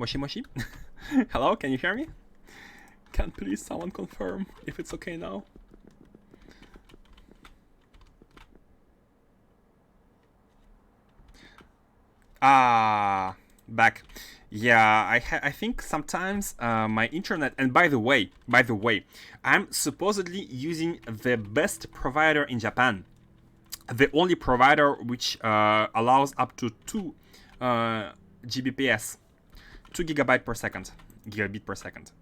Moshi Moshi? Hello, can you hear me? Can please someone confirm if it's okay now? Ah, back. Yeah, I think sometimes my internet. And by the way, I'm supposedly using the best provider in Japan, the only provider which allows up to 2 Gbps, 2 gigabyte per second, gigabit per second,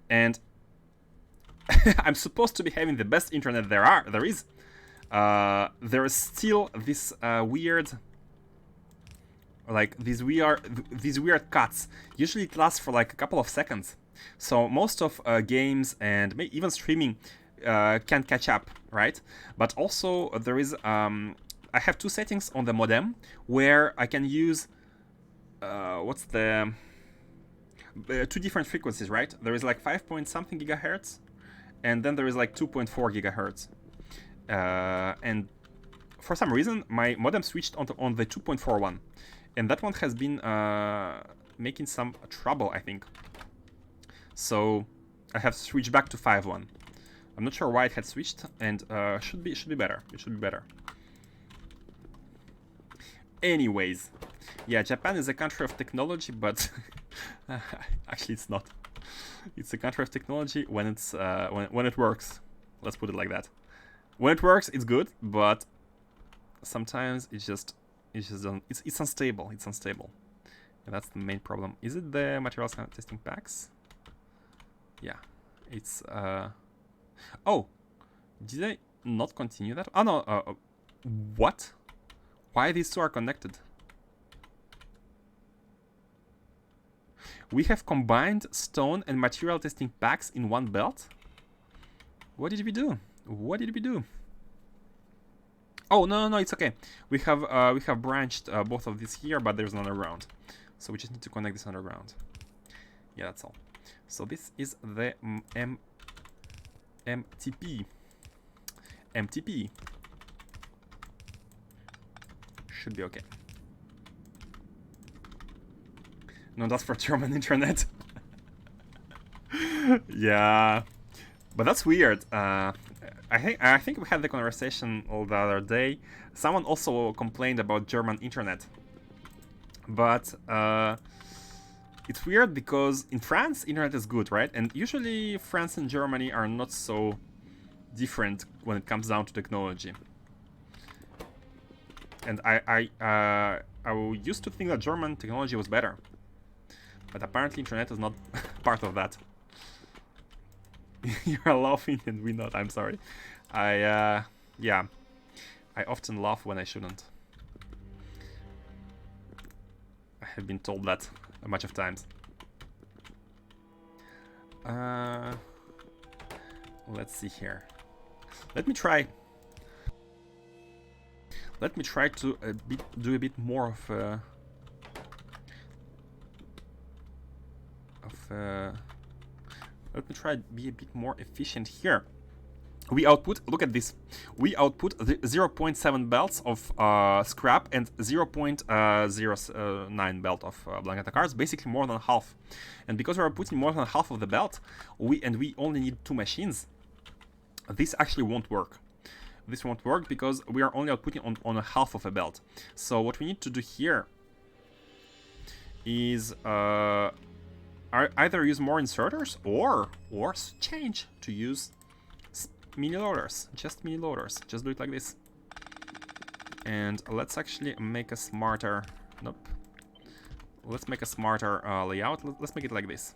and I'm supposed to be having the best internet there is. There is still this weird, like these weird cuts. Usually it lasts for like a couple of seconds, so most of games and even streaming can catch up, right? But also there is I have two settings on the modem where I can use what's the two different frequencies, right? There is like 5 point something gigahertz, and then there is like 2.4 gigahertz. And for some reason, my modem switched on the 2.4 one, and that one has been making some trouble, I think. So I have switched back to 5.1. I'm not sure why it had switched, and should be better. It should be better. Anyways, yeah, Japan is a country of technology, but actually it's not. It's a country of technology when it's when it works. Let's put it like that. When it works, it's good, but sometimes it's unstable. It's unstable, and that's the main problem. Is it the materials testing packs? Yeah, it's. Oh, did I not continue that? Oh no. What? Why these two are connected? We have combined stone and material testing packs in one belt? What did we do? What did we do? Oh, no, it's okay. We have branched both of these here, but there's another round. So we just need to connect this underground. Yeah, that's all. So this is the MTP. MTP. Should be okay. No, that's for German internet. Yeah, but that's weird. I think we had the conversation the other day. Someone also complained about German internet, but it's weird because in France internet is good, right? And usually France and Germany are not so different when it comes down to technology. And I used to think that German technology was better, but apparently internet is not part of that. You're laughing and we not. I'm sorry. Yeah, I often laugh when I shouldn't. I have been told that a bunch of times. Let's see here. Let me try to do a bit more of let me try to be a bit more efficient here. We output, look at this, we output 0.7 belts of scrap and 0.09 belt of Blanketa cards, basically more than half. And because we're putting more than half of the belt, we only need 2 machines, this actually won't work. This won't work because we are only outputting on a half of a belt. So what we need to do here is either use more inserters or change to use mini loaders, just mini loaders. Just do it like this. And let's actually make a smarter, nope. Let's make a smarter layout. Let's make it like this.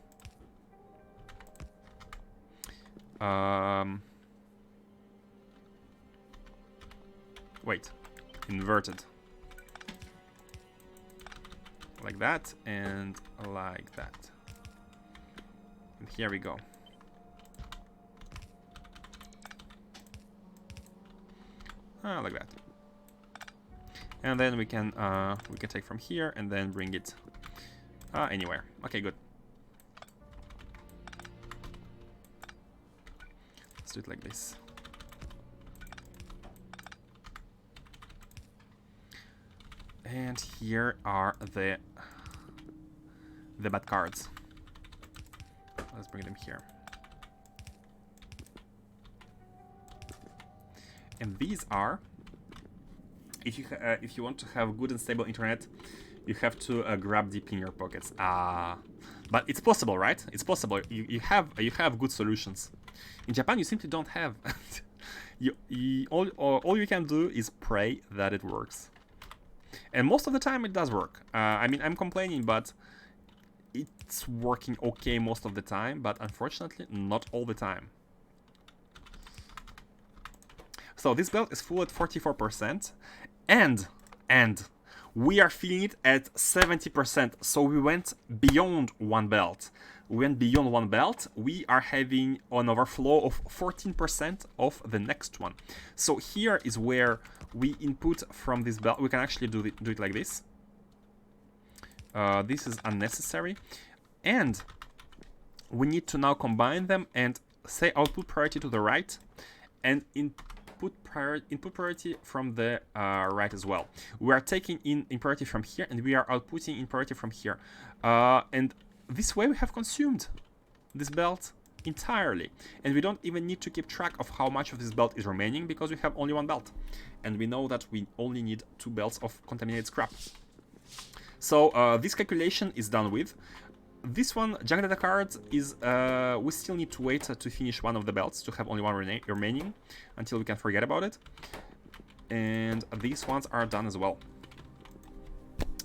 Wait, inverted. Like that and like that. And here we go. Like that. And then we can take from here and then bring it anywhere. Okay, good. Let's do it like this. And here are the the bad cards. Let's bring them here. And these are, if you want to have good and stable internet, you have to grab deep in your pockets. But it's possible, right? It's possible. You have good solutions. In Japan, you simply don't have. All you can do is pray that it works. And most of the time, it does work. I mean, I'm complaining, but it's working okay most of the time. But unfortunately, not all the time. So this belt is full at 44%, and we are filling it at 70%. So we went beyond one belt. We are having an overflow of 14% of the next one. So here is where we input from this belt. We can actually do it like this. This is unnecessary, and we need to now combine them and say output priority to the right, and input priority from the right as well. We are taking in priority from here, and we are outputting in priority from here. And this way we have consumed this belt entirely. And we don't even need to keep track of how much of this belt is remaining, because we have only one belt. And we know that we only need 2 belts of contaminated scrap. So this calculation is done with. This one, junk data cards, is we still need to wait to finish one of the belts to have only one remaining until we can forget about it. And these ones are done as well.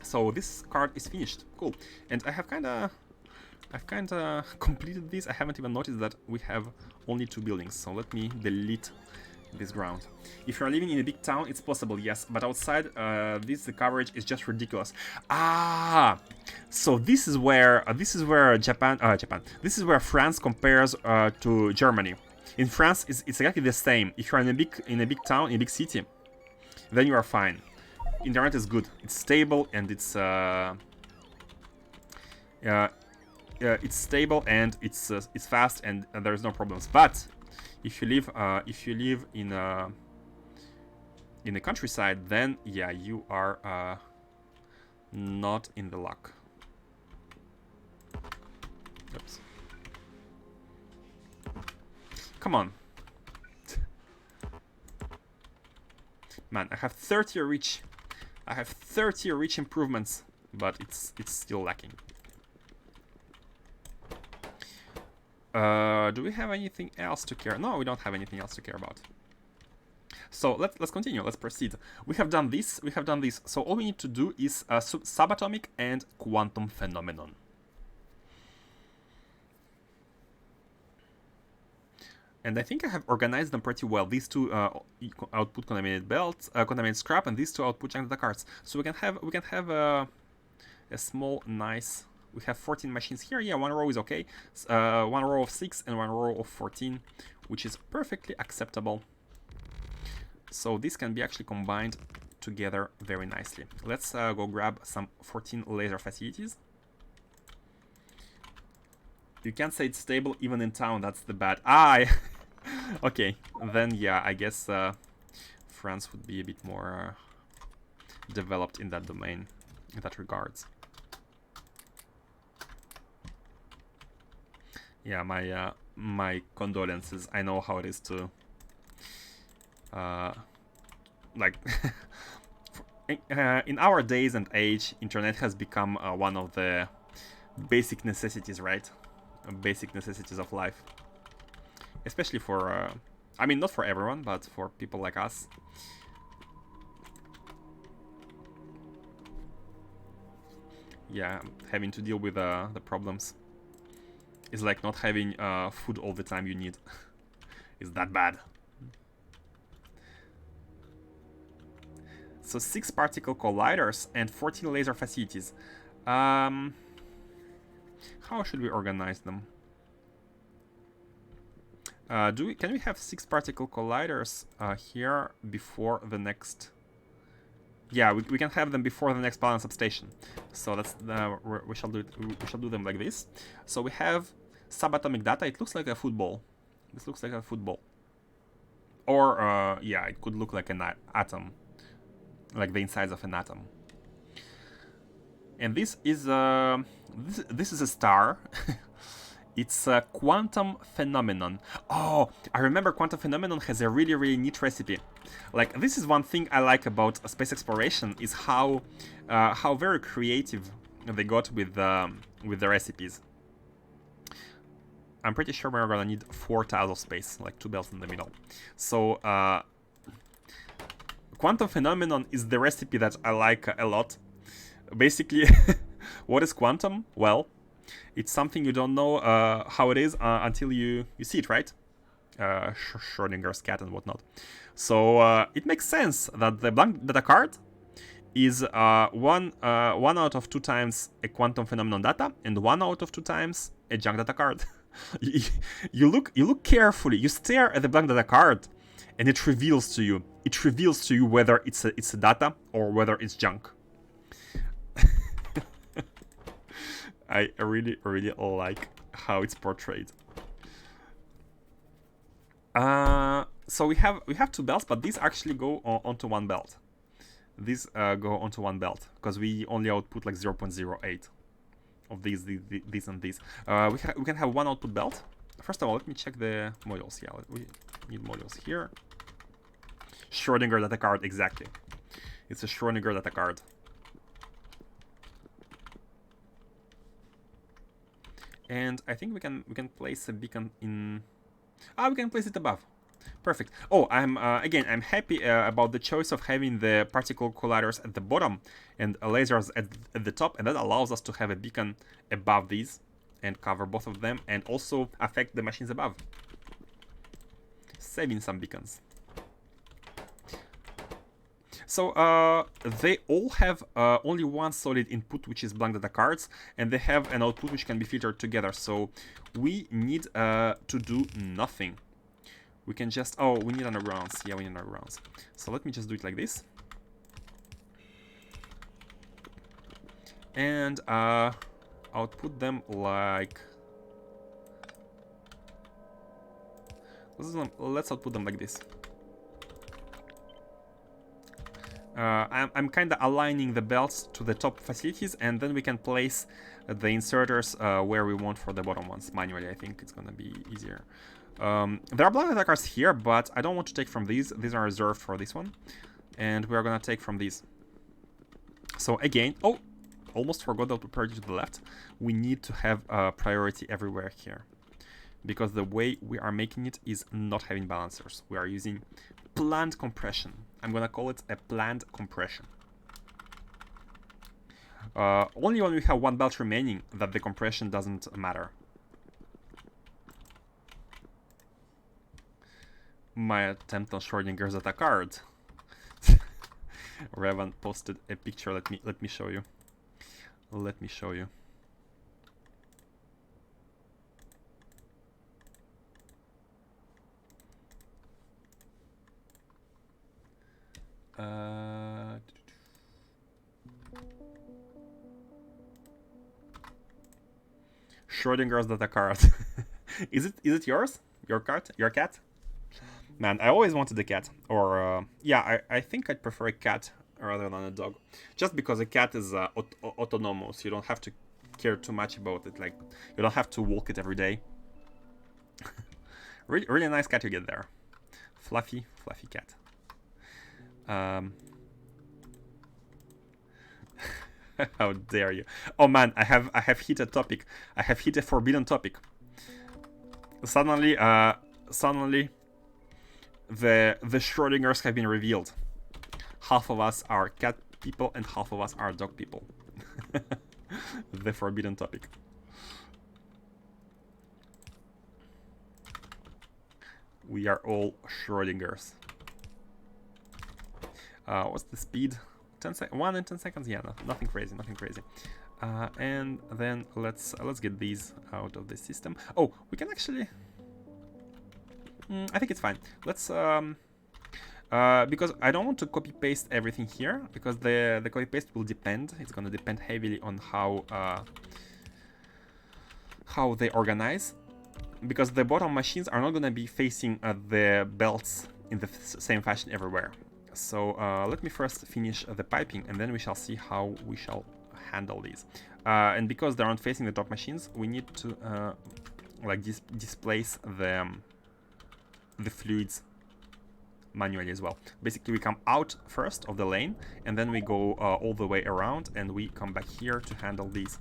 So this card is finished. Cool. And I've kind of completed this. I haven't even noticed that we have only 2 buildings. So let me delete this ground. If you're living in a big town, it's possible, yes, but outside, the coverage is just ridiculous. So this is where this is where France compares to Germany. In France, it's exactly the same. If you're in a big town, in a big city, then you are fine. Internet is good. It's stable, and it's stable, and it's fast, and there's no problems. But if you live in the countryside, then yeah, you are not in the luck. Oops. Come on. Man, I have 30 reach. I have 30 reach improvements, but it's still lacking. Do we have anything else to care? No, we don't have anything else to care about. So let's continue. Let's proceed. We have done this. So all we need to do is subatomic and quantum phenomenon. And I think I have organized them pretty well. These 2 output contaminated belts, contaminated scrap, and these 2 output junk data cards. So we can have a small, nice. We have 14 machines here. Yeah, 1 row is okay. 1 row of 6 and 1 row of 14, which is perfectly acceptable. So this can be actually combined together very nicely. Let's go grab some 14 laser facilities. You can't say it's stable even in town. That's the bad. Okay, then yeah, I guess France would be a bit more developed in that domain, in that regards. Yeah, my condolences. I know how it is to like in our days and age, internet has become one of the basic necessities, right? Basic necessities of life, especially for I mean, not for everyone, but for people like us. Yeah, having to deal with the problems. It's like not having food all the time you need. It's that bad. So 6 particle colliders and 14 laser facilities. How should we organize them? Can we have 6 particle colliders here before the next? Yeah, we can have them before the next balance substation. So that's we shall do them like this. So we have subatomic data. It looks like a football. This looks like a football. Or yeah, it could look like an atom, like the insides of an atom. And this is this is a star. It's a quantum phenomenon. Oh, I remember quantum phenomenon has a really neat recipe. Like, this is one thing I like about space exploration, is how very creative they got with the recipes. I'm pretty sure we're gonna need 4 tiles of space, like 2 belts in the middle. So quantum phenomenon is the recipe that I like a lot. Basically, what is quantum? Well, it's something you don't know how it is until you see it, right? Schrodinger's cat and whatnot. So it makes sense that the blank data card is one out of 2 times a quantum phenomenon data and 1 out of 2 times a junk data card. you look carefully. You stare at the blank data card, and it reveals to you. It reveals to you whether it's a data or whether it's junk. I really like how it's portrayed. So we have 2 belts, but these actually go onto 1 belt. These go onto 1 belt because we only output like 0.08 of these and these. We can have 1 output belt. First of all, let me check the modules. Yeah, we need modules here. Schrodinger data card, exactly. It's a Schrodinger data card. And I think we can place a beacon in. We can place it above. Perfect. Oh, I'm happy about the choice of having the particle colliders at the bottom and lasers at the top, and that allows us to have a beacon above these and cover both of them, and also affect the machines above, saving some beacons. So they all have only 1 solid input, which is blank data cards, and they have an output which can be filtered together. So we need to do nothing. We can just, we need another rounds. Yeah, we need another rounds. So let me just do it like this. And output them like, let's output them like this. I'm kind of aligning the belts to the top facilities, and then we can place the inserters where we want for the bottom ones manually. I think it's gonna be easier. There are blank data cards here, but I don't want to take from these. These are reserved for this one, and we are gonna take from these. So again, almost forgot that priority to the left. We need to have priority everywhere here, because the way we are making it is not having balancers. We are using planned compression. I'm gonna call it a planned compression. Only when we have 1 belt remaining that the compression doesn't matter. My attempt on Schrodinger's data card. Revan posted a picture. Let me show you. Let me show you. Schrodinger's data card. Is it yours? Your cat? Man, I always wanted a cat. Or yeah, I think I'd prefer a cat rather than a dog, just because a cat is autonomous. You don't have to care too much about it. Like, you don't have to walk it every day. Really nice cat you get there. Fluffy cat. How dare you? Oh man, I have hit a topic. I have hit a forbidden topic. Suddenly the Schrodingers have been revealed. Half of us are cat people and half of us are dog people. The forbidden topic. We are all Schrodingers. What's the speed? 1 in 10 seconds? Yeah, nothing crazy, nothing crazy. And then let's get these out of the system. Oh, we can actually... I think it's fine. Let's... because I don't want to copy-paste everything here, because the copy-paste will depend. It's going to depend heavily on how they organize. Because the bottom machines are not going to be facing the belts in the same fashion everywhere. So let me first finish the piping, and then we shall see how we shall handle these. And because they're not facing the top machines, we need to like displace the fluids manually as well. Basically, we come out first of the lane, and then we go all the way around, and we come back here to handle these.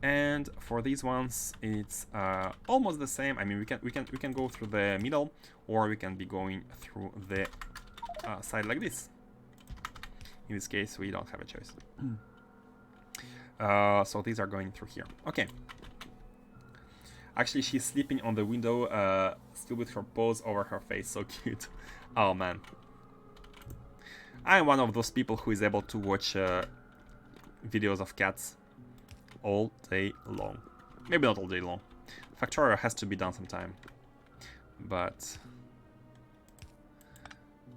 And for these ones, it's almost the same. I mean, we can go through the middle, or we can be going through the side like this. In this case, we don't have a choice. So these are going through here. Okay. Actually, she's sleeping on the window, still with her paws over her face. So cute. Oh man. I'm one of those people who is able to watch videos of cats all day long. Maybe not all day long. Factorio has to be done sometime. But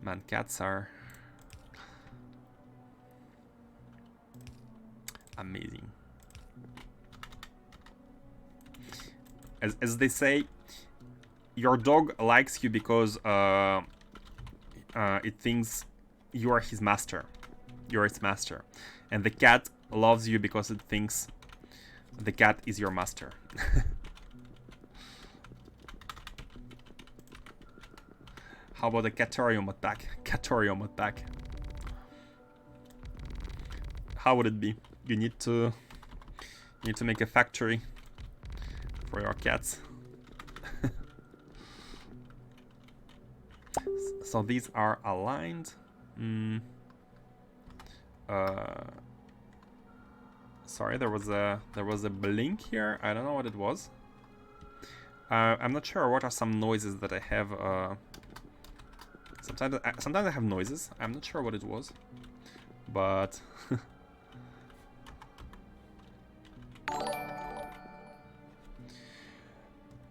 man, cats are amazing. As they say, your dog likes you because it thinks you are his master. You're its master. And the cat loves you because it thinks the cat is your master. How about the Catorium attack? Catorium attack. How would it be? You need to make a factory for your cats. So these are aligned. Sorry, there was a blink here. I don't know what it was. I'm not sure what are some noises that I have. Sometimes I have noises. I'm not sure what it was, but.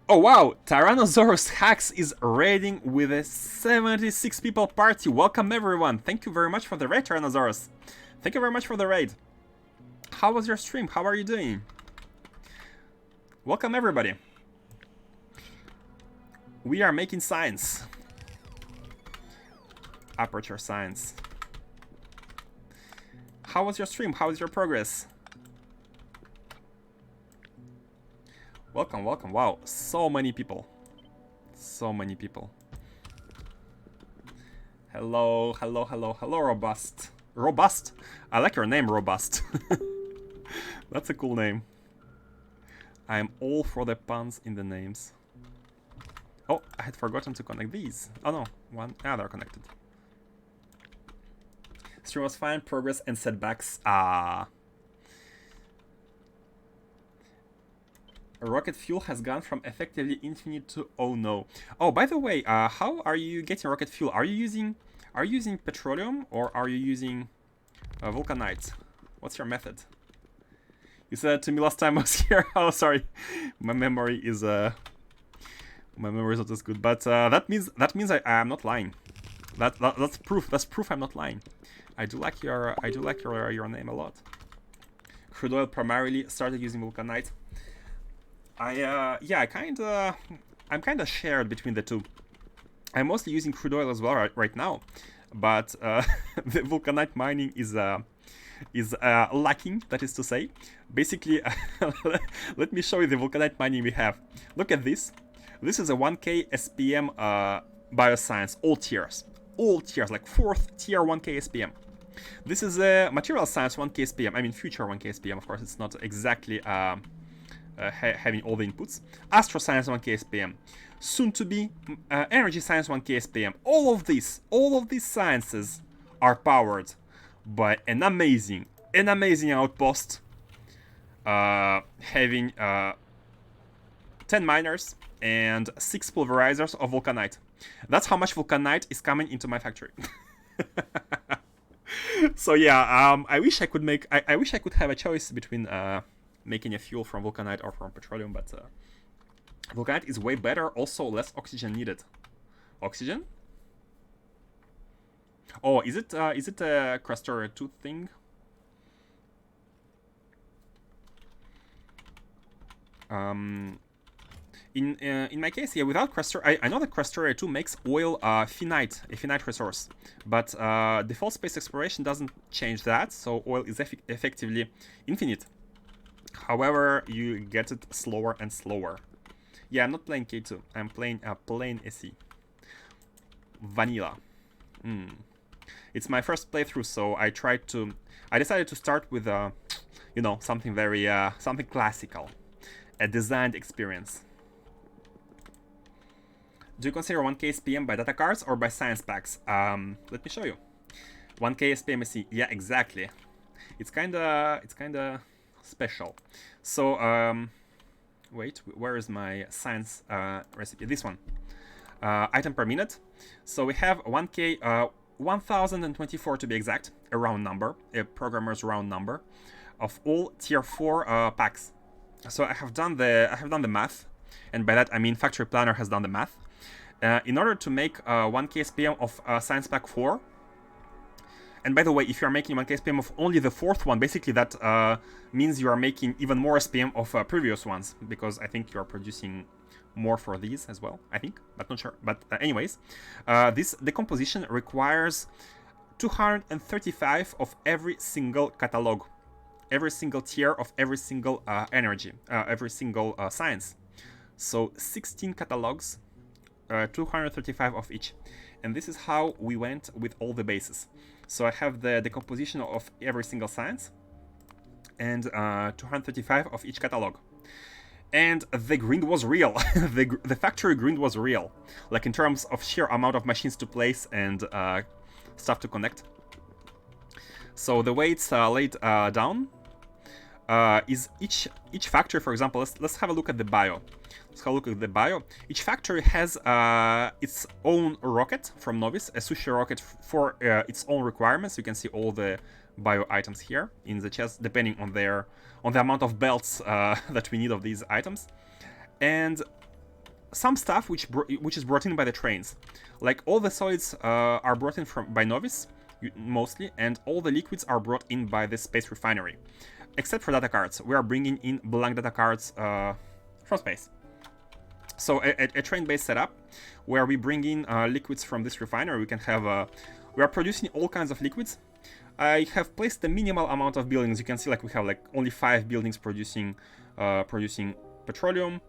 Oh wow, Tyrannosaurus Hacks is raiding with a 76 people party. Welcome everyone. Thank you very much for the raid, Tyrannosaurus. Thank you very much for the raid. How was your stream? How are you doing? Welcome everybody. We are making science. Aperture science. How was your stream? How is your progress? Welcome, welcome. Wow, so many people. So many people. Hello, hello, hello, hello, Robust. Robust? I like your name, Robust. That's a cool name. I'm all for the puns in the names. Oh, I had forgotten to connect these. Oh no, they're connected. Stream was fine, progress and setbacks. Rocket fuel has gone from effectively infinite to oh no. Oh, by the way, how are you getting rocket fuel? Are you using petroleum or are you using vulcanite? What's your method? You said to me last time I was here. Oh, sorry, my memory is not as good. But that means I am not lying. That's proof. That's proof I'm not lying. I do like your name a lot. Crude oil primarily, started using vulcanite. I'm kind of shared between the two. I'm mostly using crude oil as well right now, but the vulcanite mining is lacking. That is to say, basically, let me show you the vulcanite mining we have. Look at this. This is a 1K SPM bioscience, all tiers, like 4th tier 1K SPM. This is a material science 1K SPM. I mean, future 1K SPM. Of course, it's not exactly. Having all the inputs. Astro Science 1K SPM. Soon to be Energy Science 1K SPM. All of these sciences are powered by an amazing outpost having 10 miners and 6 pulverizers of vulcanite. That's how much vulcanite is coming into my factory. So yeah, I wish I could have a choice between making a fuel from vulcanite or from petroleum, but vulcanite is way better. Also, less oxygen needed. Oxygen? Oh, is it a Crustor 2 thing? In my case, yeah, without Crustor, I know that Crustoria 2 makes oil finite, a finite resource, but default space exploration doesn't change that, so oil is effectively infinite. However, you get it slower and slower. Yeah, I'm not playing K2. I'm playing plain SE. Vanilla. It's my first playthrough, so I decided to start with you know, something very something classical, a designed experience. Do you consider 1K SPM by data cards or by science packs? Let me show you. 1K SPM SE. Yeah, exactly. It's kinda special. So wait, where is my science recipe? This one. Item per minute. So we have 1K 1024 to be exact, a round number, a programmer's round number, of all tier 4 packs. So I have done the math, and by that I mean Factory Planner has done the math. In order to make 1K SPM of Science Pack 4, and by the way, if you are making 1K SPM of only the 4th one, basically that means you are making even more SPM of previous ones, because I think you are producing more for these as well, I think, but not sure. But anyways, this decomposition requires 235 of every single catalog, every single tier of every single energy, every single science. So 16 catalogs, 235 of each. And this is how we went with all the bases. So I have the decomposition of every single science and 235 of each catalog. And the grind was real. the factory grind was real, like in terms of sheer amount of machines to place and stuff to connect. So the way it's laid down is each factory, for example, let's have a look at the bio. Let's have a look at the bio. Each factory has its own rocket from Novice, a sushi rocket for its own requirements. You can see all the bio items here in the chest, depending on the amount of belts that we need of these items, and some stuff which is brought in by the trains. Like all the solids are brought in by Novice mostly, and all the liquids are brought in by the space refinery, except for data cards. We are bringing in blank data cards from space. So a train-based setup where we bring in liquids from this refinery. We can have we are producing all kinds of liquids. I have placed the minimal amount of buildings. You can see like we have like only 5 buildings producing petroleum,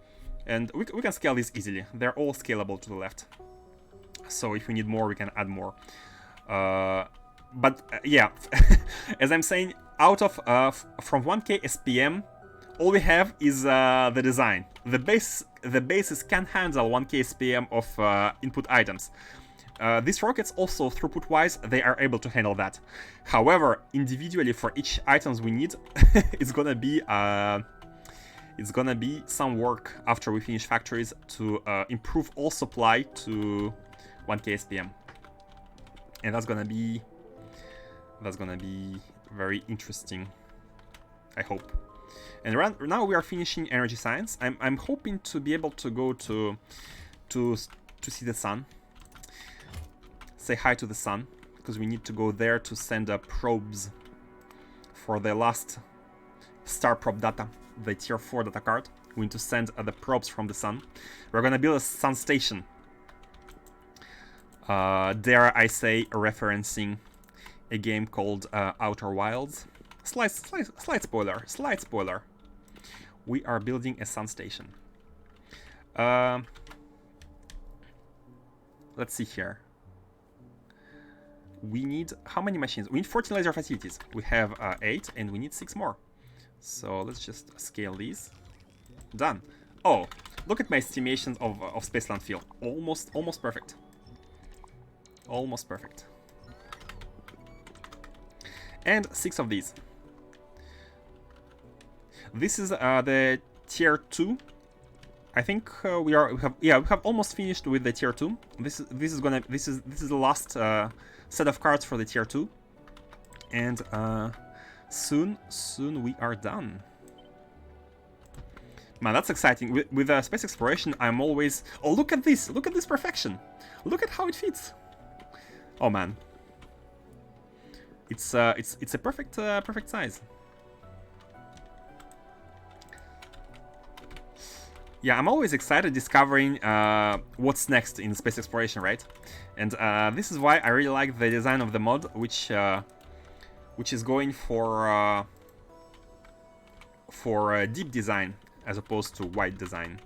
and we can scale this easily. They're all scalable to the left. So if we need more, we can add more. But yeah, as I'm saying, out of from 1K SPM, all we have is the design. The bases can handle 1K SPM of input items. These rockets also, throughput-wise, they are able to handle that. However, individually for each items we need, it's gonna be some work after we finish factories to improve all supply to 1K SPM, and that's gonna be very interesting, I hope. And right now we are finishing energy science. I'm hoping to be able to go to see the sun. Say hi to the sun, because we need to go there to send probes for the last star probe data, the tier 4 data card. We need to send the probes from the sun. We're gonna build a sun station. Dare I say, referencing a game called Outer Wilds. Slight spoiler. We are building a sun station. Let's see here. We need how many machines? We need 14 laser facilities. We have 8, and we need 6 more. So let's just scale these. Done. Oh, look at my estimations of space landfill. Almost perfect. Almost perfect. And 6 of these. This is the tier 2. I think we have almost finished with the tier 2. This is the last set of cards for the tier 2, and soon we are done. Man, that's exciting. With space exploration, I'm always... Oh, look at this perfection. Look at how it fits. Oh man, it's a perfect size. Yeah, I'm always excited discovering what's next in space exploration, right? And this is why I really like the design of the mod, which is going for deep design as opposed to wide design.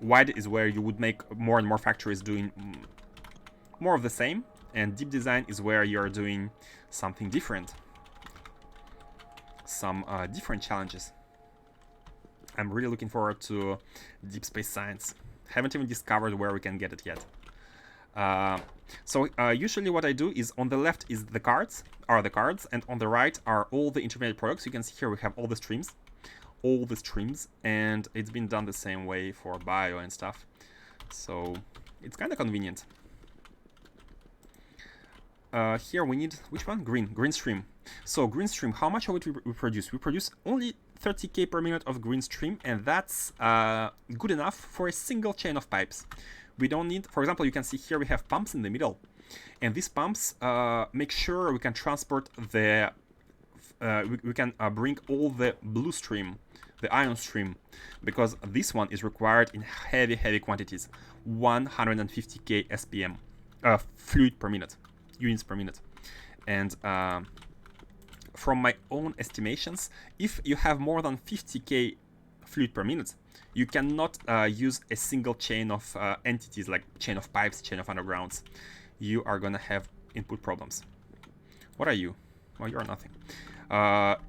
Wide is where you would make more and more factories doing more of the same, and deep design is where you're doing something different, some different challenges. I'm really looking forward to deep space science. Haven't even discovered where we can get it yet. So usually what I do is on the left is the cards, and on the right are all the intermediate products. You can see here we have all the streams, and it's been done the same way for bio and stuff. So it's kind of convenient. Here we need, which one? Green stream. So green stream, how much of it we produce? We produce only 30k per minute of green stream, and that's good enough for a single chain of pipes. We don't need, for example, you can see here we have pumps in the middle, and these pumps make sure we can transport the, we can bring all the blue stream, the ion stream, because this one is required in heavy quantities, 150k SPM, fluid per minute, units per minute. And from my own estimations, if you have more than 50k fluid per minute, you cannot use a single chain of entities, like chain of pipes, chain of undergrounds. You are gonna have input problems. What are you? Well, you're nothing.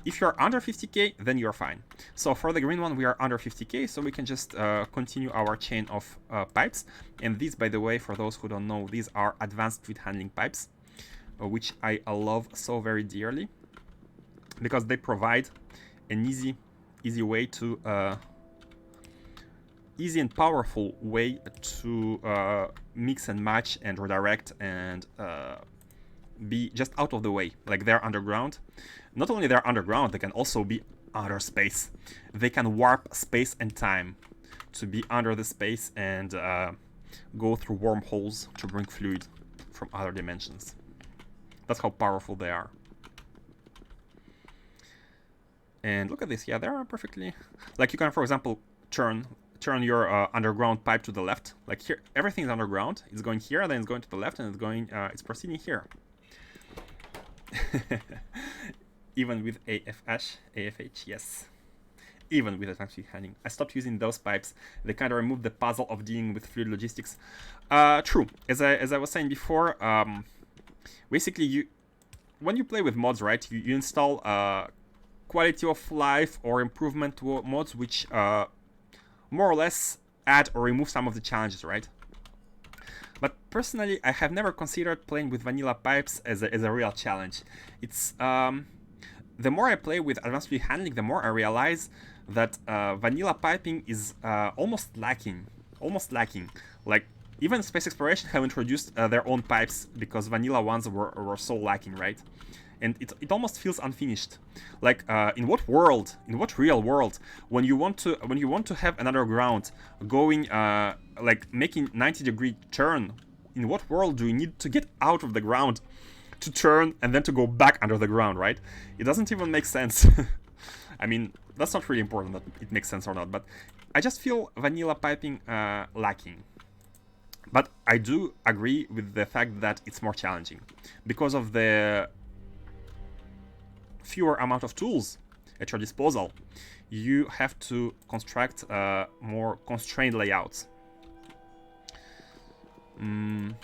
If you're under 50k, then you're fine. So for the green one, we are under 50k, so we can just continue our chain of pipes. And these, by the way, for those who don't know, these are advanced fluid handling pipes, which I love so very dearly, because they provide an easy way to easy and powerful way to mix and match and redirect and be just out of the way. Like, they're underground. Not only they're underground, they can also be outer space. They can warp space and time to be under the space and go through wormholes to bring fluid from other dimensions. That's how powerful they are. And look at this. Yeah, they are perfectly, like, you can, for example, turn your underground pipe to the left. Like here, everything is underground. It's going here, then it's going to the left, and it's going, it's proceeding here. Even with AFH, yes. Even with advanced fluid handling. I stopped using those pipes. They kind of removed the puzzle of dealing with fluid logistics. True. As I was saying before, basically, when you play with mods, right, you install quality of life or improvement mods, which more or less add or remove some of the challenges, right? But personally, I have never considered playing with vanilla pipes as a real challenge. It's the more I play with advanced fluid handling, the more I realize that vanilla piping is almost lacking. Like, even Space Exploration have introduced their own pipes because vanilla ones were so lacking, right? And it almost feels unfinished. Like, in what real world, when you want to have an underground going, like making 90-degree turn, in what world do you need to get out of the ground to turn and then to go back under the ground, right? It doesn't even make sense. I mean, that's not really important that it makes sense or not, but I just feel vanilla piping lacking. But I do agree with the fact that it's more challenging because of the fewer amount of tools at your disposal. You have to construct more constrained layouts.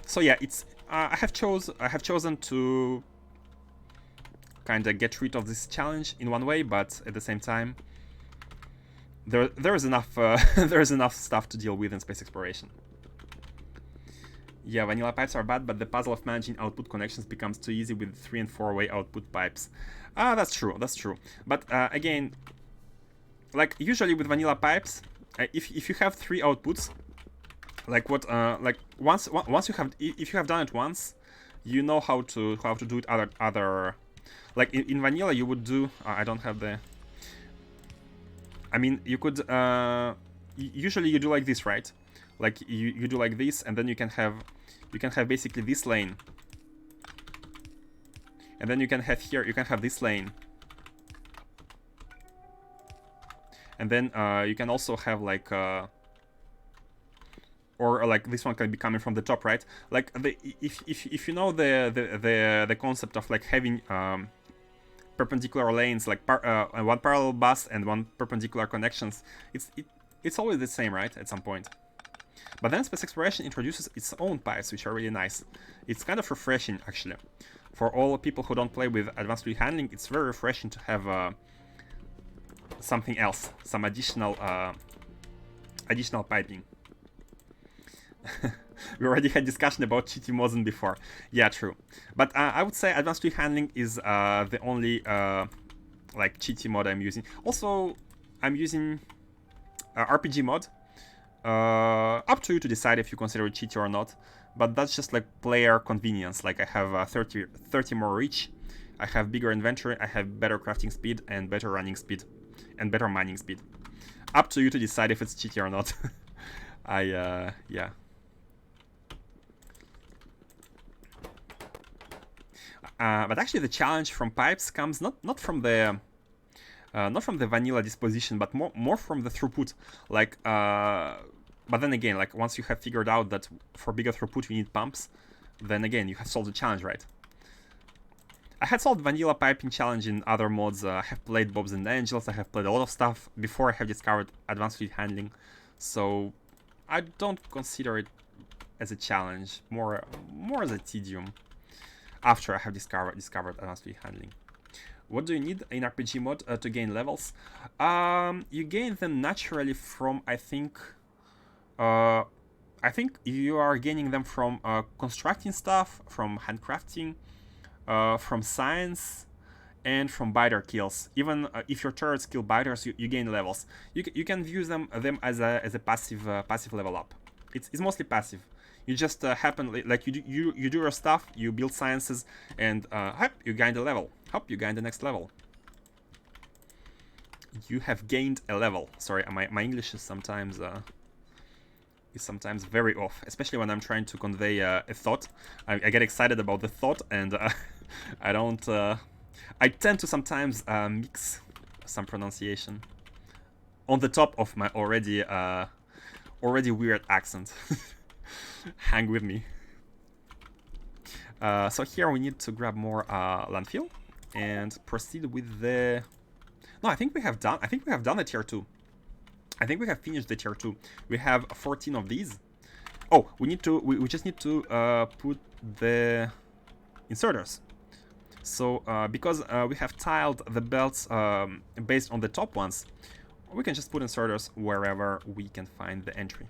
So yeah, it's I have chosen to kind of get rid of this challenge in one way, but at the same time, there is enough there is enough stuff to deal with in space exploration. Yeah, vanilla pipes are bad, but the puzzle of managing output connections becomes too easy with 3- and 4-way output pipes. That's true. But again, like usually with vanilla pipes, if you have 3 outputs, like like once if you have done it once, you know how to do it other. Like in vanilla, you would do. I don't have the. I mean, you could. Usually you do like this, right? Like you do like this, and then you can have basically this lane, and then you can have this lane, and then you can also have like or like this one can be coming from the top, right? Like if you know the concept of like having perpendicular lanes, like one parallel bus and one perpendicular connections, it's always the same, right? At some point. But then Space Exploration introduces its own pipes, which are really nice. It's kind of refreshing, actually. For all people who don't play with advanced fluid handling, it's very refreshing to have something else, some additional piping. We already had discussion about cheaty mods before. Yeah, true. But I would say advanced fluid handling is the only like cheaty mod I'm using. Also, I'm using RPG mod. Up to you to decide if you consider it cheaty or not. But that's just like player convenience. Like I have 30 more reach. I have bigger inventory. I have better crafting speed and better running speed and better mining speed. Up to you to decide if it's cheaty or not. Yeah. But actually, the challenge from pipes comes not from the vanilla disposition, but more from the throughput. Like, but then again, like once you have figured out that for bigger throughput you need pumps, then again you have solved the challenge, right? I had solved vanilla piping challenge in other mods. I have played Bobs and Angels. I have played a lot of stuff before I have discovered advanced fluid handling, so I don't consider it as a challenge. More as a tedium. After I have discovered advanced fluid handling. What do you need in RPG mod to gain levels? You gain them naturally from, I think you are gaining them from constructing stuff, from handcrafting, from science, and from biter kills. Even if your turrets kill biters, you gain levels. You can view them as a passive level up. It's mostly passive. You just happen like you do your stuff, you build sciences, and hop, you gain the level. Hop, you gain the next level. You have gained a level. Sorry, my English is sometimes very off, especially when I'm trying to convey a thought. I get excited about the thought, and I don't. I tend to sometimes mix some pronunciation on the top of my already weird accent. Hang with me. So here we need to grab more landfill and proceed with the. No, I think we have done the tier 2. I think we have finished the tier 2. We have 14 of these. Oh, we just need to put the inserters. So because we have tiled the belts based on the top ones, we can just put inserters wherever we can find the entry.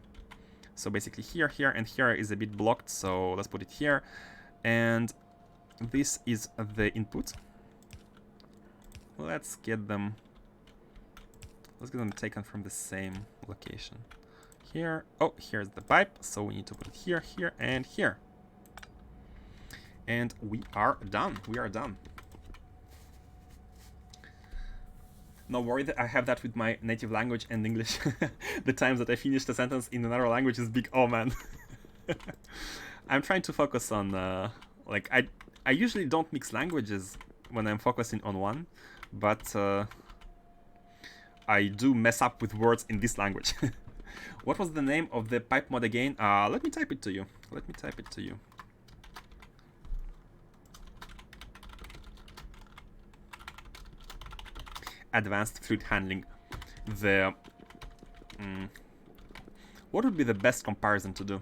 So basically here, and here is a bit blocked, so let's put it here. And this is the input. Let's get them taken from the same location. Here, oh, here's the pipe, so we need to put it here, here, and here. And we are done. No worry, I have that with my native language and English. The times that I finish the sentence in another language is big. Oh man. I'm trying to focus on like I usually don't mix languages when I'm focusing on one, but I do mess up with words in this language. What was the name of the pipe mod again? Let me type it to you. Advanced fluid handling. The what would be the best comparison to do?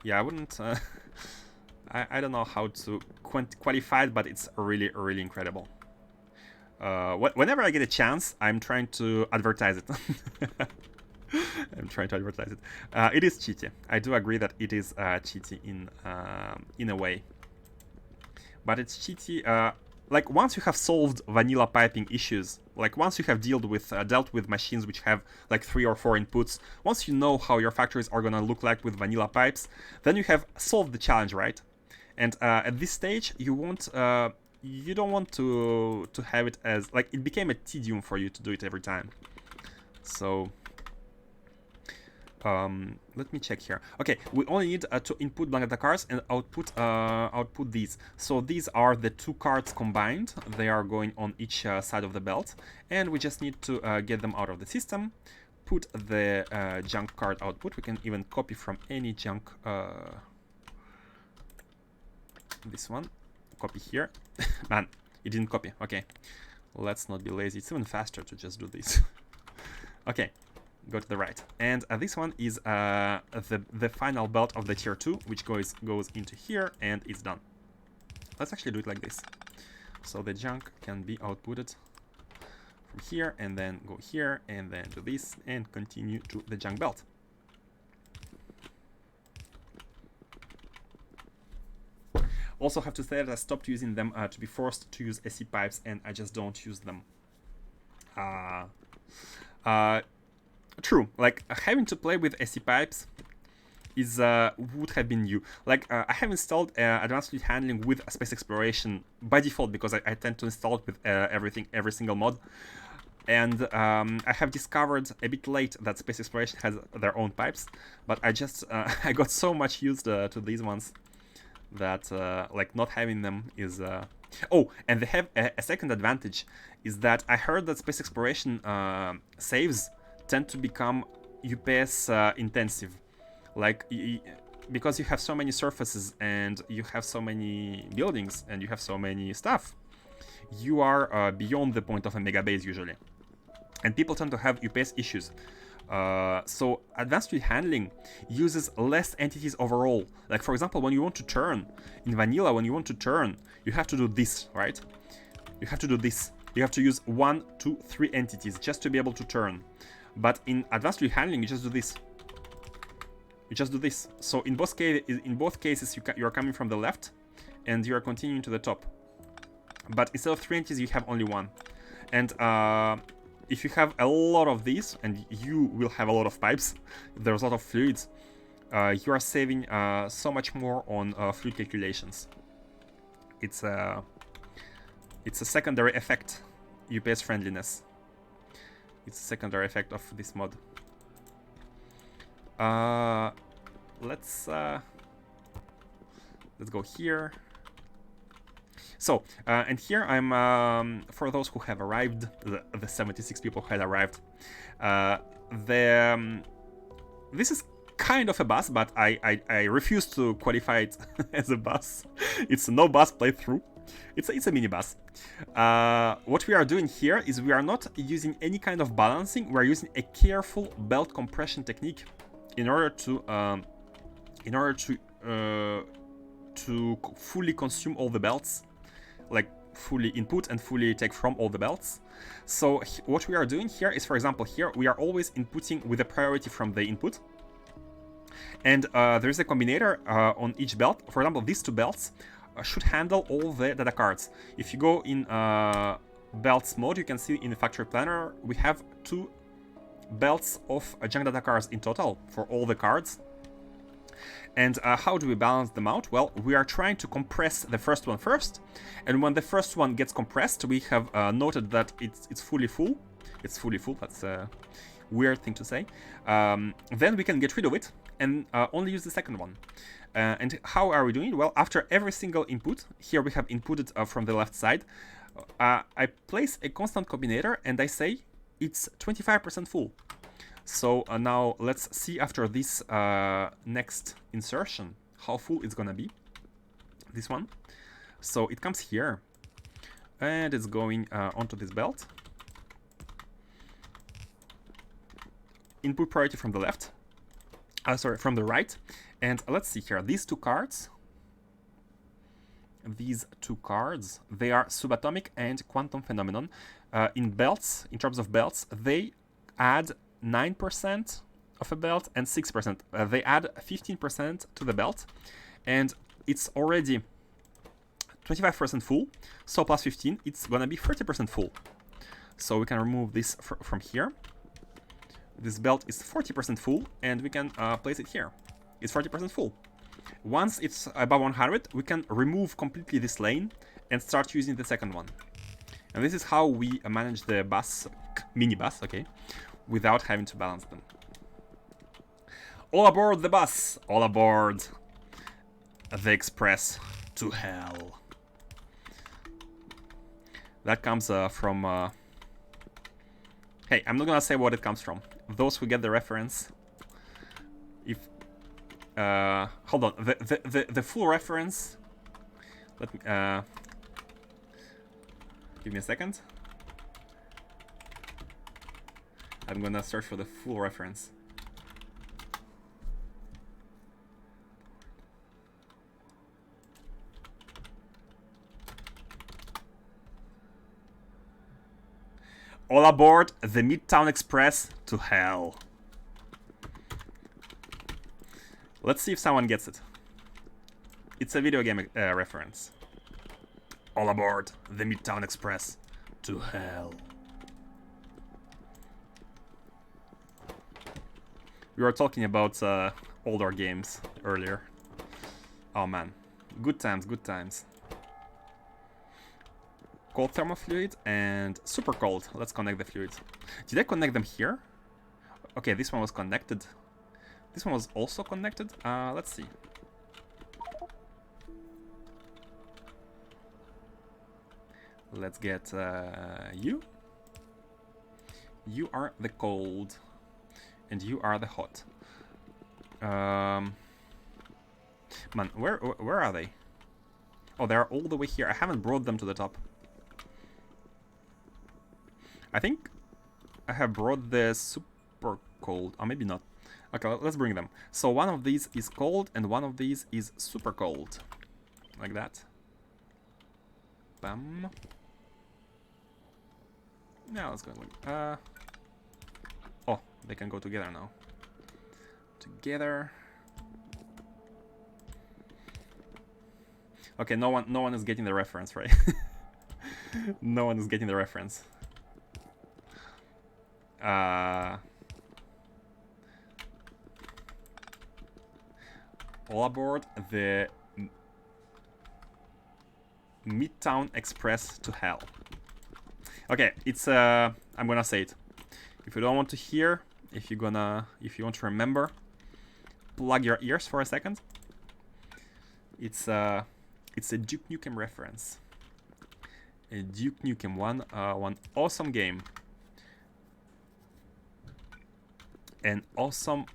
Yeah, I wouldn't. I don't know how to qualify it, but it's really incredible. Whenever I get a chance, I'm trying to advertise it. It is cheaty. I do agree that it is cheaty in a way. But it's cheaty. Like once you have solved vanilla piping issues, like once you have dealt with machines which have like 3 or 4 inputs, once you know how your factories are gonna look like with vanilla pipes, then you have solved the challenge, right? And at this stage, you don't want to have it as like it became a tedium for you to do it every time. So Let me check here. Okay, we only need to input blank data cards and output these. So these are the two cards combined. They are going on each side of the belt, and we just need to get them out of the system. Put the junk card output. We can even copy from any junk. This one, copy here. Man, it didn't copy. Okay, let's not be lazy. It's even faster to just do this. Okay. Go to the right, and this one is the final belt of the tier 2, which goes into here, and it's done. Let's actually do it like this, so the junk can be outputted from here, and then go here, and then do this, and continue to the junk belt. Also have to say that I stopped using them to be forced to use SE pipes, and I just don't use them. True, like having to play with SE pipes is would have been new. Like I have installed advanced fluid handling with space exploration by default because I tend to install it with every single mod. And I have discovered a bit late that space exploration has their own pipes, but I just I got so much used to these ones that like not having them is. Oh, and they have a second advantage is that I heard that space exploration saves tend to become UPS intensive, like because you have so many surfaces and you have so many buildings and you have so many stuff, you are beyond the point of a mega base usually, and people tend to have UPS issues. So advanced fluid handling uses less entities overall. Like for example, when you want to turn in vanilla, when you want to turn, you have to do this, right? You have to do this. You have to use 1, 2, 3 entities just to be able to turn. But in advanced fluid handling, you just do this. You just do this. So in both cases, you are coming from the left, and you are continuing to the top. But instead of 3 entities, you have only 1. And if you have a lot of these, and you will have a lot of pipes, there's a lot of fluids, you are saving so much more on fluid calculations. It's a secondary effect, UPS friendliness. It's a secondary effect of this mod. Let's go here. So, and here I'm, for those who have arrived, the 76 people who had arrived, this is kind of a bus, but I refuse to qualify it as a bus. It's a no bus playthrough. It's a mini bus. What we are doing here is we are not using any kind of balancing. We're using a careful belt compression technique in order to fully consume all the belts, like fully input and fully take from all the belts. So what we are doing here is, for example, here we are always inputting with a priority from the input. And there is a combinator on each belt. For example, these two belts should handle all the data cards. If you go in belts mode, you can see in the factory planner we have 2 belts of junk data cards in total for all the cards. And how do we balance them out? Well, we are trying to compress the first one first, and when the first one gets compressed, we have noted that it's fully full. It's fully full. That's a weird thing to say. Then we can get rid of it and only use the second one. And how are we doing? Well, after every single input, here we have inputted from the left side, I place a constant combinator and I say it's 25% full. So now let's see after this next insertion how full it's gonna be. This one. So it comes here and it's going onto this belt. Input priority from the left. Sorry, from the right. And let's see here, these two cards, they are subatomic and quantum phenomenon. In terms of belts, they add 9% of a belt and 6%. They add 15% to the belt, and it's already 25% full, so plus 15, it's gonna be 30% full. So we can remove this from here. This belt is 40% full, and we can place it here. It's 40% full. Once it's above 100, we can remove completely this lane and start using the second one. And this is how we manage the bus, mini bus, okay, without having to balance them. All aboard the bus! All aboard the express to hell. That comes from... Hey, I'm not gonna say what it comes from. Those who get the reference... If... hold on. The full reference... Let me... give me a second. I'm gonna search for the full reference. All aboard the Midtown Express to hell. Let's see if someone gets it. It's a video game reference. All aboard the Midtown Express to hell. We were talking about older games earlier. Oh man, good times, good times. Cold thermofluid and super cold. Let's connect the fluids. Did I connect them here? Okay, this one was connected. This one was also connected. Let's see. Let's get you. You are the cold. And you are the hot. Man, where are they? Oh, they're all the way here. I haven't brought them to the top. I think I have brought the super cold. Or maybe not. Okay, let's bring them. So one of these is cold and one of these is super cold. Like that. Bam. Yeah, let's go. Oh, they can go together now. Together. Okay, no one is getting the reference, right? No one is getting the reference. All aboard the Midtown Express to hell. Okay, it's I'm gonna say it. If you don't want to hear, if you want to remember, plug your ears for a second. It's a Duke Nukem reference. A Duke Nukem one awesome game. An awesome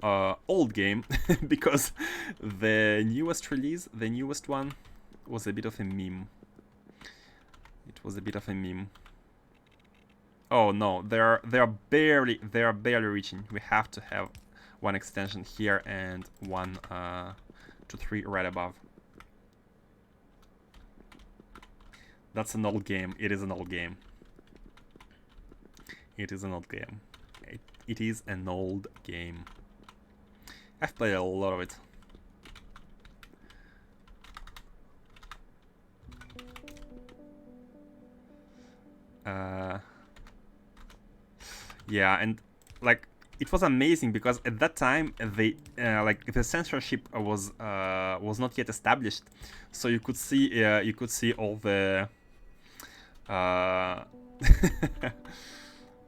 old game because the newest release, the newest one, was a bit of a meme. It was a bit of a meme. Oh no, they are barely reaching. We have to have one extension here and 1 to 3 right above. That's an old game. It is an old game. It is an old game. It is an old game. I've played a lot of it. Yeah, and like it was amazing because at that time they like the censorship was not yet established, so you could see all the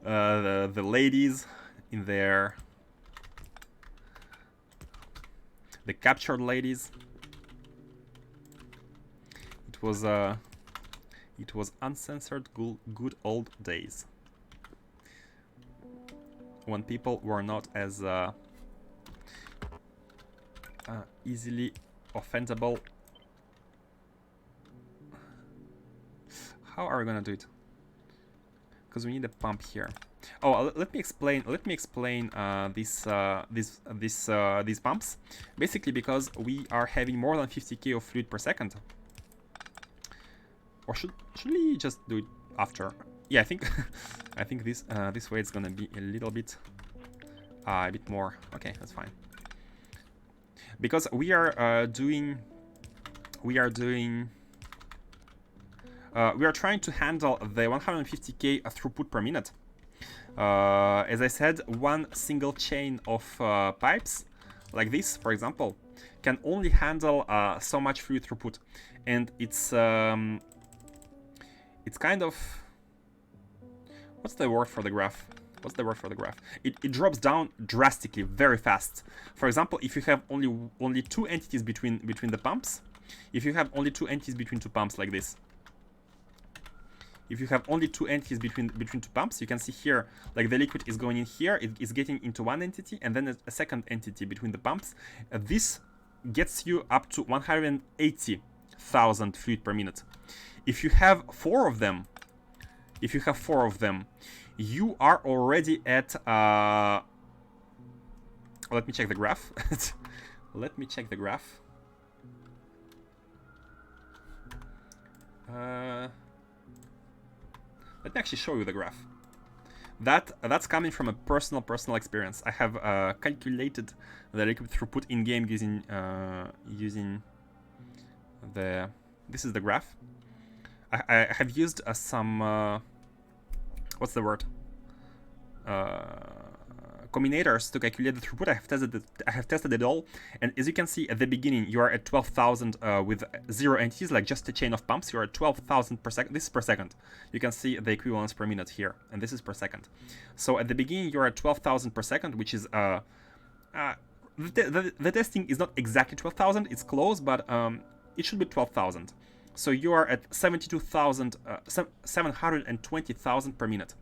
the ladies in there, the captured ladies. It was uncensored good old days when people were not as easily offendable. How are we gonna do it? Because we need a pump here. Oh, let me explain these pumps. Basically, because we are having more than 50k of fluid per second. Or should we just do it after? Yeah, I think I think this way it's gonna be a little bit more. Okay, that's fine. Because we are trying to handle the 150k throughput per minute. As I said, one single chain of pipes, like this, for example, can only handle so much fluid throughput, and it's kind of, what's the word for the graph? what's the word for the graph? It drops down drastically, very fast. For example, if you have only two entities between the pumps, if you have only two entities between two pumps like this, if you have only two entities between two pumps, you can see here, like the liquid is going in here, it is getting into one entity, and then a second entity between the pumps. This gets you up to 180,000 fluid per minute. If you have four of them, you are already at let me check the graph. Let me check the graph. Let me actually show you the graph. That's coming from a personal experience. I have calculated the liquid throughput in game using the. This is the graph. I have used some what's the word? Combinators to calculate the throughput. I have tested it all, and as you can see at the beginning, you are at 12,000 with 0 entities, like just a chain of pumps. You are at 12,000 per second. This is per second. You can see the equivalence per minute here, and this is per second. So at the beginning, you are at 12,000 per second, which is the testing is not exactly 12,000. It's close, but it should be 12,000. So you are at 720,000 per minute.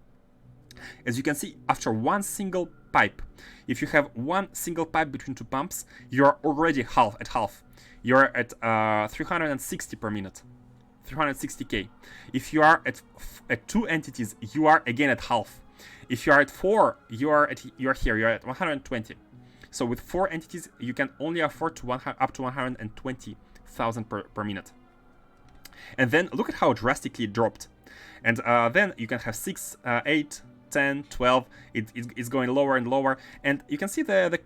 As you can see, after one single pipe, if you have one single pipe between two pumps, you are already at half. You are at 360 per minute, 360k. If you are at two entities, you are again at half. If you are at four, you are at 120. So with four entities, you can only afford up to 120,000 per minute. And then look at how drastically it dropped. And then you can have 6, 8, 10, 12. It's going lower and lower. And you can see it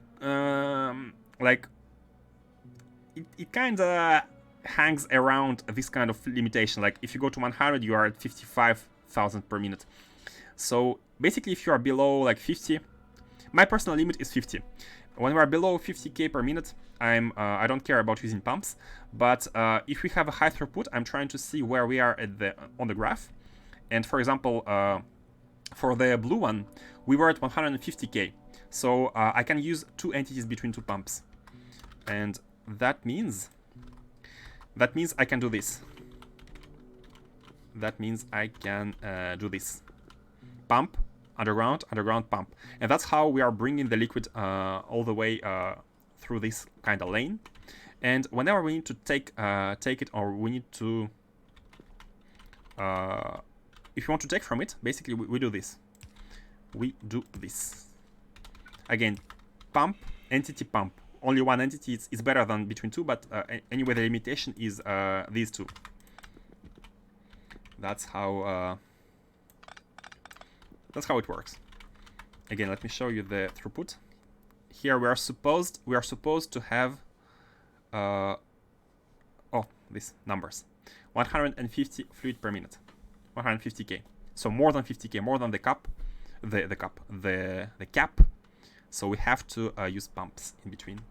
kind of hangs around this kind of limitation. Like if you go to 100, you are at 55,000 per minute. So basically, if you are below like 50, my personal limit is 50. When we are below 50k per minute, I don't care about using pumps. But if we have a high throughput, I'm trying to see where we are on the graph. And for example, for the blue one, we were at 150k. So I can use two entities between two pumps, and that means I can do this. That means I can do this. Pump, underground, pump. And that's how we are bringing the liquid all the way through this kind of lane. And whenever we need to take it, or we need to, if you want to take from it, basically we do this. We do this. Again, pump, entity, pump. Only one entity is better than between two, but anyway, the limitation is these two. That's how it works. Again, let me show you the throughput. Here we are supposed to have these numbers. 150 fluid per minute. 150k. So more than 50k, more than the cap. The cap. So we have to use pumps in between.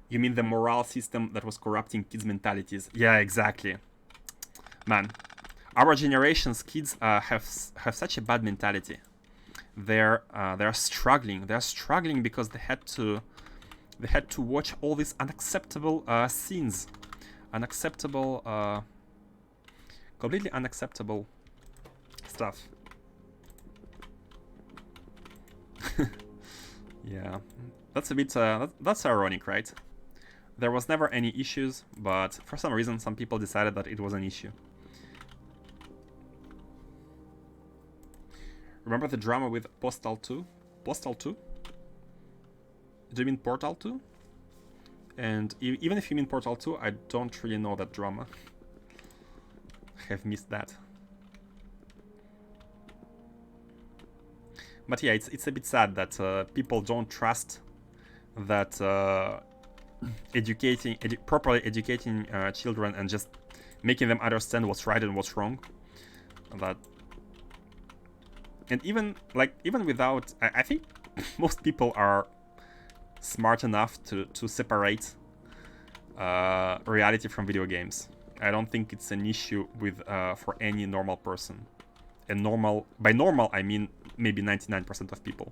You mean the morale system that was corrupting kids' mentalities? Yeah, exactly. Man, our generation's kids have such a bad mentality. They're struggling. They're struggling because they had to watch all these unacceptable scenes, completely unacceptable stuff. Yeah, that's a bit that's ironic, right? There was never any issues, but for some reason some people decided that it was an issue. Remember the drama with Postal 2? Postal 2? Do you mean Portal 2? And even if you mean Portal 2, I don't really know that drama. I have missed that. But yeah, it's a bit sad that people don't trust that properly educating children and just making them understand what's right and what's wrong. And even without, I think most people are smart enough to separate reality from video games. I don't think it's an issue with for any normal person. And by normal I mean maybe 99% of people.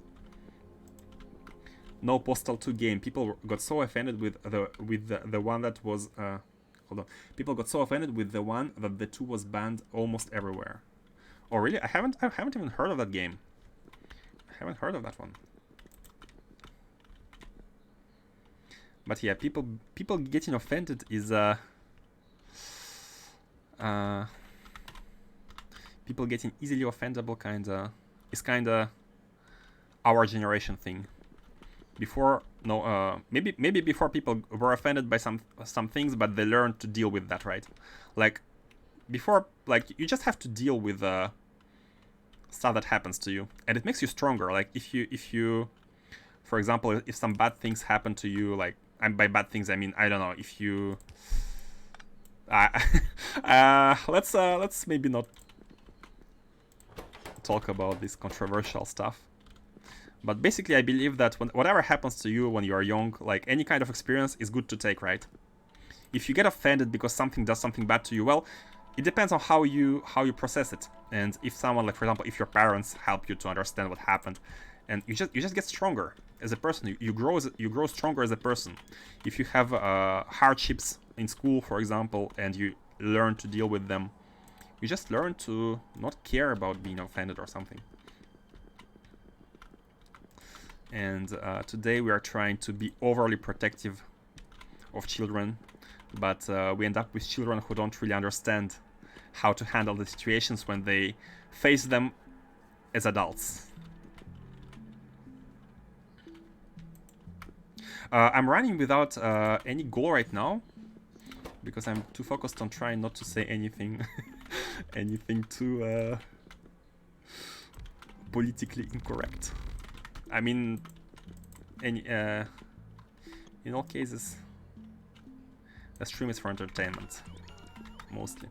No Postal 2 game. People got so offended with the one that was hold on. People got so offended with the one that the 2 was banned almost everywhere. Oh really? I haven't even heard of that game. I haven't heard of that one. But yeah, people getting offended is people getting easily offendable kinda our generation thing. Before maybe before people were offended by some things, but they learned to deal with that, right? Like before, like you just have to deal with stuff that happens to you, and it makes you stronger. Like if you for example, if some bad things happen to you, like, and by bad things I mean, I don't know, if you let's maybe not talk about this controversial stuff. But basically, I believe that whatever happens to you when you are young, like any kind of experience is good to take, right? If you get offended because something does something bad to you, well, it depends on how you process it. And if someone, like for example, if your parents help you to understand what happened, and you just get stronger as a person. You grow stronger as a person. If you have hardships in school, for example, and you learn to deal with them, you just learn to not care about being offended or something. And today we are trying to be overly protective of children, but we end up with children who don't really understand how to handle the situations when they face them as adults. I'm running without any goal right now because I'm too focused on trying not to say anything anything too politically incorrect. I mean, in all cases, the stream is for entertainment, mostly.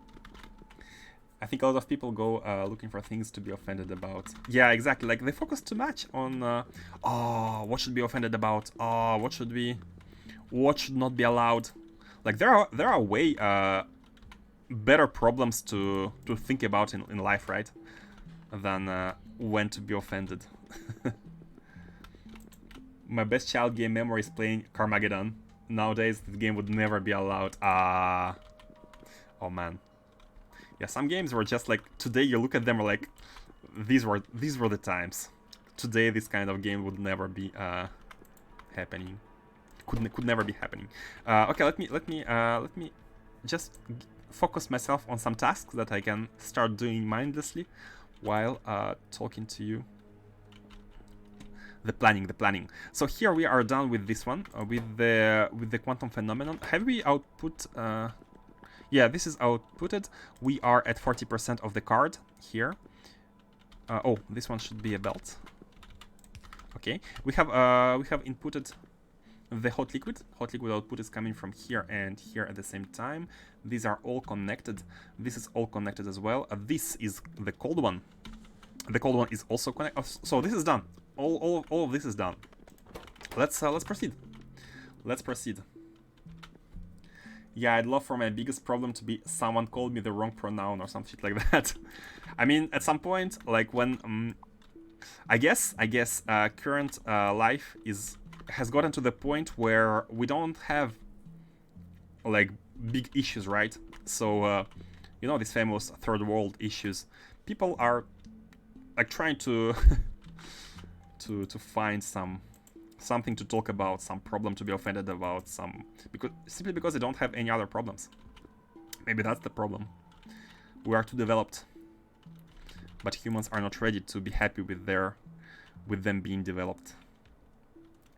I think a lot of people go looking for things to be offended about. Yeah, exactly. Like they focus too much on, what should be offended about? What should not be allowed? Like there are way better problems to think about in life, right? Than when to be offended. My best child game memory is playing Carmageddon. Nowadays, the game would never be allowed. Oh man. Yeah, some games were just like, today you look at them like, these were the times. Today, this kind of game would never be happening. Could never be happening. Okay, let me just focus myself on some tasks that I can start doing mindlessly while talking to you. The planning. So here we are done with this one, with the quantum phenomenon. Have we output? Yeah, this is outputted. We are at 40% of the card here. Oh, this one should be a belt. Okay, we have inputted the hot liquid. Hot liquid output is coming from here and here at the same time. These are all connected. This is all connected as well. This is the cold one. The cold one is also connected. So this is done. All of this is done. Let's proceed. Let's proceed. Yeah, I'd love for my biggest problem to be someone called me the wrong pronoun or some shit like that. I mean, at some point, like when I guess current life has gotten to the point where we don't have like big issues, right? So you know, these famous third world issues. People are like trying to to find something to talk about, some problem to be offended about, simply because they don't have any other problems. Maybe that's the problem. We are too developed, but humans are not ready to be happy with them being developed.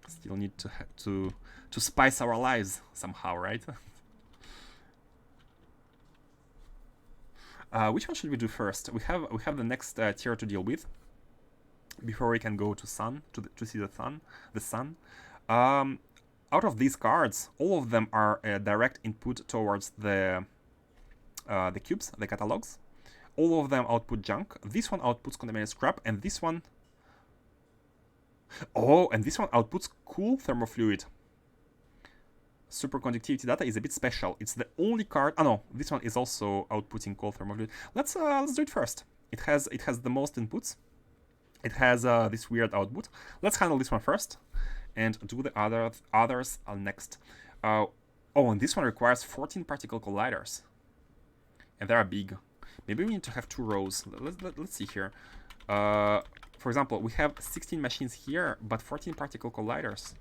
Still need to spice our lives somehow, right? Which one should we do first? We have the next tier to deal with before we can go to sun to see the sun. Out of these cards, all of them are a direct input towards the cubes, the catalogs. All of them output junk. This one outputs contaminated scrap, and this one, and this one outputs cool thermofluid. Superconductivity data is a bit special. It's the only card. Oh no, this one is also outputting cold thermofluid. Let's do it first. It has the most inputs. It has this weird output. Let's handle this one first and do the others next. Oh, and this one requires 14 particle colliders. And they are big. Maybe we need to have 2 rows. Let's see here. For example, we have 16 machines here, but 14 particle colliders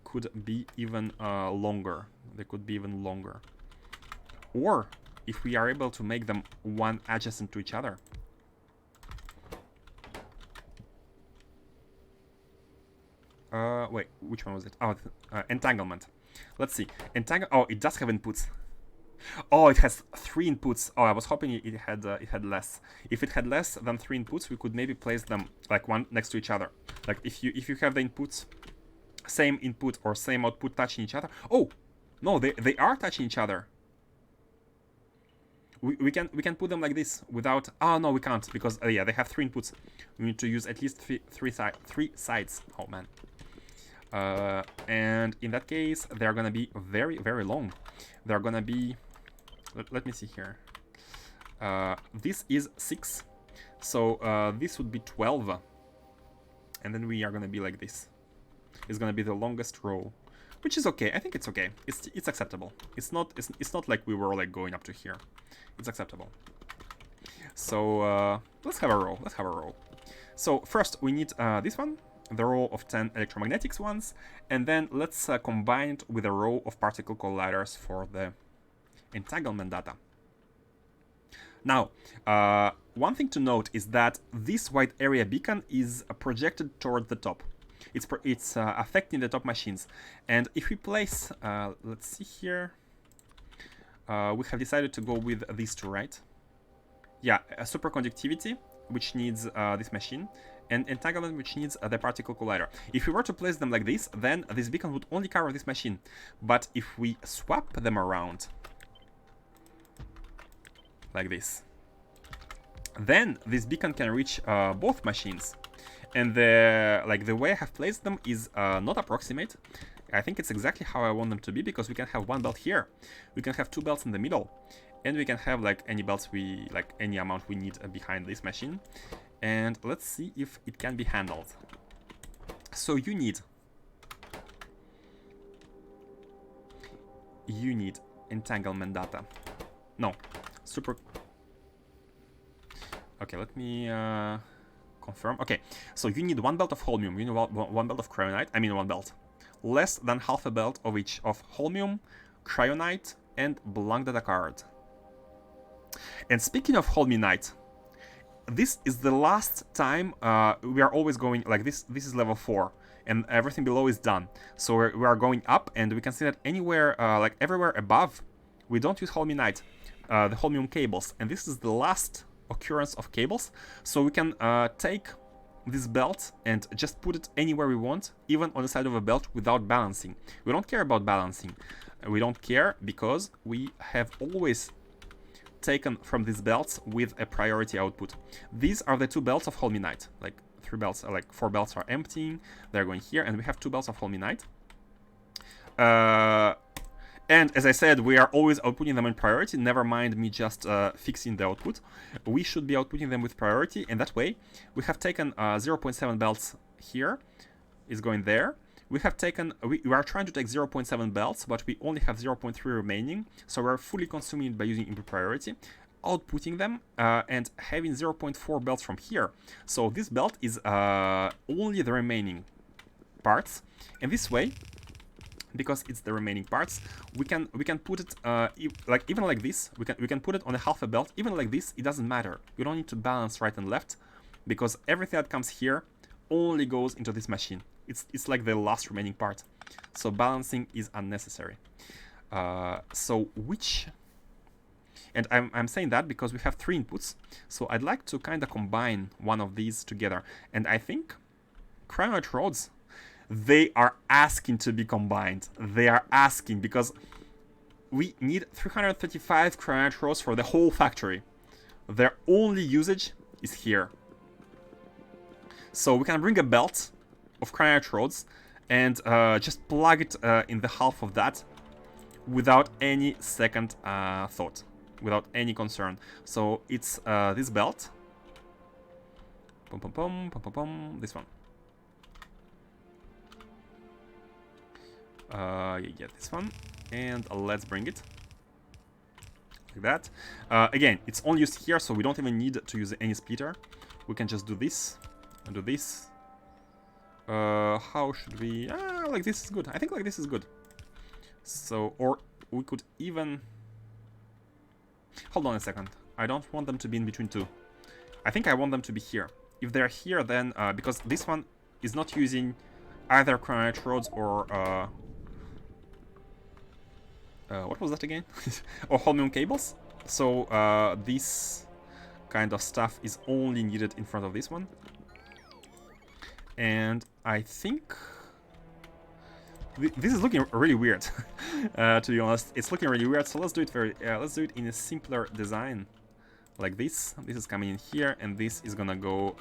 could be even longer. They could be even longer. Or if we are able to make them one adjacent to each other. Wait, which one was it? Oh, entanglement. Let's see. Oh, it does have inputs. Oh, it has 3 inputs. Oh, I was hoping it had less. If it had less than 3 inputs, we could maybe place them like one next to each other. Like if you have the inputs, same input or same output touching each other. Oh, no, they are touching each other. We can put them like this without. Oh no, we can't because yeah, they have 3 inputs. We need to use at least three sides. Oh man. And in that case, they're gonna be very, very long. They're gonna be. Let me see here. This is 6, so this would be 12, and then we are gonna be like this. It's gonna be the longest row, which is okay. I think it's okay. It's acceptable. It's not like we were like going up to here. It's acceptable. So let's have a row. Let's have a row. So first we need this one, the row of 10 electromagnetics ones, and then let's combine it with a row of particle colliders for the entanglement data. Now, one thing to note is that this white area beacon is projected toward the top. It's affecting the top machines. And if we place, let's see here, we have decided to go with these 2, right? Yeah, a superconductivity, which needs this machine, and entanglement, which needs the particle collider. If we were to place them like this, then this beacon would only cover this machine. But if we swap them around, like this, then this beacon can reach both machines. And the way I have placed them is not approximate. I think it's exactly how I want them to be, because we can have 1 belt here, we can have 2 belts in the middle, and we can have like any belts any amount we need behind this machine. And let's see if it can be handled. So you need entanglement data. No, super. Okay, let me confirm. Okay, so you need 1 belt of holmium, you need 1 belt of cryonite. I mean 1 belt. Less than half a belt of each of holmium, cryonite, and blank data card. And speaking of holminite, this is the last time we are always going like this. This is level 4, and everything below is done. So we are going up, and we can see that anywhere, like everywhere above, we don't use holminite, the holmium cables. And this is the last occurrence of cables. So we can take this belt and just put it anywhere we want, even on the side of a belt, without balancing. We don't care about balancing. We don't care because we have always taken from these belts with a priority output. These are the 2 belts of holminite. Like 3 belts, like 4 belts are emptying. They're going here, and we have 2 belts of holminite. And as I said, we are always outputting them in priority. Never mind me just fixing the output. We should be outputting them with priority, and that way we have taken 0.7 belts here. Is going there. We have taken, we are trying to take 0.7 belts, but we only have 0.3 remaining, so we're fully consuming it by using input priority, outputting them, and having 0.4 belts from here. So this belt is only the remaining parts, and this way, because it's the remaining parts, we can put it like even like this. We can put it on a half a belt. Even like this, it doesn't matter. You don't need to balance right and left, because everything that comes here only goes into this machine. It's like the last remaining part, so balancing is unnecessary. So which, and I'm saying that because we have 3 inputs, so I'd like to kind of combine one of these together. And I think cryonite rods, they are asking to be combined. They are asking because we need 335 cryonite rods for the whole factory. Their only usage is here. So we can bring a belt of cryonite rods and just plug it in the half of that without any second thought, without any concern. So it's this belt Pum pum pum pum pum pum. This one. Yeah, this one, and let's bring it like that. Again, it's only used here, so we don't even need to use any splitter. We can just do this and do this. How should we? Like this is good. I think like this is good. So, or we could even. Hold on a second. I don't want them to be in between two. I think I want them to be here. If they're here, then because this one is not using either cryonite rods or what was that again? Or holmium cables. So this kind of stuff is only needed in front of this one. And I think this is looking really weird. To be honest, it's looking really weird. So let's do it let's do it in a simpler design, like this. This is coming in here, and this is gonna go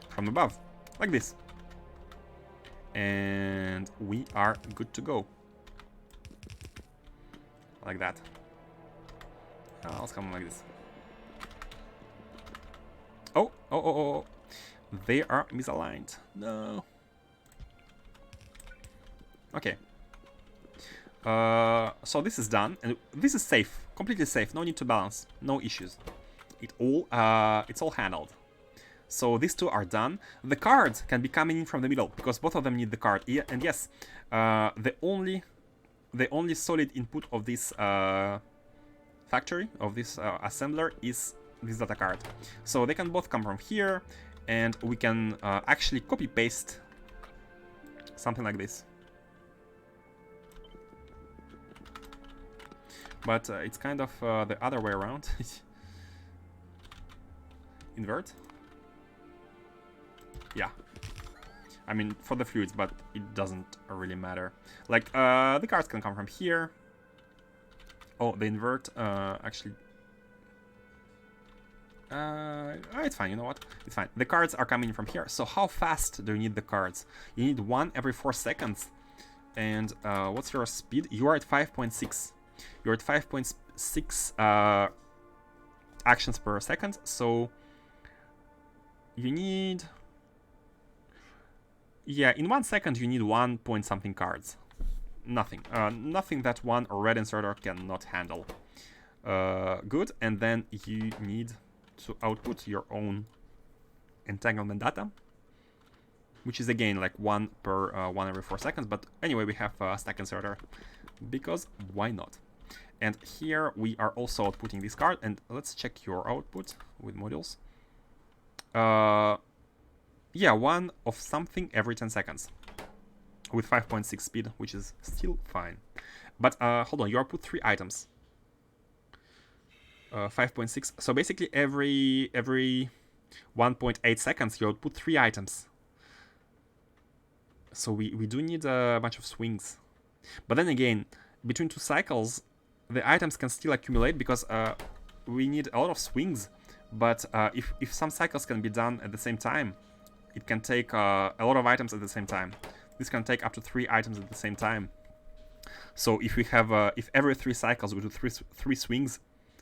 from above, like this. And we are good to go. Like that. Let's come like this. Oh. They are misaligned. No. Okay. So this is done, and this is safe, completely safe. No need to balance, no issues. It's all handled. So these two are done. The cards can be coming in from the middle because both of them need the card. And yes, the only solid input of this factory, of this assembler, is this data card. So they can both come from here, and we can actually copy paste something like this. But it's kind of the other way around. Invert. Yeah. I mean, for the fluids, but it doesn't really matter. Like, the cards can come from here. Oh, the invert, actually... it's fine, you know what? It's fine. The cards are coming from here. So how fast do you need the cards? You need one every 4 seconds. And what's your speed? You are at 5.6. You're at 5.6 actions per second. So you need... Yeah, in 1 second you need 1 point something cards. Nothing. Nothing that one red inserter cannot handle. Good. And then you need to output your own entanglement data, which is again like 1 every 4 seconds. But anyway, we have a stack inserter because why not? And here we are also outputting this card. And let's check your output with modules. Yeah, 1 of something every 10 seconds with 5.6 speed, which is still fine. But hold on, you output 3 items. 5.6. So basically every 1.8 seconds you output 3 items. So we do need a bunch of swings. But then again, between 2 cycles, the items can still accumulate because we need a lot of swings. But if some cycles can be done at the same time, it can take a lot of items at the same time. This can take up to 3 items at the same time. So if we have, if every 3 cycles we do 3 swings,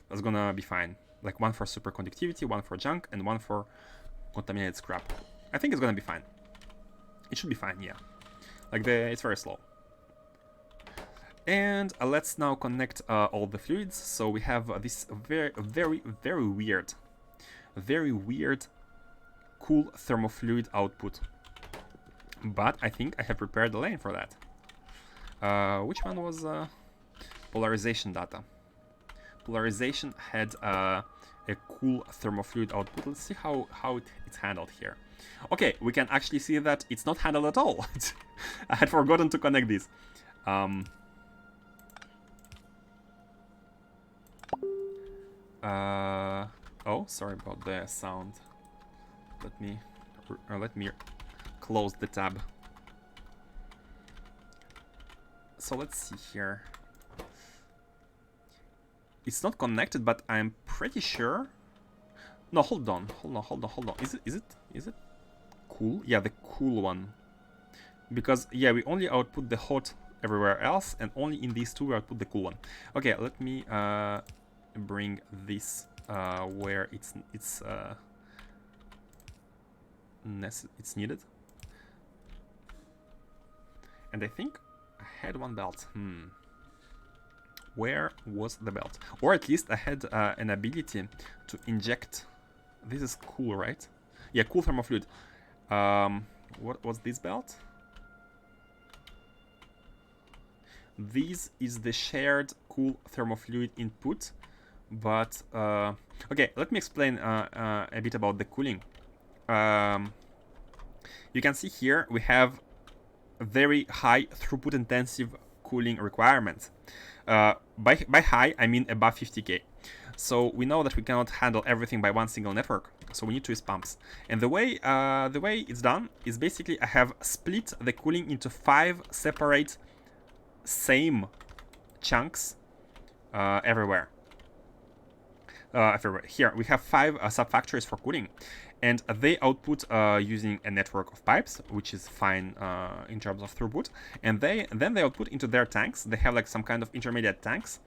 that's gonna be fine. Like 1 for superconductivity, 1 for junk, and 1 for contaminated scrap. I think it's gonna be fine. It should be fine, yeah. Like it's very slow. And let's now connect all the fluids. So we have this very weird cool thermofluid output. But I think I have prepared the lane for that. Which one was polarization data? Polarization had a cool thermofluid output. Let's see how it's handled here. Okay, we can actually see that it's not handled at all. I had forgotten to connect these. Oh, sorry about the sound. Let me close the tab. So let's see here. It's not connected, but I'm pretty sure. No, hold on. Is it cool? Yeah, the cool one. Because yeah, we only output the hot everywhere else, and only in these two we output the cool one. Okay, let me bring this where it's it's needed. And I think I had one belt. Where was the belt? Or at least I had an ability to inject. This is cool, right? Yeah, cool thermofluid. What was this belt? This is the shared cool thermofluid input. But okay, let me explain a bit about the cooling. You can see here we have very high throughput intensive cooling requirements. By high, I mean above 50K. So we know that we cannot handle everything by one single network. So we need to use pumps. And the way it's done is basically I have split the cooling into 5 separate same chunks everywhere. Here we have 5 sub-factories for cooling, and they output using a network of pipes, which is fine in terms of throughput. And then they output into their tanks. They have like some kind of intermediate tanks,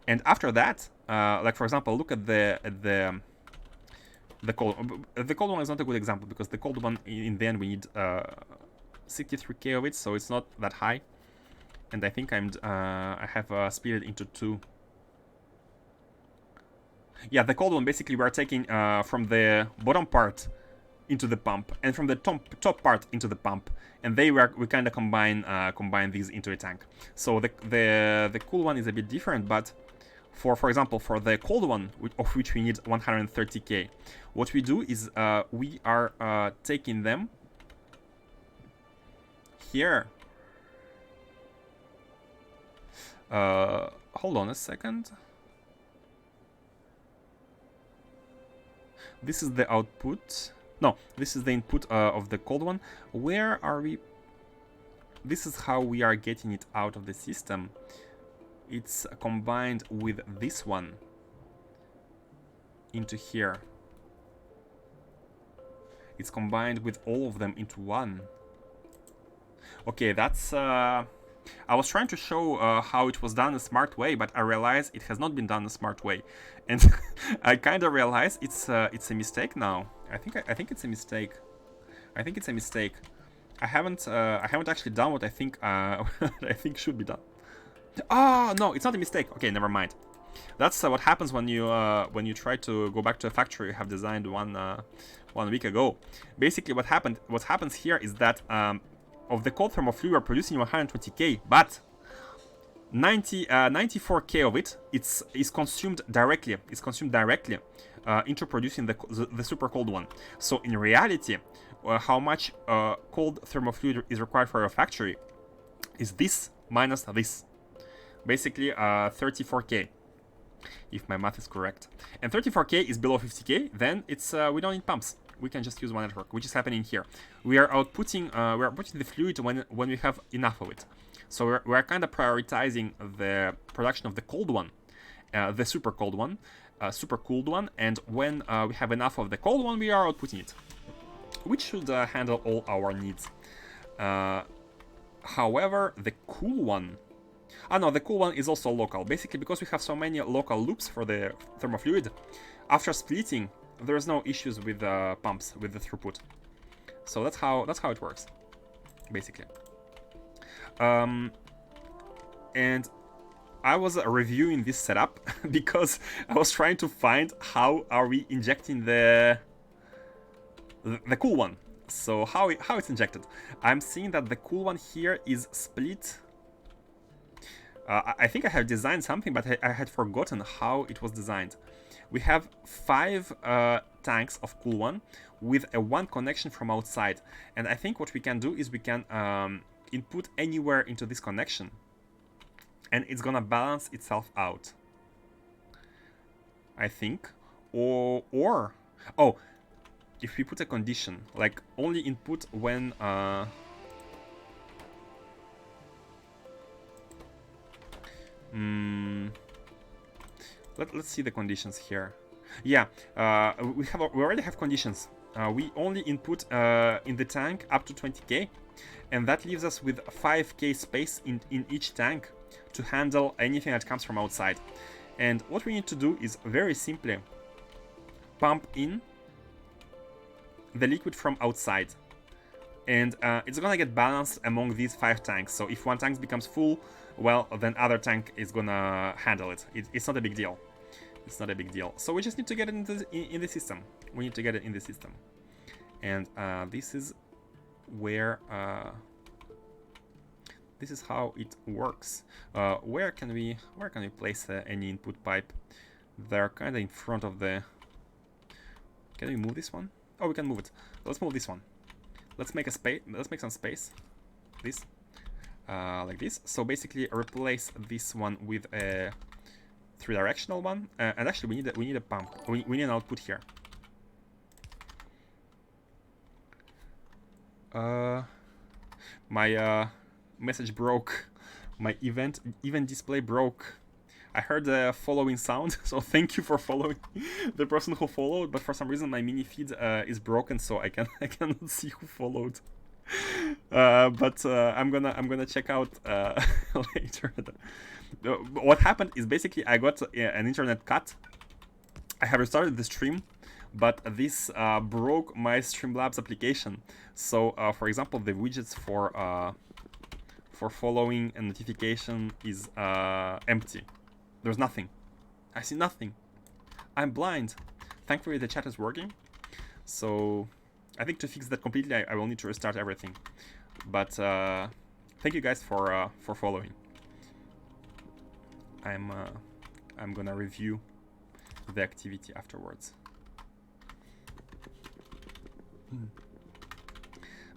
and after that, like for example, look at the cold one is not a good example because the cold one in the end we need 63K of it, so it's not that high. And I think I have split it into 2. Yeah, the cold one basically we are taking from the bottom part into the pump and from the top part into the pump, and we kind of combine these into a tank. So the cool one is a bit different, but for example for the cold one of which we need 130K, what we do is we are taking them here. Hold on a second. This is the output. No, this is the input of the cold one. Where are we? This is how we are getting it out of the system. It's combined with this one into here. It's combined with all of them into one. Okay, that's... I was trying to show how it was done a smart way, but I realized it has not been done a smart way, and I kind of realized it's a mistake now. I think it's a mistake. I think it's a mistake. I haven't actually done what I think should be done. Oh no, it's not a mistake. Okay, never mind. That's what happens when you try to go back to a factory you have designed one week ago. Basically, what happens here is that of the cold thermofluid we're producing 120K, but 94K of it is consumed directly. It's consumed directly into producing the super cold one. So in reality, how much cold thermofluid is required for your factory is this minus this. Basically 34K, if my math is correct. And 34K is below 50K, then it's we don't need pumps. We can just use one network, which is happening here. We are outputting the fluid when we have enough of it. So we're kind of prioritizing the production of the cold one, the super cold one, super cooled one, and when we have enough of the cold one, we are outputting it, which should handle all our needs. However, the cool one... no, the cool one is also local. Basically, because we have so many local loops for the thermofluid, after splitting, there's no issues with the pumps, with the throughput. So that's how it works, basically. And I was reviewing this setup because I was trying to find how are we injecting the cool one. So how it's injected. I'm seeing that the cool one here is split. I think I have designed something, but I had forgotten how it was designed. We have 5 tanks of cool one with a 1 connection from outside, and I think what we can do is we can input anywhere into this connection, and it's gonna balance itself out, I think. Or oh, if we put a condition like only input when let's see the conditions here. Yeah, we already have conditions. We only input in the tank up to 20K, and that leaves us with 5K space in each tank to handle anything that comes from outside. And what we need to do is very simply pump in the liquid from outside. And it's gonna get balanced among these 5 tanks. So if one tank becomes full, well, then other tank is gonna handle it. It's not a big deal. It's not a big deal. So we just need to get it in the system. We need to get it in the system. And this is where... this is how it works. Where can we place any input pipe? They're kind of in front of the... Can we move this one? Oh, we can move it. Let's move this one. Let's make a space. Let's make some space. This, like this. So basically, replace this one with a 3-directional one. And actually, we need a pump. We need an output here. My message broke. My event display broke. I heard the following sound, so thank you for following the person who followed. But for some reason, my mini feed is broken, so I cannot see who followed. But I'm gonna check out later. What happened is basically I got an internet cut. I have restarted the stream, but this broke my Streamlabs application. So, for example, the widgets for following and notification is empty. There's nothing. I see nothing. I'm blind. Thankfully, the chat is working. So, I think to fix that completely, I will need to restart everything. But thank you guys for following. I'm gonna review the activity afterwards.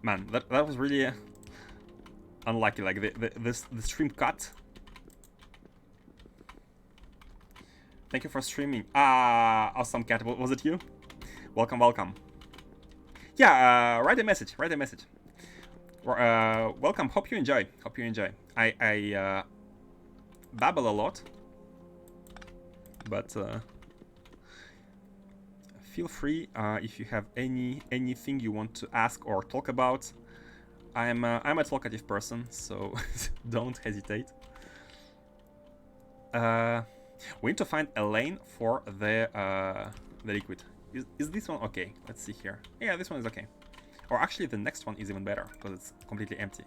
Man, that was really unlucky. Like the stream cut. Thank you for streaming. Ah, awesome, cat. Was it you? Welcome, welcome. Yeah, write a message. Write a message. Welcome. Hope you enjoy. Hope you enjoy. I babble a lot, but feel free if you have anything you want to ask or talk about. I'm a talkative person, so don't hesitate. We need to find a lane for the liquid. Is this one okay? Let's see here. Yeah, this one is okay. Or actually, the next one is even better because it's completely empty.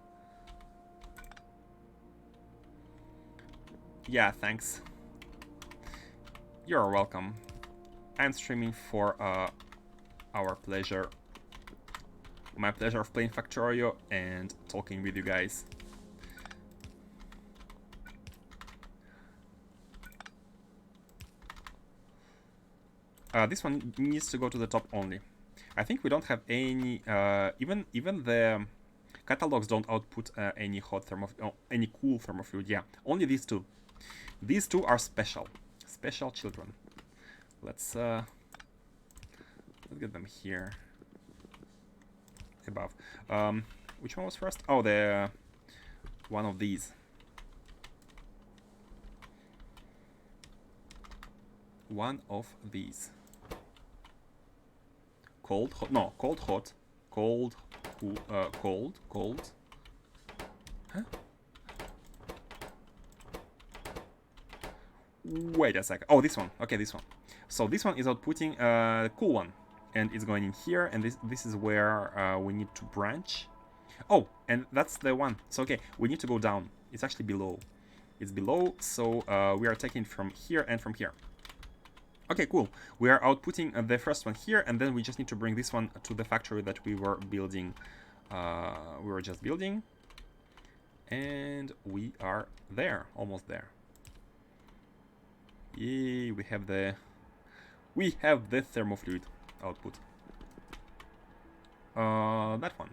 Yeah, thanks. You're welcome. I'm streaming for our pleasure. My pleasure of playing Factorio and talking with you guys. This one needs to go to the top only. I think we don't have any. Even the catalogs don't output any hot any cool thermofluid. Yeah, only these two. These two are special children. Let's get them here above. Which one was first? Oh, the one of these. One of these. Cold, hot. No, cold, hot. Cold, cold. Huh? Wait a second. Oh, this one. Okay, this one. So this one is outputting a cool one. And it's going in here. And this is where we need to branch. Oh, and that's the one. So, okay, we need to go down. It's actually below. It's below. So we are taking from here and from here. Okay, cool. We are outputting the first one here, and then we just need to bring this one to the factory that we were building. We were just building, and we are there, almost there. Yay! We have the thermofluid output. That one.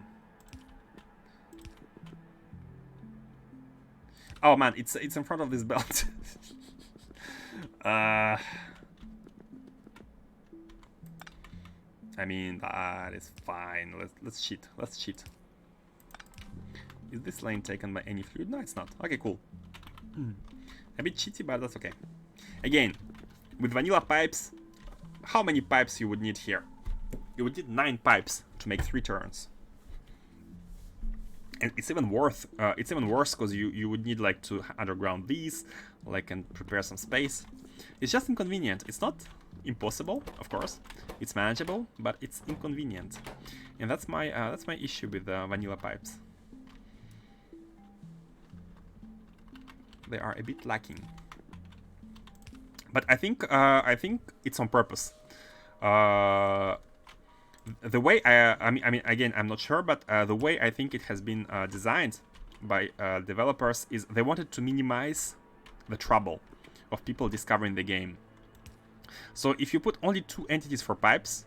Oh man, it's in front of this belt. I mean, that is fine. Let's cheat. Let's cheat. Is this lane taken by any fluid? No, it's not. Okay, cool. A bit cheaty, but that's okay. Again, with vanilla pipes, how many pipes you would need here? You would need 9 pipes to make 3 turns. And it's even worse. It's even worse because you would need like to underground these, like, and prepare some space. It's just inconvenient. It's not impossible, of course. It's manageable, but it's inconvenient, and that's my issue with vanilla pipes. They are a bit lacking, but I think it's on purpose. The way I mean, again, I'm not sure, but the way I think it has been designed by developers is they wanted to minimize the trouble of people discovering the game. So if you put only 2 entities for pipes,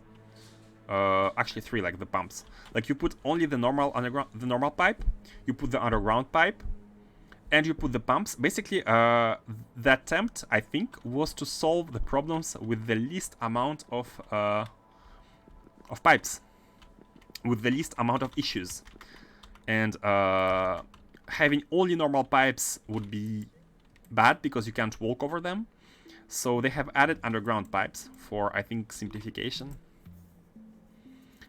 actually 3, like the pumps, like you put only the normal pipe, you put the underground pipe, and you put the pumps. Basically, the attempt, I think, was to solve the problems with the least amount of pipes, with the least amount of issues. And having only normal pipes would be bad because you can't walk over them. So they have added underground pipes for, I think, simplification.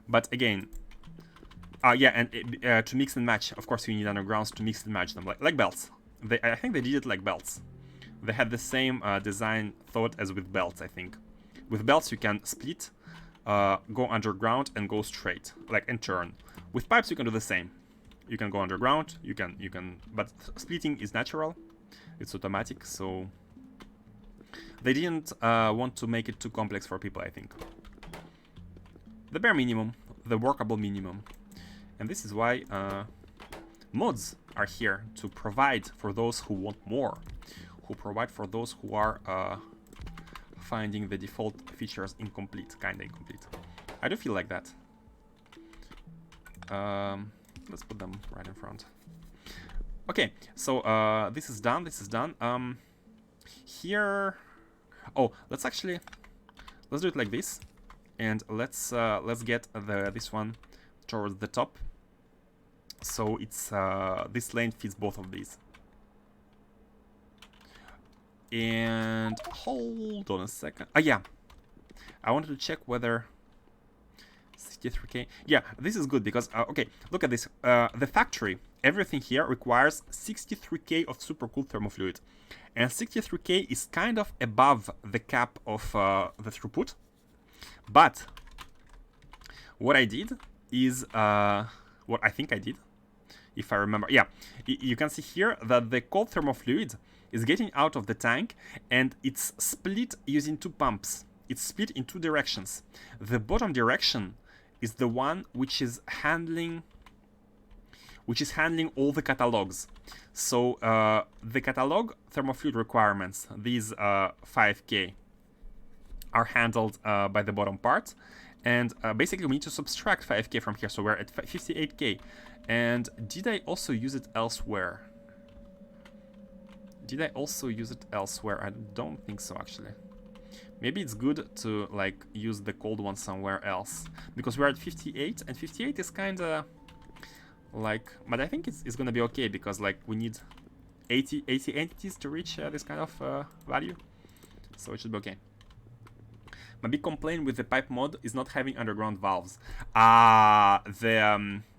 But again, yeah, and to mix and match, of course, you need undergrounds to mix and match them, like belts. I think they did it like belts. They had the same design thought as with belts, I think. With belts, you can split, go underground, and go straight, like, and turn. With pipes, you can do the same. You can go underground, but splitting is natural. It's automatic, so they didn't want to make it too complex for people, I think. The bare minimum, the workable minimum. And this is why mods are here, to provide for those who want more, who provide for those who are finding the default features incomplete, kinda incomplete. I do feel like that. Let's put them right in front. Okay, so this is done. Here, oh, let's do it like this, and let's get this one towards the top. So it's this lane fits both of these. And hold on a second. Yeah, I wanted to check whether 63K. Yeah, this is good because okay, look at this. The factory, everything here requires 63K of super cool thermofluid, and 63K is kind of above the cap of the throughput. But what I did is what I think I did, if I remember. Yeah, you can see here that the cold thermofluid is getting out of the tank, and it's split using 2 pumps. It's split in 2 directions. The bottom direction is the one which is handling all the catalogs. So the catalog thermofluid requirements, these 5K, are handled by the bottom part, and basically we need to subtract 5K from here, so we're at 58K. And did I also use it elsewhere? I don't think so, actually. Maybe it's good to like use the cold one somewhere else, because we're at 58, and 58 is kind of like, but I think it's gonna be okay, because like we need 80 entities to reach this kind of value, so it should be okay. My big complaint with the pipe mod is not having underground valves.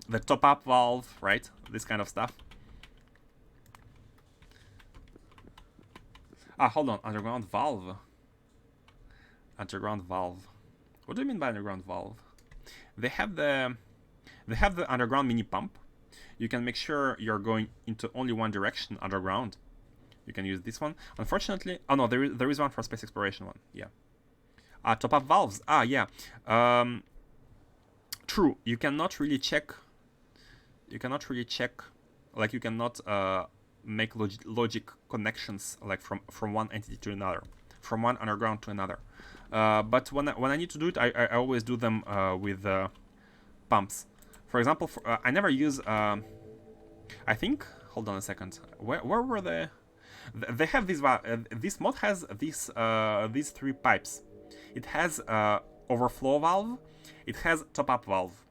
The top-up valve, right? This kind of stuff. Hold on, underground valve. Underground valve. What do you mean by underground valve? They have the underground mini pump. You can make sure you're going into only one direction underground. You can use this one. Unfortunately, oh no, there is one for space exploration one. Yeah. Top-up valves. Yeah. True. You cannot really check. Like you cannot make logic connections like from one entity to another, from one underground to another. But when I need to do it, I always do them with pumps. For example, I never use. I think. Hold on a second. Where were they? They have these. This mod has these 3 pipes. It has overflow valve. It has top-up valve.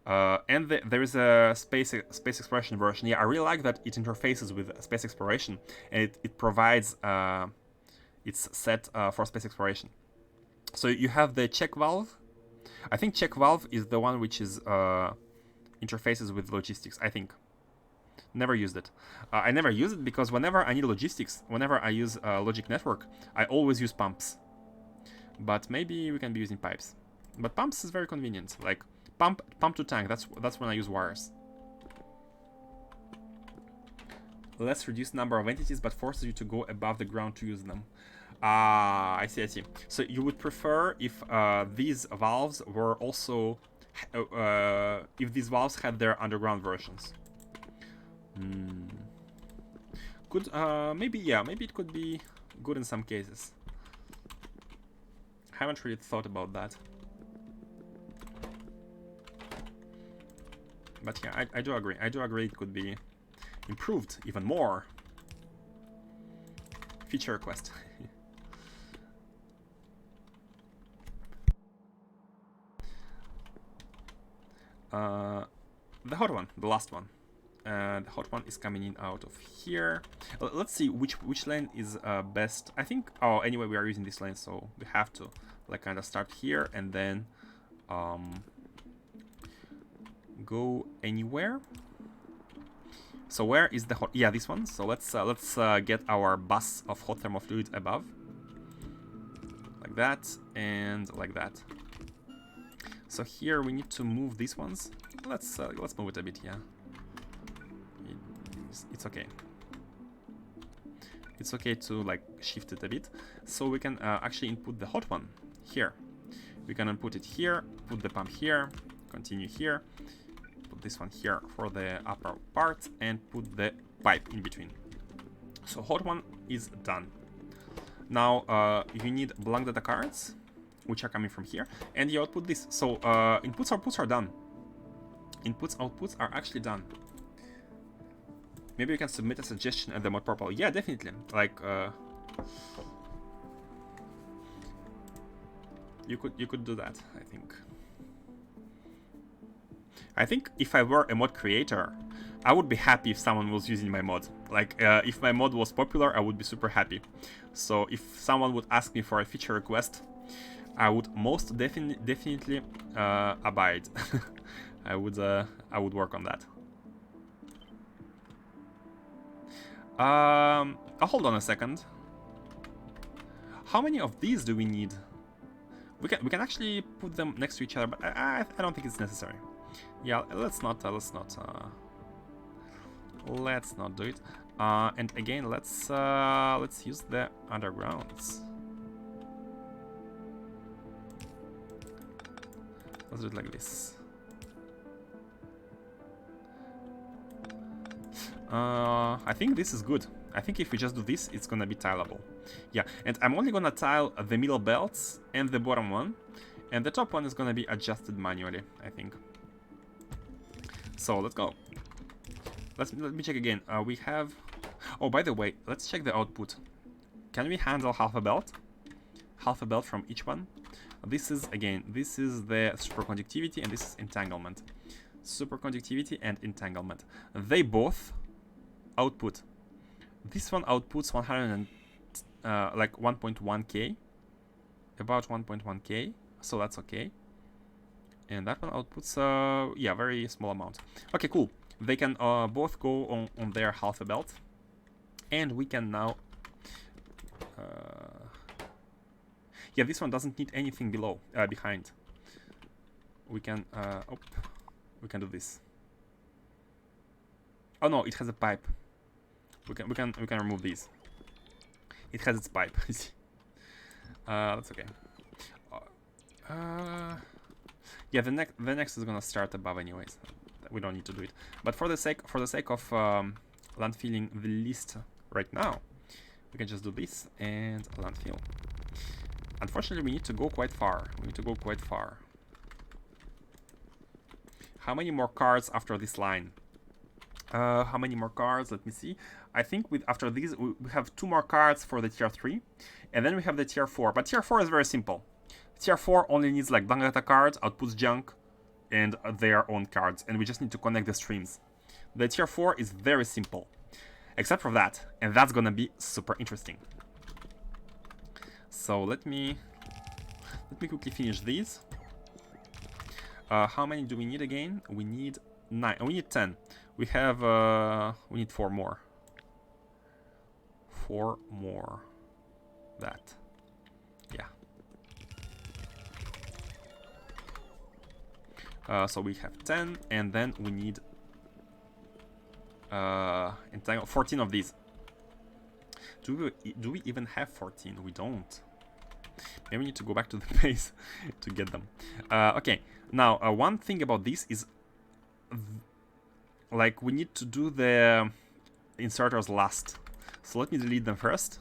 And there is a space exploration version. Yeah, I really like that it interfaces with space exploration, and it provides it's set for space exploration. So you have the check valve. I think check valve is the one which is interfaces with logistics, I think. Never used it. I never use it because whenever I need logistics, whenever I use logic network, I always use pumps. but maybe we can be using pipes. But pumps is very convenient. Like pump to tank. That's when I use wires. Less reduced number of entities, but forces you to go above the ground to use them. Ah, I see. So you would prefer if these valves were also, if these valves had their underground versions. Could maybe it could be good in some cases. Haven't really thought about that. But yeah, I do agree. I do agree it could be improved even more. Feature request. The hot one, the last one. The hot one is coming in out of here. Let's see which lane is best. I think. Oh, anyway, we are using this lane, so we have to like kind of start here and then go anywhere. So where is the hot? Yeah, this one. So let's get our bus of hot thermal fluid above, like that and like that. So here we need to move these ones. Let's move it a bit. Yeah, it's okay. It's okay to like shift it a bit. So we can actually input the hot one here. We can input it here. Put the pump here. Continue here. Put this one here for the upper part and put the pipe in between. So hot one is done. Now you need blank data cards, which are coming from here, and you output this. So inputs, outputs are done. Inputs, outputs are actually done. Maybe you can submit a suggestion at the mod purple. Yeah, definitely. Like you could do that, I think. I think if I were a mod creator, I would be happy if someone was using my mod. Like, if my mod was popular, I would be super happy. So if someone would ask me for a feature request, I would most definitely abide. I would work on that. Hold on a second. How many of these do we need? We can actually put them next to each other, but I don't think it's necessary. Yeah, let's not do it. And again, let's use the undergrounds. Let's do it like this. I think this is good. I think if we just do this, it's gonna be tileable. Yeah, and I'm only gonna tile the middle belts and the bottom one, and the top one is gonna be adjusted manually, I think. So let's go. Let me check again. We have. Oh, by the way, let's check the output. Can we handle half a belt? Half a belt from each one. This is the superconductivity, and this is entanglement. Superconductivity and entanglement. They both output. This one outputs 1.1k, about 1.1k, so that's okay. And that one outputs, yeah, very small amount. Okay, cool. They can both go on their half a belt, and we can now. Yeah, this one doesn't need anything below, behind. We can, we can do this. Oh no, it has a pipe. We can remove these. It has its pipe. That's okay. Yeah, the next is gonna start above anyways. We don't need to do it. But for the sake of landfilling the list right now, we can just do this and landfill. Unfortunately, we need to go quite far. How many more cards after this line? How many more cards? Let me see. I think after these, we have 2 more cards for the tier 3. And then we have the tier 4. But tier 4 is very simple. Tier 4 only needs like blank data cards, outputs junk, and their own cards. And we just need to connect the streams. The tier 4 is very simple. Except for that. And that's gonna be super interesting. So let me quickly finish these. How many do we need again? We need 9. We need 10. We have we need 4 more. 4 more. That. Yeah. So we have 10, and then we need 14 of these. Do we even have 14? We don't. Maybe we need to go back to the base to get them. Okay, now one thing about this is, like, we need to do the inserters last. So let me delete them first.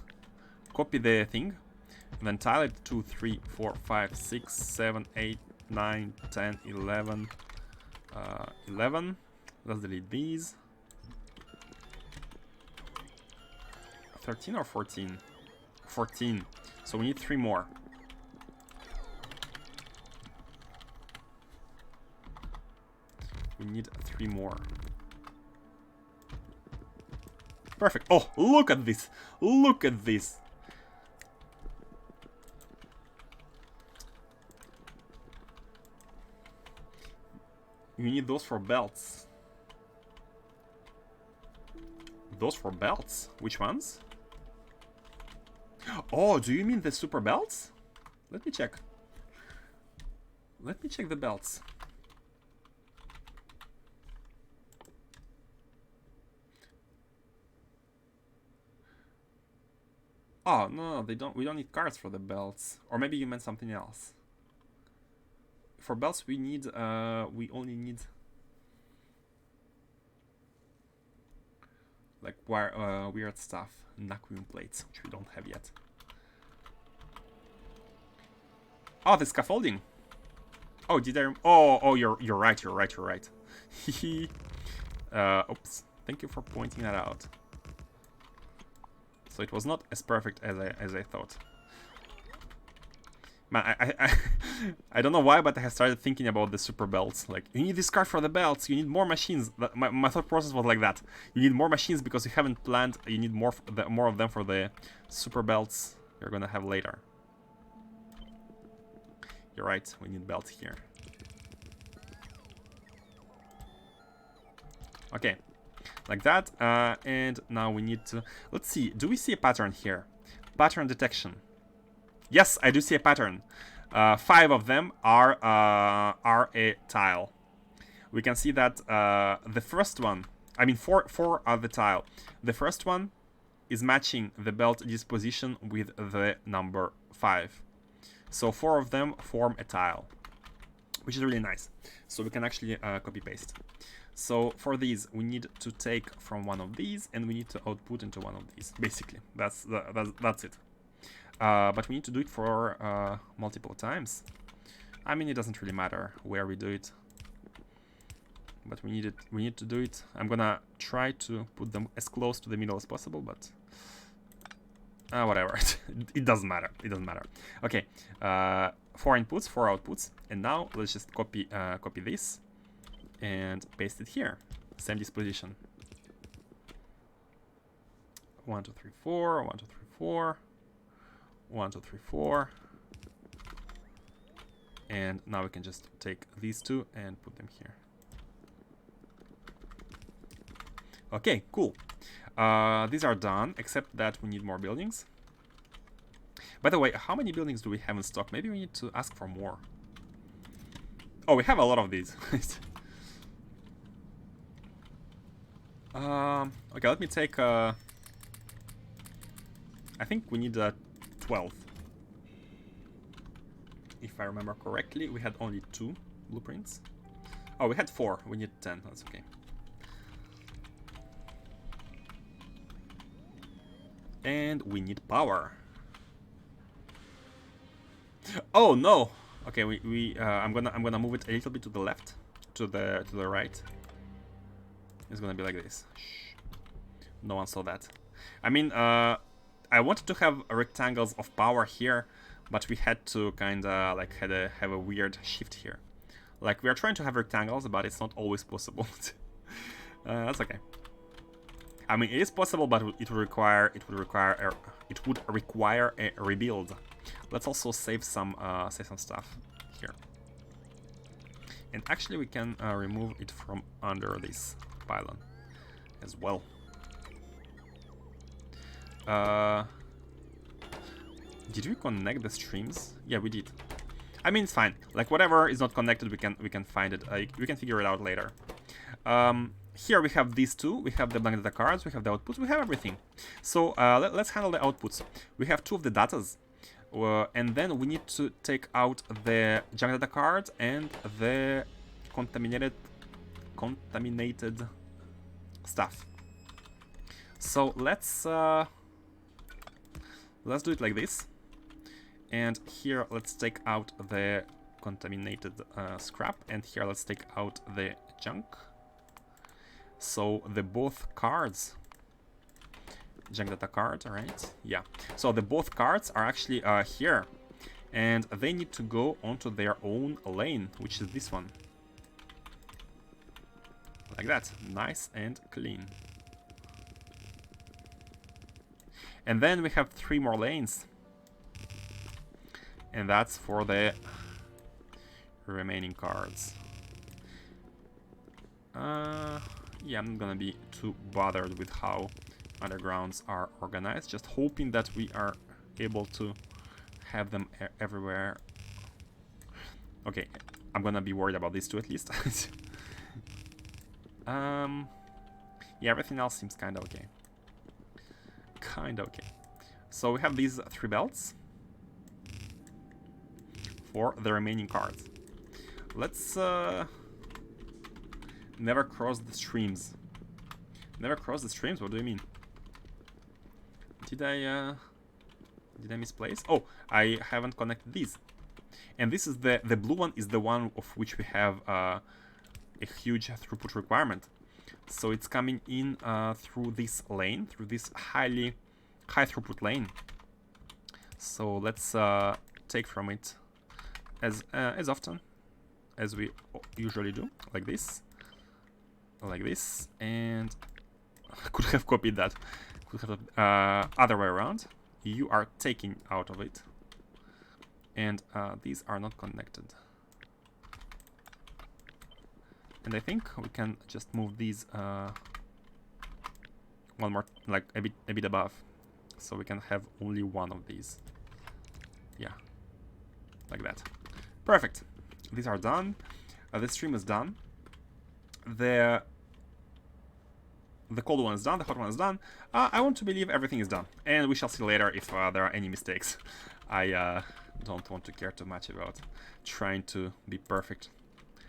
Copy the thing, and then tile it 2, 3, 4, 5, 6, 7, 8, 9, 10, 11. 11. Let's delete these. 13 or 14? 14. So we need 3 more. We need 3 more. Perfect. Oh, look at this. Look at this. You need those for belts. Those for belts? Which ones? Oh, do you mean the super belts? Let me check. Let me check the belts. Oh, no, they don't. We don't need cards for the belts. Or maybe you meant something else. For belts, we need. We only need like weird stuff, vacuum plates, which we don't have yet. Oh, the scaffolding. Oh, did I? Oh, you're right. You're right. You're right. Oops. Thank you for pointing that out. So it was not as perfect as I thought. Man, I don't know why, but I have started thinking about the super belts. Like, you need this card for the belts. You need more machines. My thought process was like that. You need more machines because you haven't planned. You need more of them for the super belts you're gonna have later. You're right. We need belts here. Okay, like that. And now we need to. Let's see. Do we see a pattern here? Pattern detection. Yes, I do see a pattern. 5 of them are a tile. We can see that the first one, I mean 4 are the tile. The first one is matching the belt disposition with the number 5. So 4 of them form a tile, which is really nice. So we can actually copy paste. So for these, we need to take from one of these, and we need to output into one of these. Basically, that's it. But we need to do it for multiple times. I mean, it doesn't really matter where we do it, but we need to do it. I'm gonna try to put them as close to the middle as possible, but whatever. It doesn't matter. It doesn't matter. Okay, 4 inputs, 4 outputs, and now let's just copy this and paste it here. Same disposition. 1, 2, 3, 4. 1, 2, 3, 4. 1, 2, 3, 4. And now we can just take these 2 and put them here. Okay, cool. These are done, except that we need more buildings. By the way, how many buildings do we have in stock? Maybe we need to ask for more. Oh, we have a lot of these. Okay, let me take... I think we need 12. If I remember correctly, we had only 2 blueprints. Oh, we had 4. We need 10. That's okay. And we need power. Oh no! Okay, I'm gonna move it a little bit to the left, to the right. It's gonna be like this. Shh. No one saw that. I mean, I wanted to have rectangles of power here, but we had to kind of like have a weird shift here. Like, we are trying to have rectangles, but it's not always possible. That's okay. I mean, it is possible, but it would require a rebuild. Let's also save some stuff here. And actually, we can remove it from under this pylon as well. Did we connect the streams? Yeah, we did. I mean, it's fine. Like whatever is not connected, we can find it. We can figure it out later. Here we have these two. We have the blank data cards. We have the outputs. We have everything. So let's handle the outputs. We have two of the datas, and then we need to take out the junk data cards and the contaminated stuff. So let's do it like this. And here let's take out the contaminated scrap, and here let's take out the junk. So the both cards, junk data card, right? Yeah. So the both cards are actually here, and they need to go onto their own lane, which is this one. Like that, nice and clean. And then we have 3 more lanes, and that's for the remaining cards. Yeah, I'm not gonna be too bothered with how undergrounds are organized, just hoping that we are able to have them everywhere. Okay, I'm gonna be worried about these two at least. Yeah, everything else seems kinda okay. Kinda okay. So we have these 3 belts for the remaining cards. Let's never cross the streams. Never cross the streams? What do you mean? Did I misplace? Oh, I haven't connected these. And this is the blue one is the one of which we have a huge throughput requirement. So it's coming in through this lane, through this high throughput lane. So let's take from it as often as we usually do, like this, and I could have copied that. Could have other way around. You are taking out of it, and these are not connected. And I think we can just move these one more, like a bit above, so we can have only one of these. Yeah, like that. Perfect. These are done. The stream is done. The cold one is done. The hot one is done. I want to believe everything is done, and we shall see later if there are any mistakes. I don't want to care too much about trying to be perfect,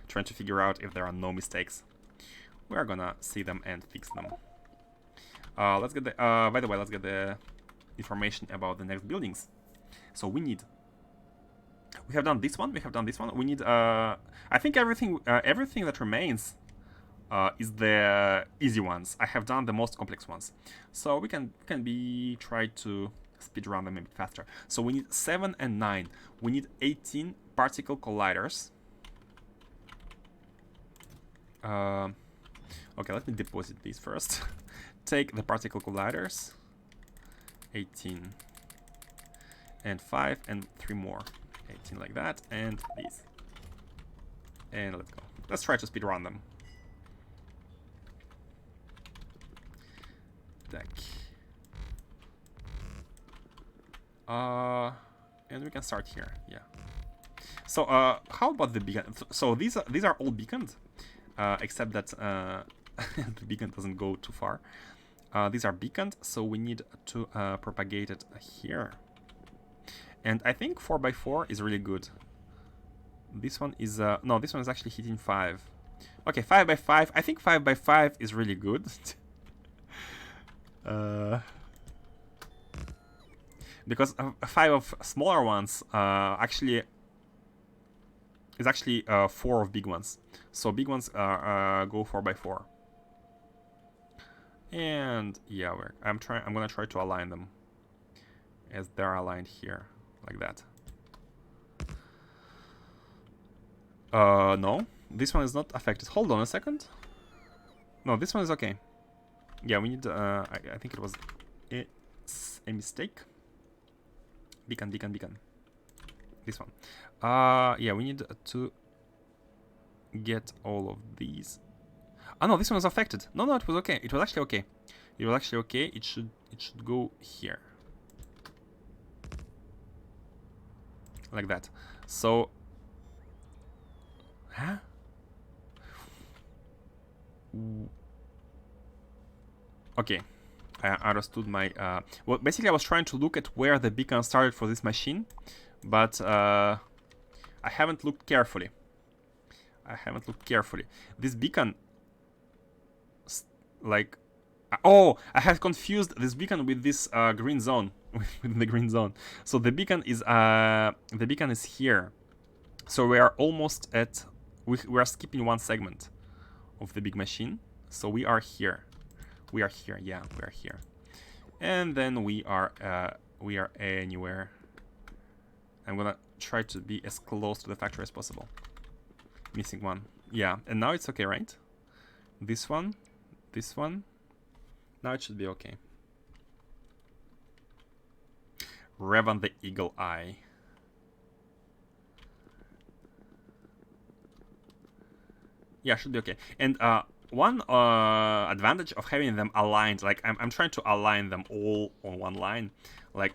trying to figure out if there are no mistakes. We are gonna see them and fix them. Let's get the. By the way, let's get the information about the next buildings. So we have done this one. We have done this one. We need. I think everything that remains is the easy ones. I have done the most complex ones, so we can try to speed run them a bit faster. So we need 7 and 9. We need 18 particle colliders. Okay, let me deposit these first. Take the particle colliders. 18 and 5 and 3 more. 18 like that, and these. And let's go. Let's try to speed run them. Deck. And we can start here. Yeah. So how about the beacon? So these are all beaconed, except that the beacon doesn't go too far. These are beaconed, so we need to propagate it here. And I think 4x4 is really good. This one is no, this one is actually hitting 5. Okay, 5x5. I think 5x5 is really good. Because 5 of smaller ones actually is actually 4 of big ones. So big ones go 4x4. And yeah, I'm gonna try to align them as they're aligned here, like that. No, this one is not affected. Hold on a second. No, this one is okay. Yeah, we need. I think it was a mistake. Beacon. This one. Yeah, we need to get all of these. Oh no, this one was affected. No, it was okay. It was actually okay. It was actually okay. It should go here, like that. So Huh? Okay, I understood my... well, basically I was trying to look at where the beacon started for this machine, but I haven't looked carefully. This beacon... like... oh, I have confused this beacon with this green zone. With the green zone. So the beacon is here. So we are almost at... we are skipping one segment of the big machine. So we are here. We are here, yeah, we are here. And then we are anywhere. I'm gonna try to be as close to the factory as possible. Missing one. Yeah, and now it's okay, right? This one. Now it should be okay. Revan the Eagle Eye. Yeah, should be okay. And one advantage of having them aligned, like I'm trying to align them all on one line. Like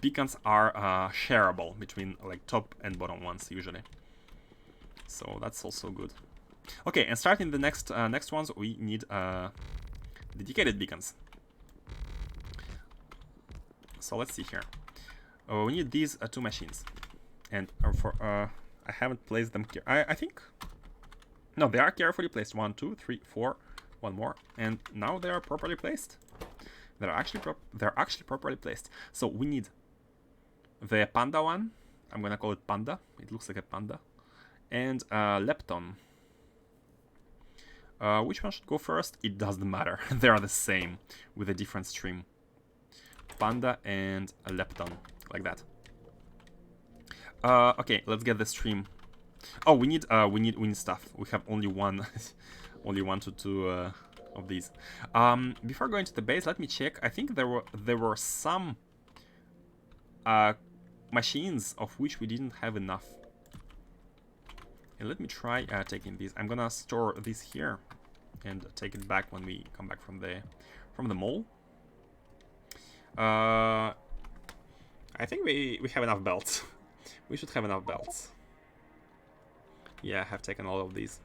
beacons are shareable between like top and bottom ones usually. So that's also good. Okay, and starting the next ones, we need dedicated beacons. So let's see here. We need these two machines, and I haven't placed them here. I think. No, they are carefully placed. 1, 2, 3, 4. One more, and now they are properly placed. They're actually properly placed. So we need the panda one. I'm gonna call it panda. It looks like a panda. And lepton. Which one should go first? It doesn't matter. They are the same with a different stream. Panda and a lepton, like that. Okay, let's get the stream. Oh, we need stuff. We have only one, only 1 to 2 of these. Before going to the base, let me check. I think there were some machines of which we didn't have enough. And let me try taking these. I'm gonna store this here and take it back when we come back from the mall. I think we have enough belts. We should have enough belts. Yeah, I have taken all of these.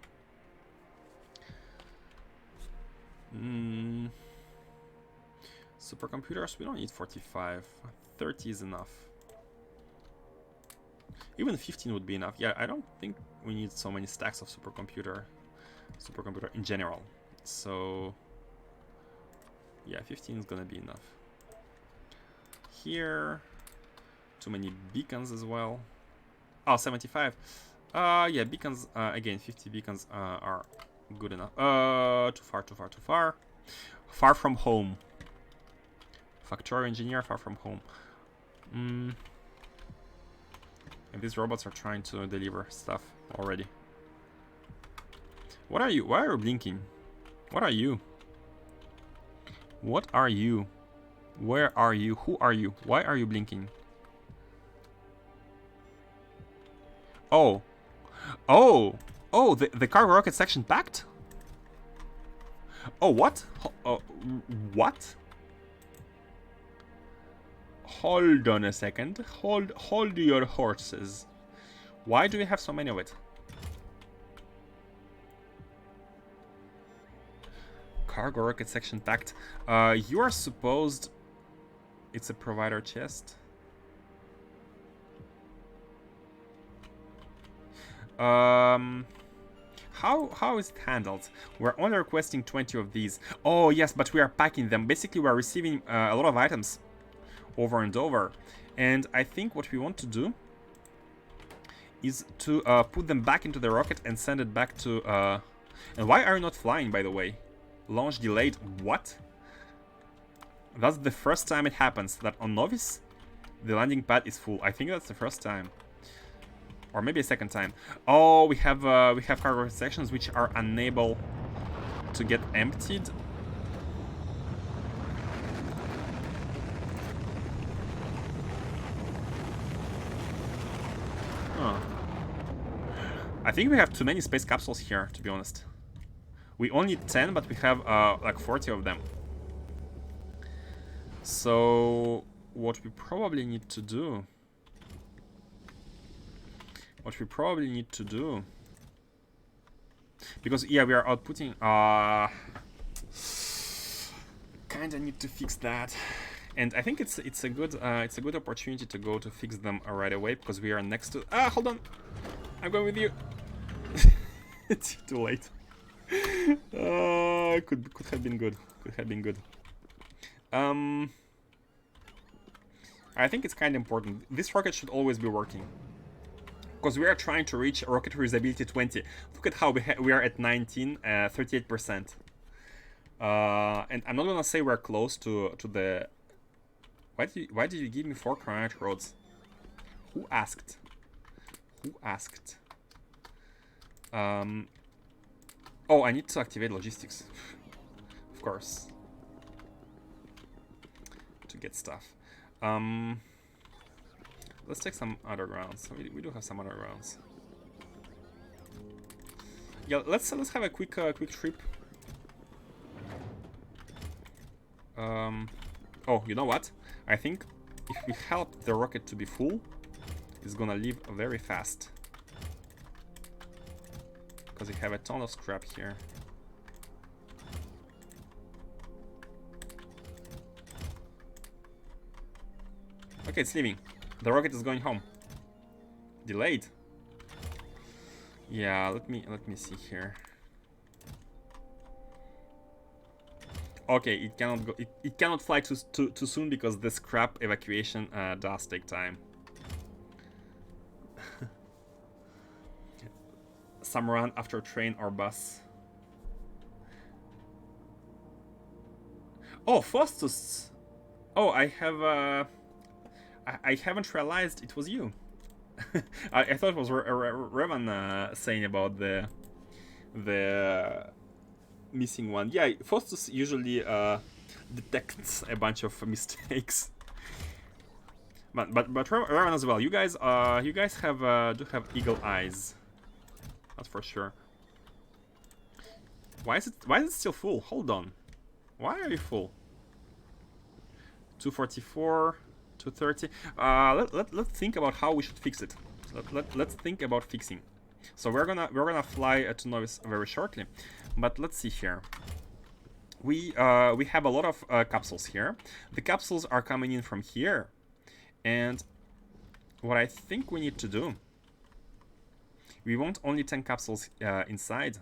Supercomputers, we don't need 45. 30 is enough. Even 15 would be enough. Yeah, I don't think we need so many stacks of supercomputer in general. So yeah, 15 is gonna be enough. Here, too many beacons as well. Oh, 75. Yeah, beacons, again, 50 beacons are good enough. Too far. Far from home. Factorio engineer, far from home. And these robots are trying to deliver stuff already. What are you? Why are you blinking? What are you? What are you? Where are you? Who are you? Why are you blinking? Oh. Oh! Oh, the cargo rocket section packed? Oh, what? What? Hold on a second. Hold your horses. Why do we have so many of it? Cargo rocket section packed. You are supposed... It's a provider chest. How is it handled? We're only requesting 20 of these. Oh yes, but we are packing them. Basically, we're receiving a lot of items over and over. And I think what we want to do is to put them back into the rocket and send it back to... And why are you not flying, by the way? Launch delayed. What? That's the first time it happens, that on Novice, the landing pad is full. I think that's the first time. Or maybe a second time. Oh, we have cargo sections which are unable to get emptied. Huh. I think we have too many space capsules here, to be honest. We only need 10, but we have like 40 of them. So what we probably need to do... because yeah, we are outputting. Kind of need to fix that, and I think it's a good opportunity to go to fix them right away because we are next to. Hold on, I'm going with you. It's too late. Could have been good. Could have been good. I think it's kind of important. This rocket should always be working. Because we are trying to reach rocket reusability 20. Look at how we are at 19, 38%. And I'm not gonna say we're close to the... Why did you give me 4 chromatic rods? Who asked? Who asked? Oh, I need to activate logistics. Of course. To get stuff. Let's take some other rounds. We do have some other rounds. Yeah, let's have a quick trip. Oh, you know what? I think if we help the rocket to be full, it's gonna leave very fast. Because we have a ton of scrap here. Okay, it's leaving. The rocket is going home. Delayed. Yeah, let me see here. Okay, it cannot go. It cannot fly too soon because the scrap evacuation does take time. Some run after train or bus. Oh, Faustus. Oh, I have. I haven't realized it was you. I thought it was Revan saying about the missing one. Yeah, Faustus usually detects a bunch of mistakes. But Revan as well. You guys have do have eagle eyes. That's for sure. Why is it still full? Hold on. Why are you full? 244. 230. Let's think about how we should fix it. Let's think about fixing. So we're gonna fly to Novice very shortly, but let's see here. We have a lot of capsules here. The capsules are coming in from here, and what I think we need to do. We want only 10 capsules inside.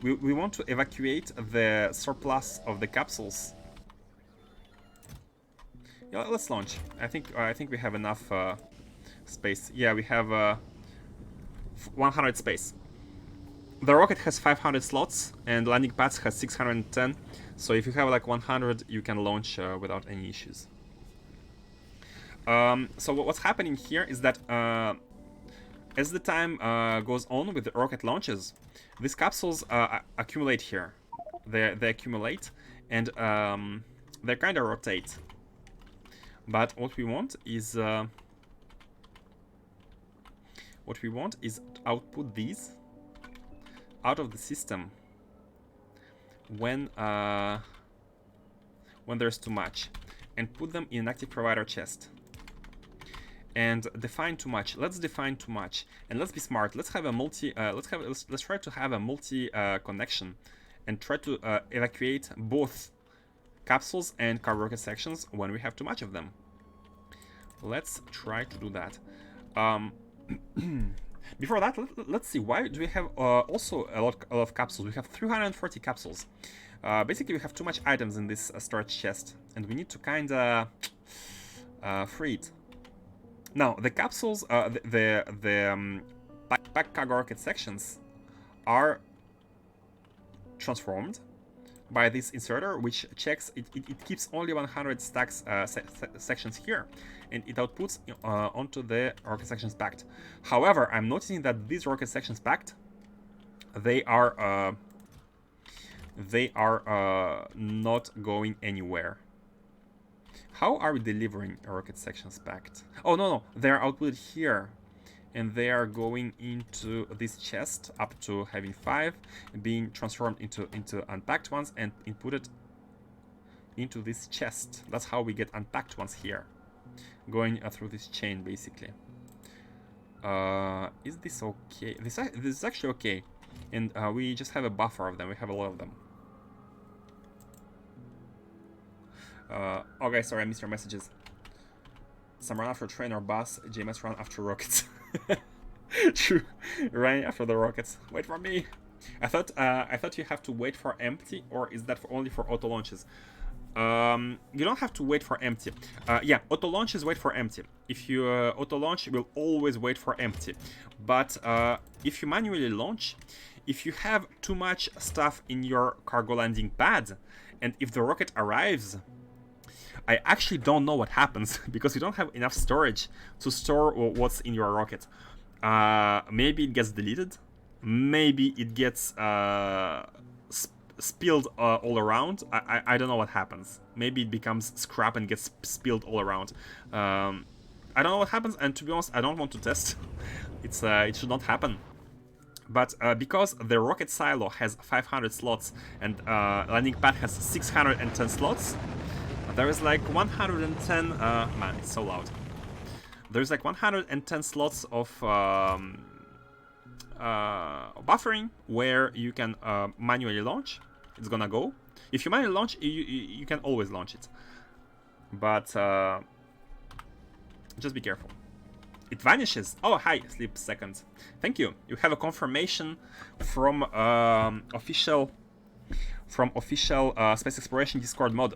We want to evacuate the surplus of the capsules. Yeah, let's launch. I think we have enough space. Yeah, we have 100 space. The rocket has 500 slots and landing pads has 610. So if you have like 100, you can launch without any issues. So what's happening here is that as the time goes on with the rocket launches, these capsules accumulate here. They accumulate and they kind of rotate. But what we want is output these out of the system when there's too much, and put them in an active provider chest. And define too much. Let's define too much, and let's be smart. Let's have a multi. Let's try to have a multi connection, and try to evacuate both capsules and cargo rocket sections when we have too much of them. Let's try to do that. Before that, let's see, why do we have also a lot of capsules? We have 340 capsules. Basically, we have too much items in this storage chest, and we need to kind of free it. Now, the capsules, the pack cargo rocket sections are transformed by this inserter, which checks it keeps only 100 stacks sections here, and it outputs onto the rocket sections packed. However, I'm noticing that these rocket sections packed, they are not going anywhere. How are we delivering rocket sections packed? Oh no, they are outputted here, and they are going into this chest up to having 5, being transformed into unpacked ones and inputted into this chest. That's how we get unpacked ones here, going through this chain basically. Is this okay? This is actually okay. And we just have a buffer of them. We have a lot of them. Okay, sorry, I missed your messages. Some run after train or bus. JMS run after rockets. True, running after the rockets. Wait for me. I thought you have to wait for empty, or is that only for auto launches? You don't have to wait for empty. Yeah, auto launches wait for empty. If you auto launch, you will always wait for empty. But if you manually launch, if you have too much stuff in your cargo landing pad, and if the rocket arrives, I actually don't know what happens because you don't have enough storage to store what's in your rocket. Maybe it gets deleted. Maybe it gets spilled all around. I don't know what happens. Maybe it becomes scrap and gets spilled all around. I don't know what happens, and to be honest, I don't want to test. It should not happen. But because the rocket silo has 500 slots and landing pad has 610 slots, there is like 110. Man, it's so loud. There's like 110 slots of buffering where you can manually launch. It's gonna go. If you manually launch, you can always launch it. But just be careful. It vanishes. Oh, hi, Sleep Seconds. Thank you. You have a confirmation from official Space Exploration Discord mod.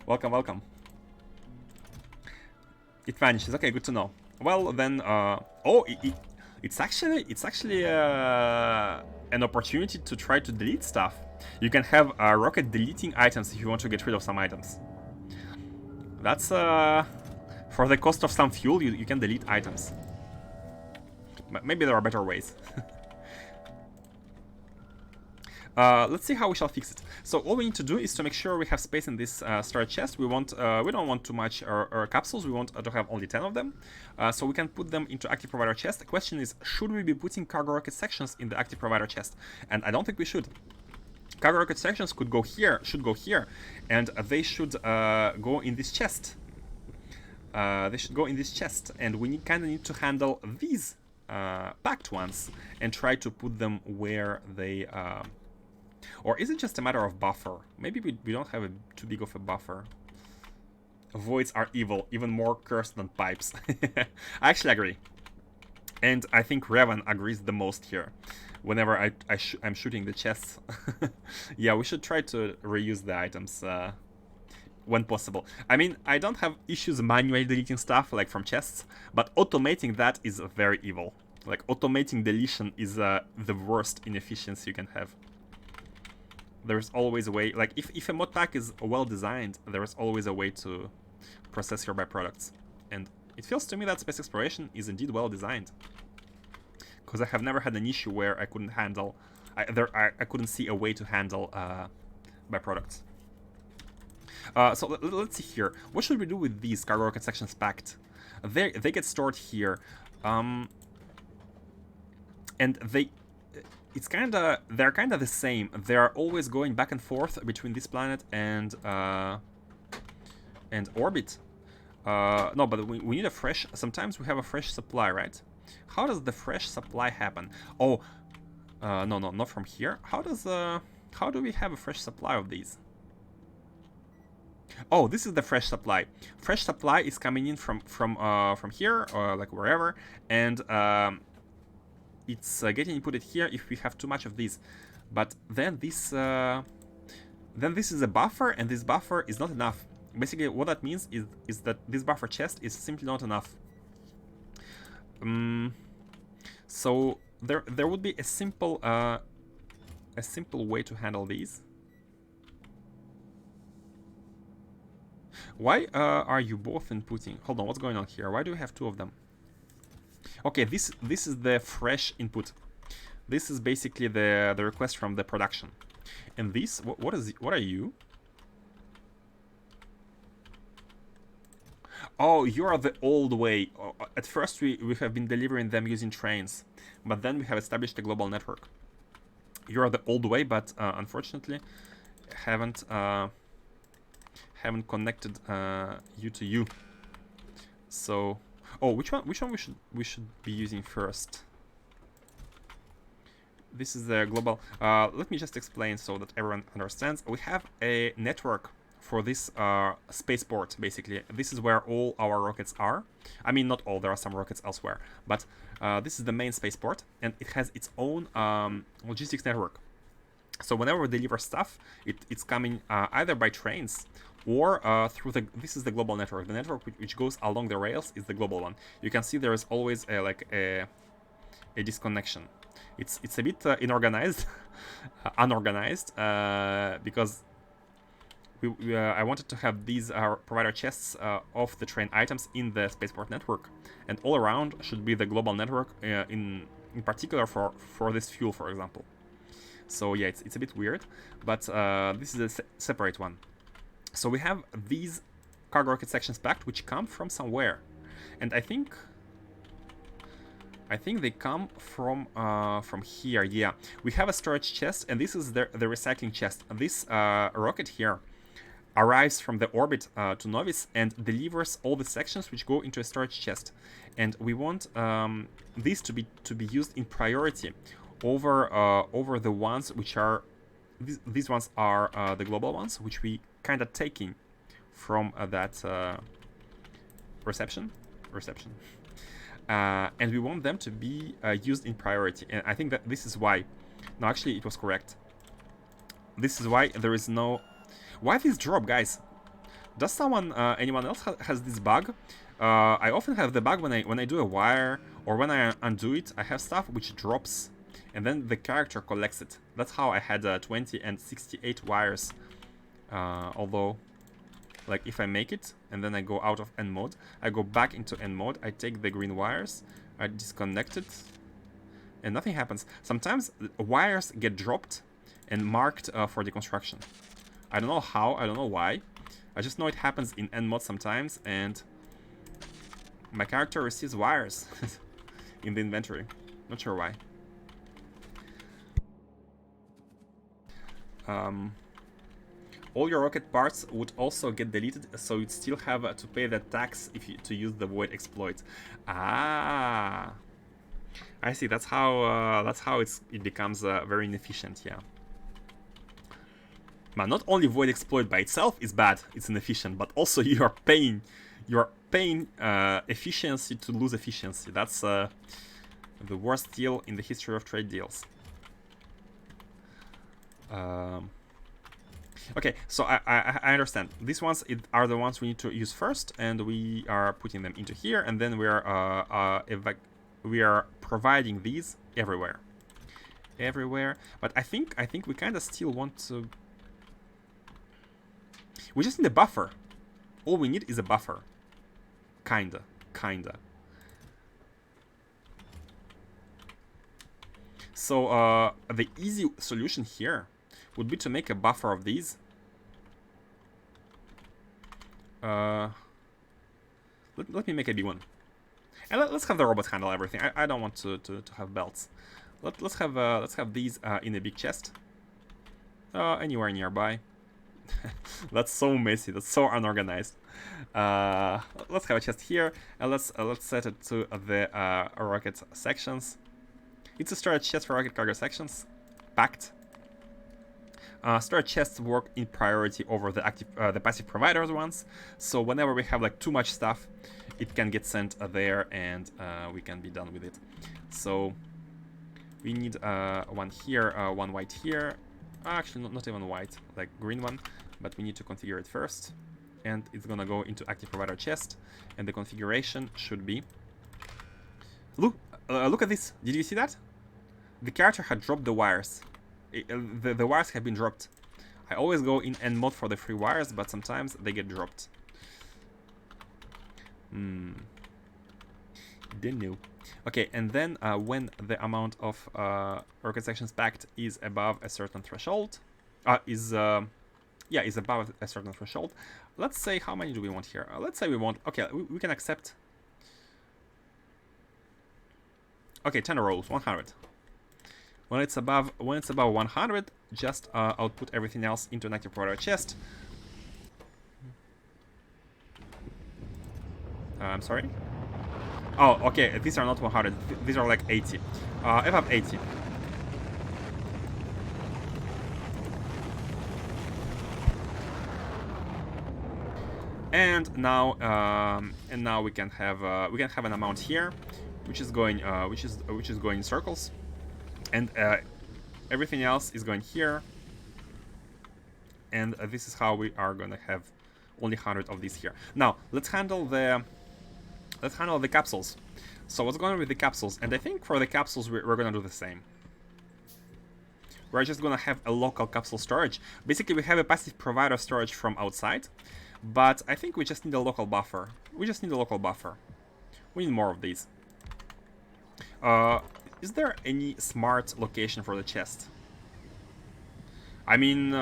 Welcome, welcome. It vanishes. Okay, good to know. Well, then, oh, it's actually an opportunity to try to delete stuff. You can have a rocket deleting items if you want to get rid of some items. That's for the cost of some fuel, you can delete items. Maybe there are better ways. Let's see how we shall fix it. So all we need to do is to make sure we have space in this storage chest. We don't want too much capsules. We want to have only 10 of them, so we can put them into active provider chest. The question is, should we be putting cargo rocket sections in the active provider chest? And I don't think we should. Cargo rocket sections could go here, should go here, and they should go in this chest. They should go in this chest, and we kind of need to handle these packed ones and try to put them where they. Or is it just a matter of buffer? Maybe we don't have too big of a buffer. Voids are evil, even more cursed than pipes. I actually agree. And I think Revan agrees the most here. Whenever I'm shooting the chests. Yeah, we should try to reuse the items when possible. I mean, I don't have issues manually deleting stuff like from chests, but automating that is very evil. Like, automating deletion is the worst inefficiency you can have. There's always a way, like if a mod pack is well designed, there is always a way to process your byproducts. And it feels to me that Space Exploration is indeed well designed. Because I have never had an issue where I couldn't handle, I couldn't see a way to handle byproducts. So let's see here. What should we do with these cargo rocket sections packed? They get stored here. And they're kinda the same. They are always going back and forth between this planet and orbit. No, but we need a fresh. Sometimes we have a fresh supply, right? How does the fresh supply happen? Oh, no, not from here. How do we have a fresh supply of these? Oh, this is the fresh supply. Fresh supply is coming in from here or like wherever, and it's getting inputted here if we have too much of these. But then this is a buffer, and this buffer is not enough. Basically, what that means is that this buffer chest is simply not enough. So there would be a simple way to handle these. Why are you both inputting? Hold on, what's going on here? Why do we have two of them? Okay, this is the fresh input. This is basically the request from the production. And this, what are you? Oh, you are the old way. At first we have been delivering them using trains, but then we have established a global network. You are the old way, but unfortunately haven't connected you to you. So, oh, which one we should be using first? This is the global. Let me just explain so that everyone understands. We have a network for this spaceport, basically. This is where all our rockets are. I mean, not all, there are some rockets elsewhere. But this is the main spaceport, and it has its own logistics network. So whenever we deliver stuff, it's coming either by trains or through the... This is the global network. The network which goes along the rails is the global one. You can see there is always a disconnection. It's a bit inorganized, unorganized, because I wanted to have these provider chests of the train items in the spaceport network, and all around should be the global network, in particular for this fuel, for example. So yeah, it's a bit weird, but this is a separate one. So we have these cargo rocket sections packed, which come from somewhere, and I think they come from here. Yeah, we have a storage chest, and this is the recycling chest. This rocket here arrives from the orbit to Novice and delivers all the sections which go into a storage chest, and we want these to be used in priority over the ones which are these ones are the global ones, which we kind of taking from that reception. And we want them to be used in priority. And I think that this is why... No, actually, it was correct. This is why there is no... Why this drop, guys? Does someone, anyone else has this bug? I often have the bug when I do a wire, or when I undo it, I have stuff which drops, and then the character collects it. That's how I had 20 and 68 wires. Although... Like, if I make it, and then I go out of N mode, I go back into N mode, I take the green wires, I disconnect it, and nothing happens. Sometimes wires get dropped and marked for deconstruction. I don't know how, I don't know why. I just know it happens in N mode sometimes, and my character receives wires in the inventory. Not sure why. All your rocket parts would also get deleted, so you'd still have to pay the tax if to use the void exploit. Ah, I see. That's how it becomes very inefficient. Yeah. Man, not only void exploit by itself is bad, it's inefficient, but also you are paying efficiency to lose efficiency. That's the worst deal in the history of trade deals. Okay, so I understand. These ones are the ones we need to use first, and we are putting them into here, and then we are providing these everywhere. But I think we kind of still want to... We just need a buffer. All we need is a buffer. Kinda. So the easy solution here would be to make a buffer of these. Let me make a big one. And let's have the robot handle everything. I don't want to have belts. Let's have these in a big chest. Anywhere nearby. That's so messy. That's so unorganized. Let's have a chest here, and let's set it to the rocket sections. It's a storage chest for rocket cargo sections, packed. Storage chests work in priority over the passive providers ones. So whenever we have like too much stuff, it can get sent there, and we can be done with it. So we need one here, one white here. Actually, not even white, like green one. But we need to configure it first, and it's gonna go into active provider chest, and the configuration should be... Look at this. Did you see that? The character had dropped the wires. The wires have been dropped. I always go in N mode for the free wires, but sometimes they get dropped. Didn't know. Okay, and then when the amount of rocket sections packed is above a certain threshold, is above a certain threshold. Let's say, how many do we want here? Let's say we want... Okay, we can accept... Okay, 10 rows, 100. When it's above 100, just output everything else into an active provider chest. I'm sorry. Oh, okay. These are not 100. These are like 80. Above 80. And now we can have an amount here, which is going in circles, and everything else is going here. And this is how we are gonna have only 100 of these here. Now let's handle the capsules. So what's going on with the capsules? And I think for the capsules we're gonna do the same. We're just gonna have a local capsule storage. Basically, we have a passive provider storage from outside, but I think we just need a local buffer. We need more of these. Is there any smart location for the chest? I mean,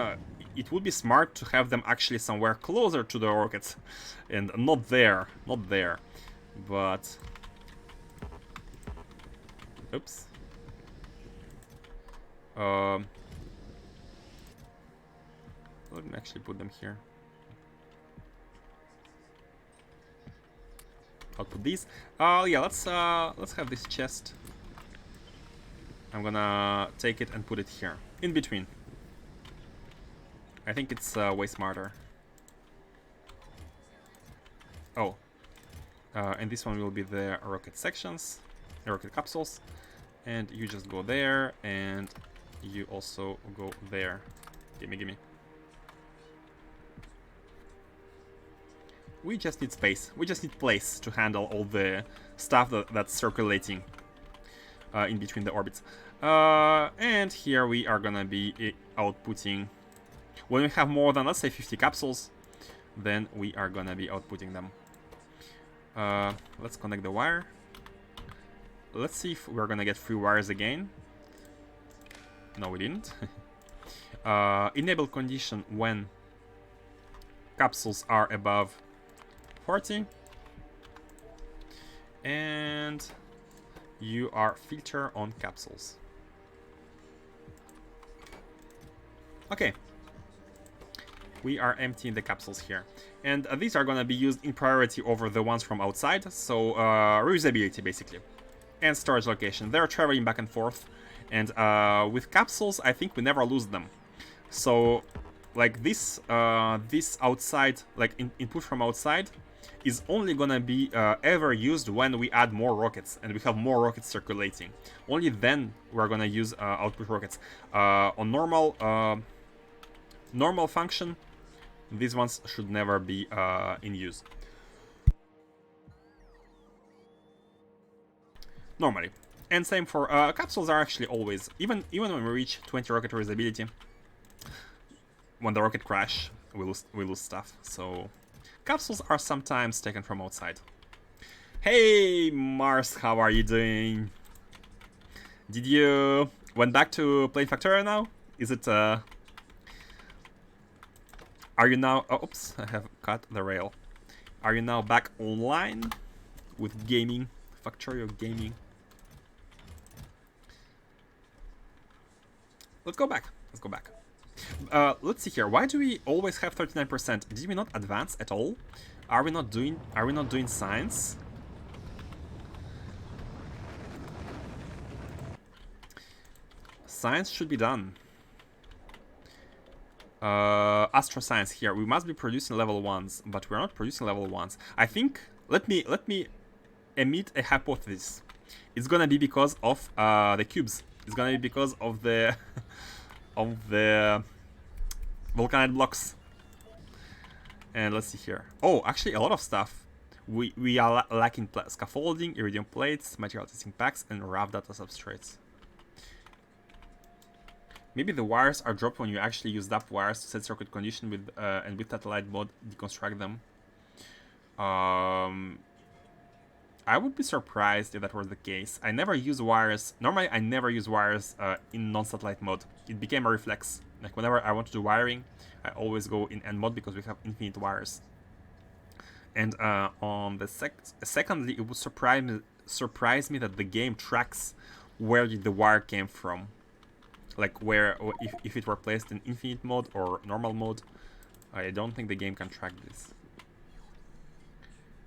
it would be smart to have them actually somewhere closer to the rockets, and not there. But oops. Let me actually put them here. I'll put these. Yeah, let's have this chest. I'm gonna take it and put it here, in between. I think it's way smarter. Oh, and this one will be the rocket sections, the rocket capsules, and you just go there, and you also go there. Gimme. We just need space. We just need place to handle all the stuff that's circulating in between the orbits. And here we are gonna be outputting. When we have more than, let's say, 50 capsules, then we are gonna be outputting them. Let's connect the wire. Let's see if we're gonna get 3 wires again. No, we didn't. Enable condition when capsules are above 40. And you are filter on capsules. Okay. We are emptying the capsules here. And these are gonna be used in priority over the ones from outside. So reusability, basically. And storage location. They're traveling back and forth. And with capsules, I think we never lose them. So, like this outside, like input from outside, is only gonna be ever used when we add more rockets and we have more rockets circulating. Only then we're gonna use output rockets. On normal function, these ones should never be in use. Normally. And same for capsules are actually always, even when we reach 20 rocket reusability, when the rocket crash, we lose stuff. So capsules are sometimes taken from outside. Hey Mars, how are you doing? Did you went back to play Factorio now? Is it are you now, oh, oops, I have cut the rail. Are you now back online with gaming, Factorio gaming? Let's go back. Let's see here. Why do we always have 39%? Did we not advance at all? Are we not doing science? Science should be done. Astro science here. We must be producing level 1s, but we're not producing level 1s. I think let me emit a hypothesis. It's gonna be because of the cubes. It's gonna be because of the vulcanite blocks. And let's see here. Oh, actually a lot of stuff. We are lacking scaffolding, iridium plates, material testing packs, and rough data substrates. Maybe the wires are dropped when you actually use DAP wires to set circuit condition with and with satellite mode deconstruct them. I would be surprised if that was the case. I never use wires. Normally, I never use wires in non-satellite mode. It became a reflex. Like whenever I want to do wiring, I always go in end mode because we have infinite wires. And on the secondly, it would surprise me that the game tracks where the wire came from. Like where, if it were placed in infinite mode or normal mode. I don't think the game can track this.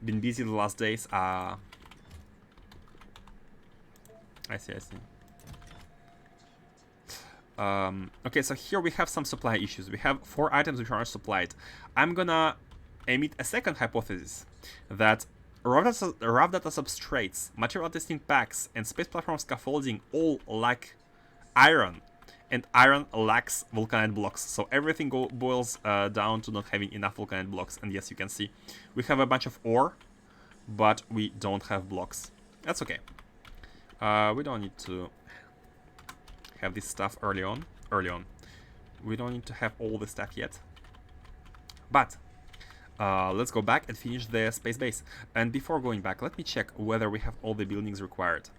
Been busy the last days. I see. Okay, so here we have some supply issues. We have 4 items which are supplied. I'm gonna emit a second hypothesis that rough data substrates, material testing packs, and space platform scaffolding all lack iron, and iron lacks vulcanite blocks. So everything boils down to not having enough vulcanite blocks. And yes, you can see we have a bunch of ore, but we don't have blocks. That's okay. We don't need to have this stuff early on. We don't need to have all the stuff yet. But let's go back and finish the space base. And before going back, let me check whether we have all the buildings required.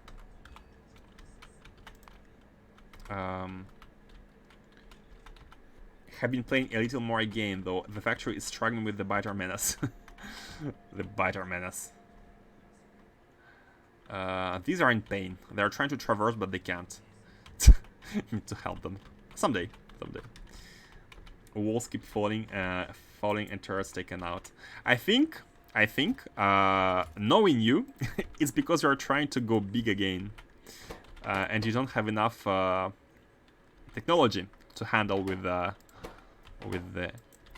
Have been playing a little more again, though. The factory is struggling with the biter menace. The biter menace. These are in pain. They're trying to traverse, but they can't. Need to help them. Someday. Walls keep falling, and turrets taken out. I think, knowing you, it's because you're trying to go big again, and you don't have enough technology to handle with the.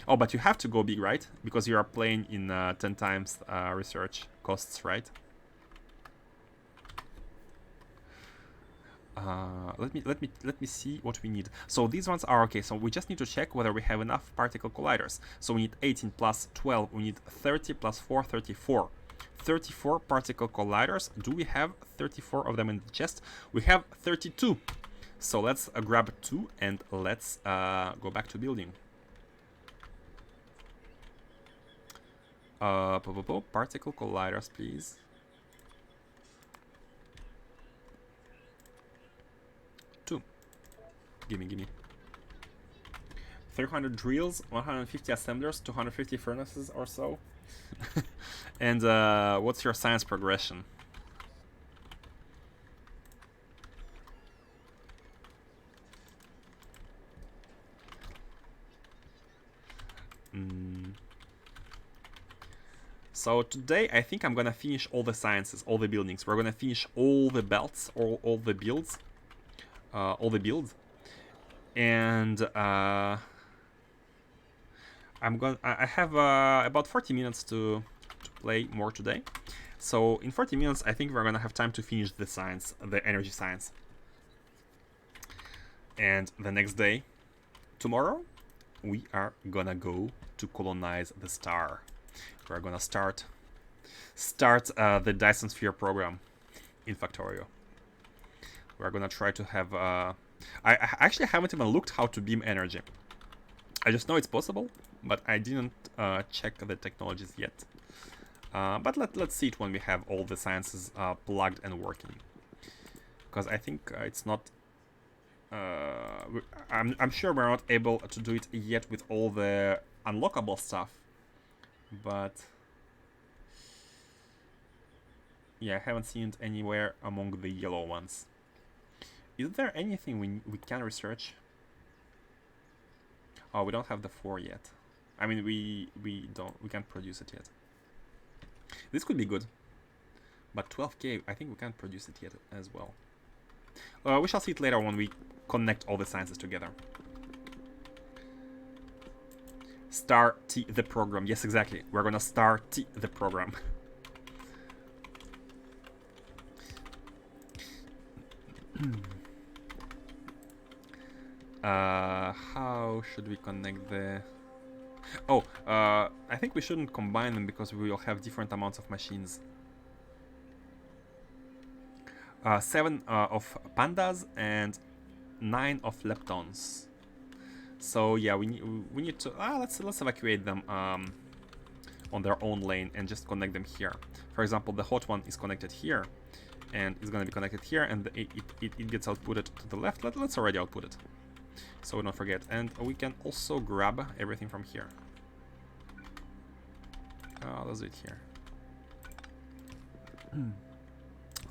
Oh, but you have to go big, right? Because you are playing in 10 times research costs, right? Let me see what we need. So these ones are okay. So we just need to check whether we have enough particle colliders. So we need 18 plus 12. We need 30 plus 4, 34. 34 particle colliders. Do we have 34 of them in the chest? We have 32. So let's grab 2 and let's go back to building. Particle colliders, please. 2. Gimme. 300 drills, 150 assemblers, 250 furnaces or so. And what's your science progression? So today I think I'm gonna finish all the sciences, all the buildings. We're gonna finish all the belts, all the builds, and I have about 40 minutes to play more today. So in 40 minutes I think we're gonna have time to finish the science, the energy science. And the next day, tomorrow, we are gonna go to colonize the star. We're gonna start the Dyson Sphere program in Factorio. We're gonna try to have I actually haven't even looked how to beam energy. I just know it's possible, but I didn't check the technologies yet. But let's see it when we have all the sciences plugged and working. Because I think it's not. I'm sure we're not able to do it yet with all the unlockable stuff. But yeah, I haven't seen it anywhere among the yellow ones. Is there anything we can research? Oh, we don't have the 4 yet. I mean, we can't produce it yet. This could be good, but 12k, I think we can't produce it yet as well. We shall see it later when we connect all the sciences together. Star T the program. Yes, exactly. We're gonna star T the program. How should we connect the... Oh, I think we shouldn't combine them because we will have different amounts of machines. 7 of pandas and 9 of leptons. So yeah, we need to let's evacuate them on their own lane and just connect them here. For example, the hot one is connected here, and it's gonna be connected here, and it gets outputted to the left. Let's already output it, so we don't forget. And we can also grab everything from here. Let's do it here.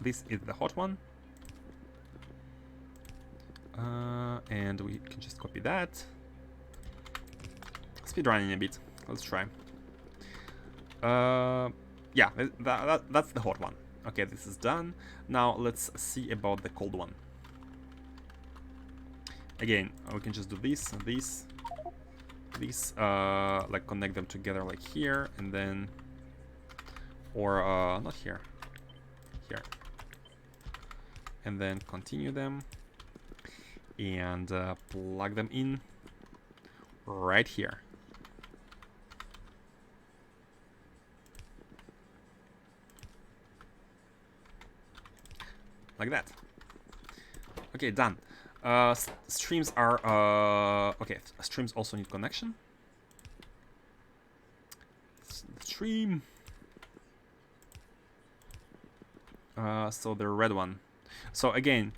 This is the hot one, and we can just copy that. Speedrunning a bit. Let's try. Yeah, that's the hot one. Okay, this is done. Now let's see about the cold one. Again, we can just do this, these, like connect them together like here, and then, or not here, here, and then continue them and plug them in right here. Like that. Okay, done. Streams are okay. Streams also need connection. Stream. So the red one. So again,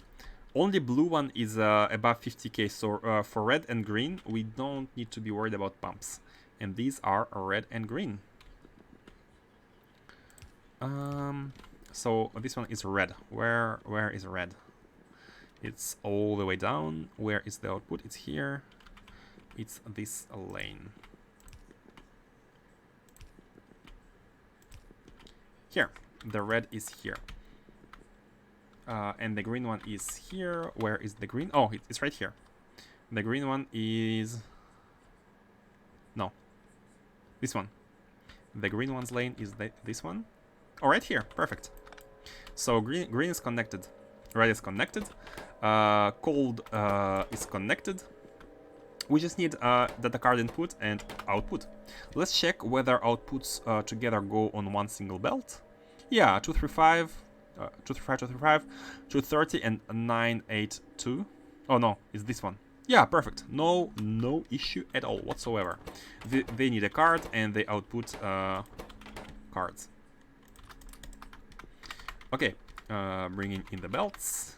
only blue one is above 50k. So for red and green, we don't need to be worried about pumps. And these are red and green. So this one is red. Where is red? It's all the way down. Where is the output? It's here. It's this lane. Here. The red is here. And the green one is here. Where is the green? Oh, it's right here. The green one is... No. This one. The green one's lane is this one. Oh, right here. Perfect. So green is connected. Red is connected. Cold is connected. We just need data card input and output. Let's check whether outputs together go on one single belt. Yeah, 235, 235, 230, and 982. Oh no, it's this one. Yeah, perfect. No issue at all whatsoever. They need a card and they output cards. Okay, bringing in the belts.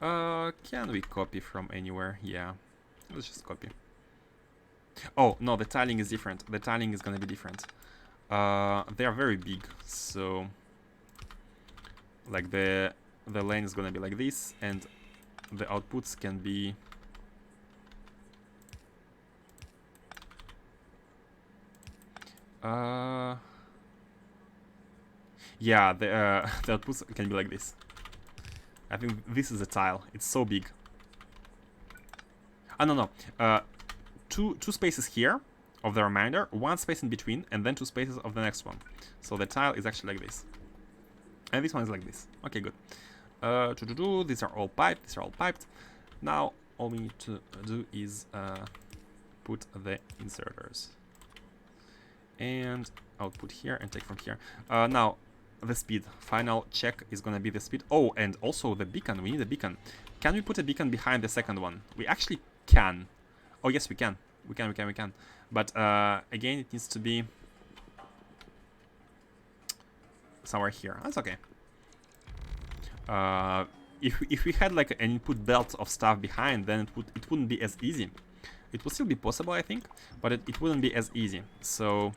Can we copy from anywhere? Yeah, let's just copy. Oh, no, the tiling is different. The tiling is gonna be different. They are very big, so like the lane is gonna be like this, and the outputs can be yeah, the outputs can be like this. I think this is a tile. It's so big. No. Two spaces here of the remainder, one space in between, and then two spaces of the next one. So the tile is actually like this. And this one is like this. Okay, good. These are all piped. These are all piped. Now, all we need to do is put the inserters. And output here and take from here. Now, the speed. Final check is gonna be the speed. Oh, and also the beacon. We need a beacon. Can we put a beacon behind the second one? We actually can. Oh, yes, we can. We can. But again, it needs to be somewhere here. That's okay. If we had like an input belt of stuff behind, then it wouldn't be as easy. It would still be possible, I think, but it wouldn't be as easy. So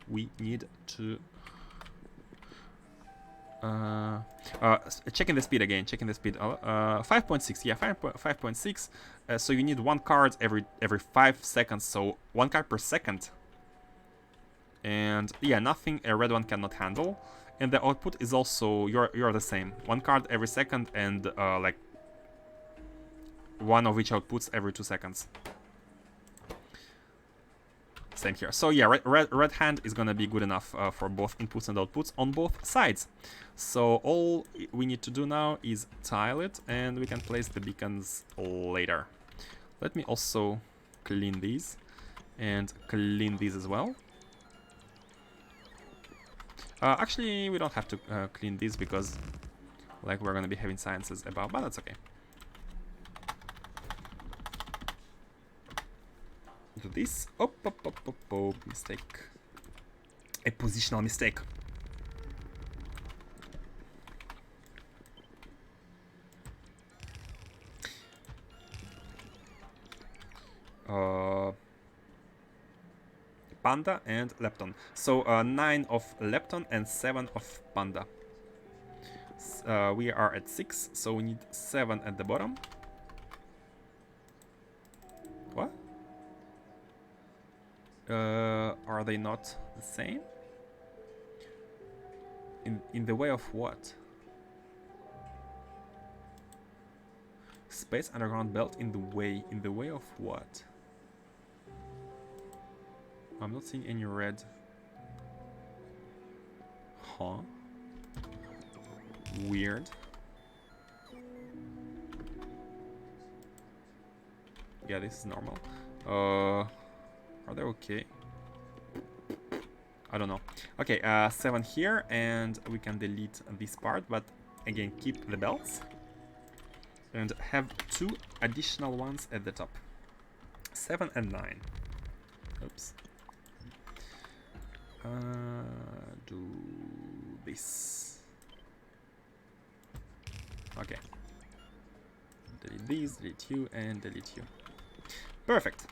we need to checking the speed again. Checking the speed. 5.6. Yeah, 5.6. So you need one card every 5 seconds. So one card per second. And yeah, nothing a red one cannot handle. And the output is also you're the same. One card every second, and like one of each outputs every 2 seconds. Same here. So yeah, red hand is gonna be good enough for both inputs and outputs on both sides. So all we need to do now is tile it, and we can place the beacons later. Let me also clean these and clean these as well. Actually, we don't have to clean these because like we're gonna be having sciences about, but that's okay. Do this. Oh, mistake. A positional mistake. Panda and Lepton. So 9 of Lepton and 7 of Panda. We are at 6, so we need 7 at the bottom. What? Are they not the same? In the way of what? Space underground belt in the way. In the way of what? I'm not seeing any red. Huh? Weird. Yeah, this is normal. Are they okay? I don't know. Okay, 7 here, and we can delete this part, but again, keep the belts. And have 2 additional ones at the top. 7 and 9. Oops. Do this. Okay. Delete these, delete you, and delete you. Perfect.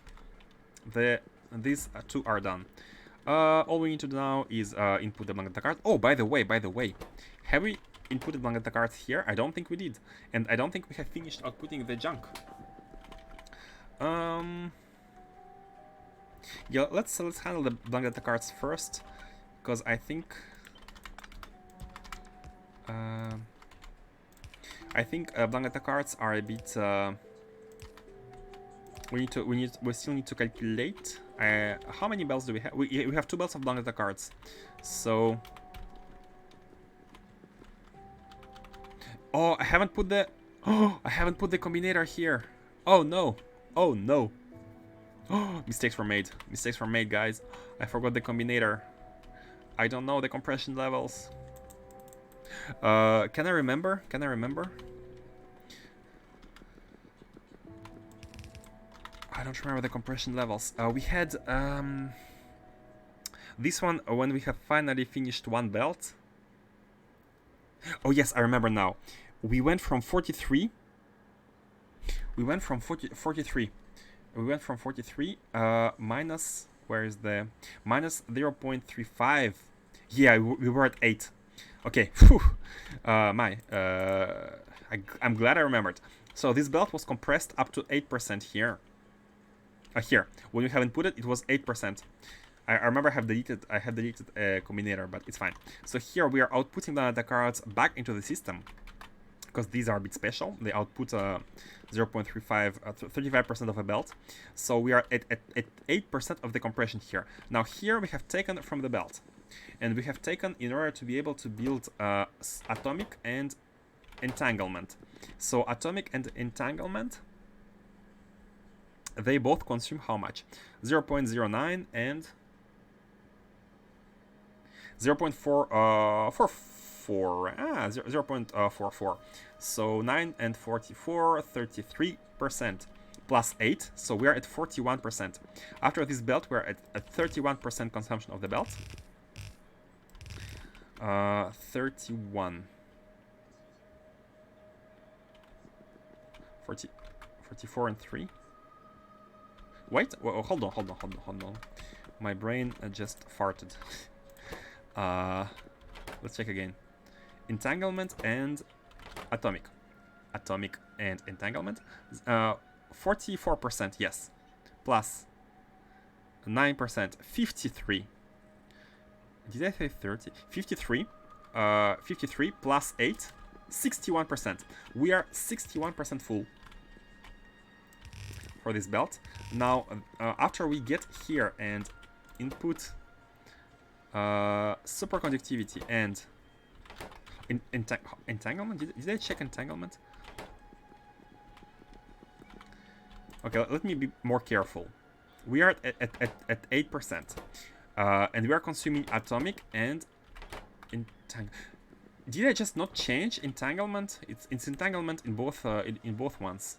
These 2 are done. All we need to do now is input the blank card. Oh, by the way, have we inputted blank cards here? I don't think we did, and I don't think we have finished outputting the junk. Yeah, let's handle the blank cards first, because I think blank cards are a bit. We still need to calculate. How many belts do we have? We have 2 belts of blank cards, so. Oh, I haven't put the. Oh, I haven't put the combinator here. Oh no! Oh no! Oh, mistakes were made. Mistakes were made, guys. I forgot the combinator. I don't know the compression levels. Can I remember? Can I remember? I don't remember the compression levels. We had this one when we have finally finished 1 belt. Oh yes, I remember now. We went from 43. We went from 43. We went from 43 minus, where is the minus 0.35. Yeah, we were at 8. Okay, phew. I'm glad I remembered. So this belt was compressed up to 8% here. Here, when we haven't put it, it was 8%. I remember I have deleted a combinator, but it's fine. So here we are outputting the cards back into the system, because these are a bit special. They output 0.35, 35% of a belt. So we are at 8% of the compression here. Now here we have taken from the belt, and we have taken in order to be able to build atomic and entanglement. So atomic and entanglement, they both consume how much? 0.09 and 0.44. 0.44. So 9 and 44, 33% plus 8. So we are at 41%. After this belt, we're at 31% consumption of the belt. 31. 44 and 3. Wait, hold on. My brain just farted. Let's check again. Entanglement and atomic. Atomic and entanglement. 44%, yes. Plus 9%, 53. Did I say 30? 53. 53 plus 8, 61%. We are 61% full for this belt. Now, after we get here and input superconductivity and entanglement, did I check entanglement? Okay, let me be more careful. We are at 8%, and we are consuming atomic and entanglement. Did I just not change entanglement? It's entanglement in both in both ones.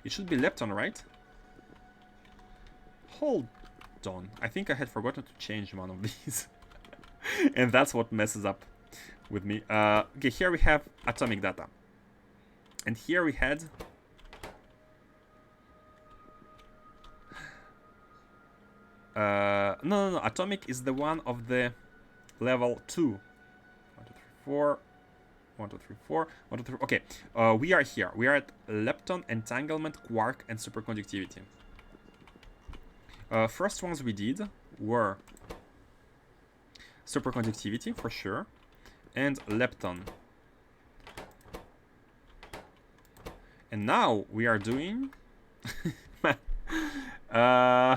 It should be lepton, right? Hold on. I think I had forgotten to change one of these. And that's what messes up with me. Okay, here we have atomic data. And here we had... No. Atomic is the one of the level 2. 1, 2, 3, 4... 1, 2, 3, 4, 1, 2, 3. Okay, we are here. We are at lepton, entanglement, quark, and superconductivity. First ones we did were superconductivity for sure, and lepton. And now we are doing... uh,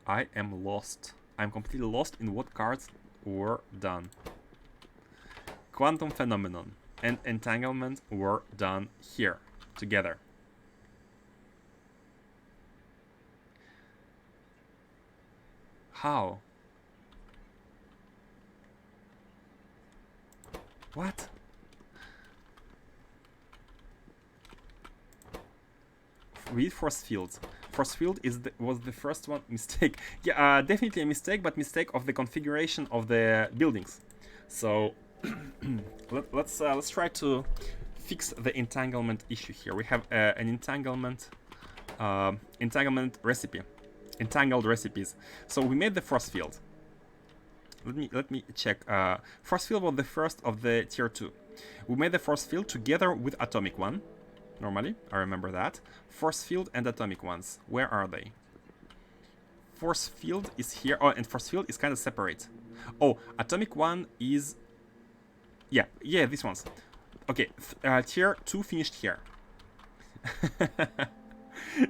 I am lost. I'm completely lost in what cards were done. Quantum phenomenon and entanglement were done here together. How? What? Read force fields. Force field was the first one mistake. Yeah, definitely a mistake, but mistake of the configuration of the buildings. So let's try to fix the entanglement issue here. We have an entanglement recipe, entangled recipes. So we made the force field. Let me check. Force field was the first of the tier 2. We made the force field together with atomic one. Normally, I remember that. Force field and atomic ones. Where are they? Force field is here. Oh, and force field is kind of separate. Oh, atomic one is... Yeah, these ones. Okay, tier 2 finished here.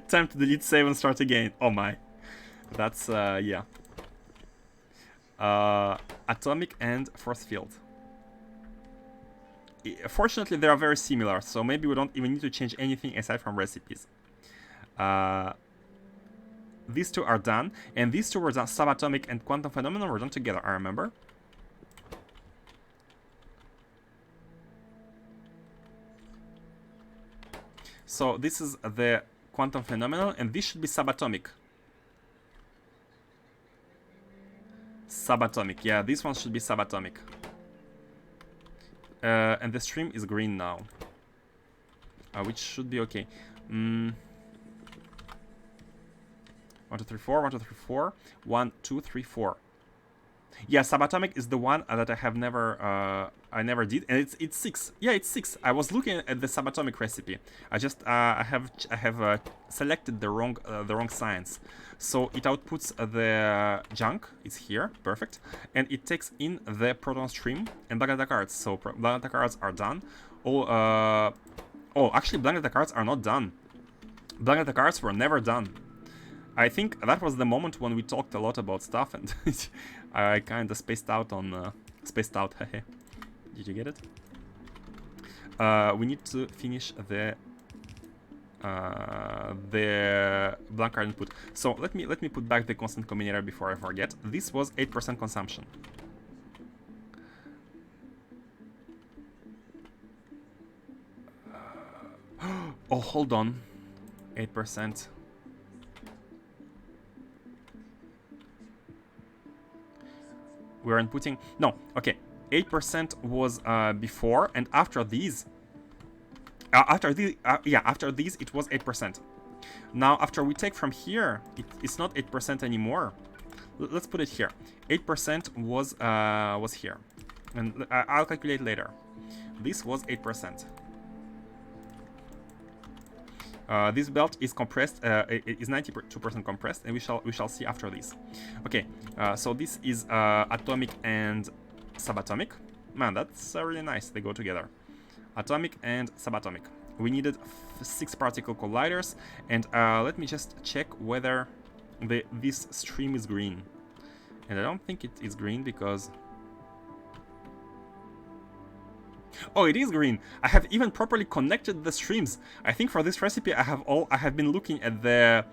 Time to delete save and start again. Oh my. That's, yeah. Atomic and force field. Fortunately, they are very similar, so maybe we don't even need to change anything aside from recipes. These two are done, and these two were done. Subatomic and quantum phenomenon were done together, I remember. So this is the quantum phenomenon, and this should be subatomic. Subatomic, yeah, this one should be subatomic. And the stream is green now, which should be okay. 1, 2, 3, 4. 1, 2, 3, 4. 1, 2, 3, 4. Yeah, subatomic is the one that I have never, I never did, and it's 6. Yeah, it's 6. I was looking at the subatomic recipe. I just, I have selected the wrong science, so it outputs the junk. It's here, perfect, and it takes in the proton stream and black data cards. So black data cards are done. Oh, actually, black data cards are not done. Black data cards were never done. I think that was the moment when we talked a lot about stuff, and I kind of spaced out on... spaced out, hehe. Did you get it? We need to finish the blank card input. So let me put back the constant combinator before I forget. This was 8% consumption. Oh, hold on. 8%. We're inputting... No, okay. 8% was before, and after these... after these it was 8%. Now, after we take from here, it's not 8% anymore. Let's put it here. 8% was here. And I'll calculate later. This was 8%. This belt is compressed. It is 92% compressed, and we shall see after this. Okay, so this is atomic and subatomic. Man, that's really nice. They go together. Atomic and subatomic. We needed 6 particle colliders, and let me just check whether this stream is green. And I don't think it is green because... Oh, it is green. I have even properly connected the streams. I think for this recipe, I have been looking at the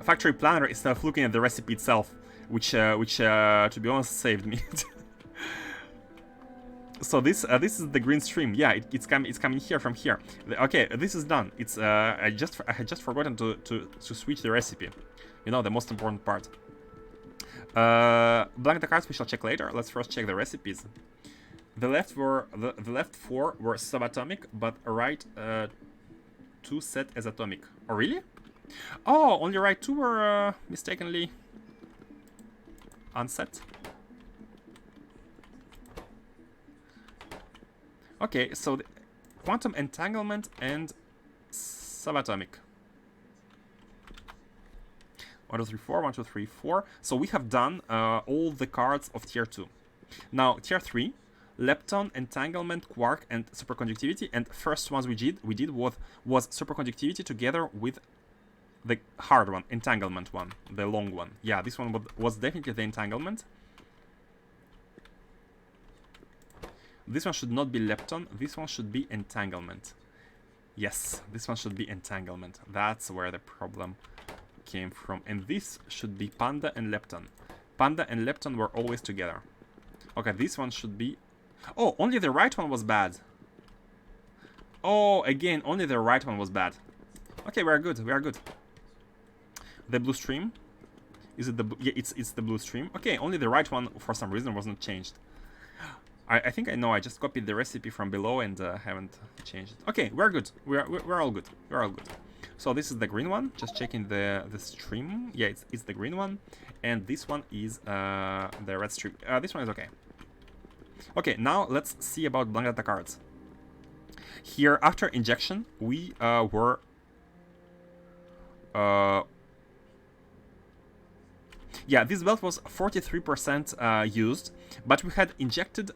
factory planner instead of looking at the recipe itself, which to be honest saved me. So this is the green stream. Yeah, it's coming here from here. Okay, this is done. It's I had just forgotten to switch the recipe. You know, the most important part. Blank the cards we shall check later. Let's first check the recipes. The left 4 were subatomic, but right 2 set as atomic. Oh, really? Oh, only right 2 were mistakenly unset. Okay, so the quantum entanglement and subatomic. 1, 2, 3, 4. 1, 2, 3, 4. So we have done all the cards of tier 2. Now, tier 3, lepton, entanglement, quark, and superconductivity. And first ones we did was superconductivity together with the hard one, entanglement one, the long one. Yeah, this one was definitely the entanglement. This one should not be lepton. This one should be entanglement. Yes, this one should be entanglement. That's where the problem came from. And this should be panda and lepton. Panda and lepton were always together. Okay, this one should be... Oh, only the right one was bad. Oh, again, only the right one was bad. Okay, we are good. We are good. The blue stream. Is it the... Yeah, it's the blue stream. Okay, only the right one, for some reason, wasn't changed. I think I know. I just copied the recipe from below and haven't changed it. Okay, we're good. We're all good. We're all good. So this is the green one. Just checking the stream. Yeah, it's the green one. And this one is the red stream. This one is okay. Okay, now let's see about blank data cards. Here, after injection, we were... yeah, this belt was 43% used, but we had injected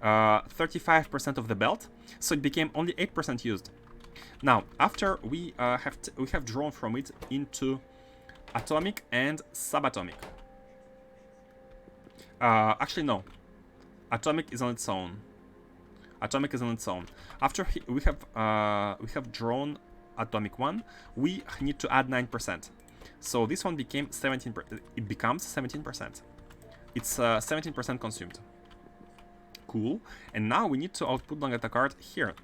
35% of the belt, so it became only 8% used. Now, after we have drawn from it into atomic and subatomic. Actually, no. Atomic is on its own. Atomic is on its own. After we have drawn atomic one, we need to add 9%. So this one became 17%. It becomes 17%. It's 17% consumed. Cool. And now we need to output blank data card here,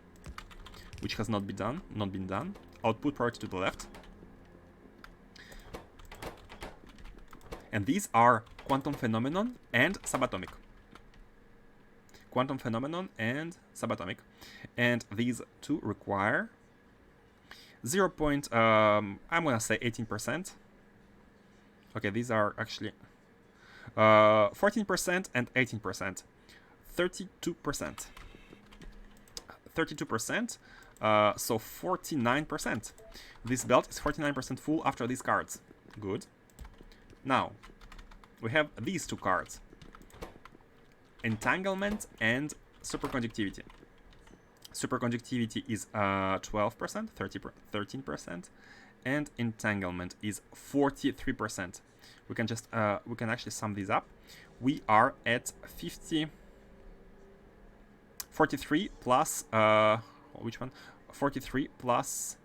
which has not been done. Output priority to the left. And these are quantum phenomenon and subatomic. Quantum phenomenon and subatomic. And these two require 0. I'm gonna say 18%. Okay, these are actually 14% and 18%. 32%. 32%. So 49%. This belt is 49% full after these cards. Good. Now, we have these two cards. Entanglement and superconductivity. Superconductivity is 12%, 13%, and entanglement is 43%. We can just we can actually sum these up. We are at 43 plus which one? 43 plus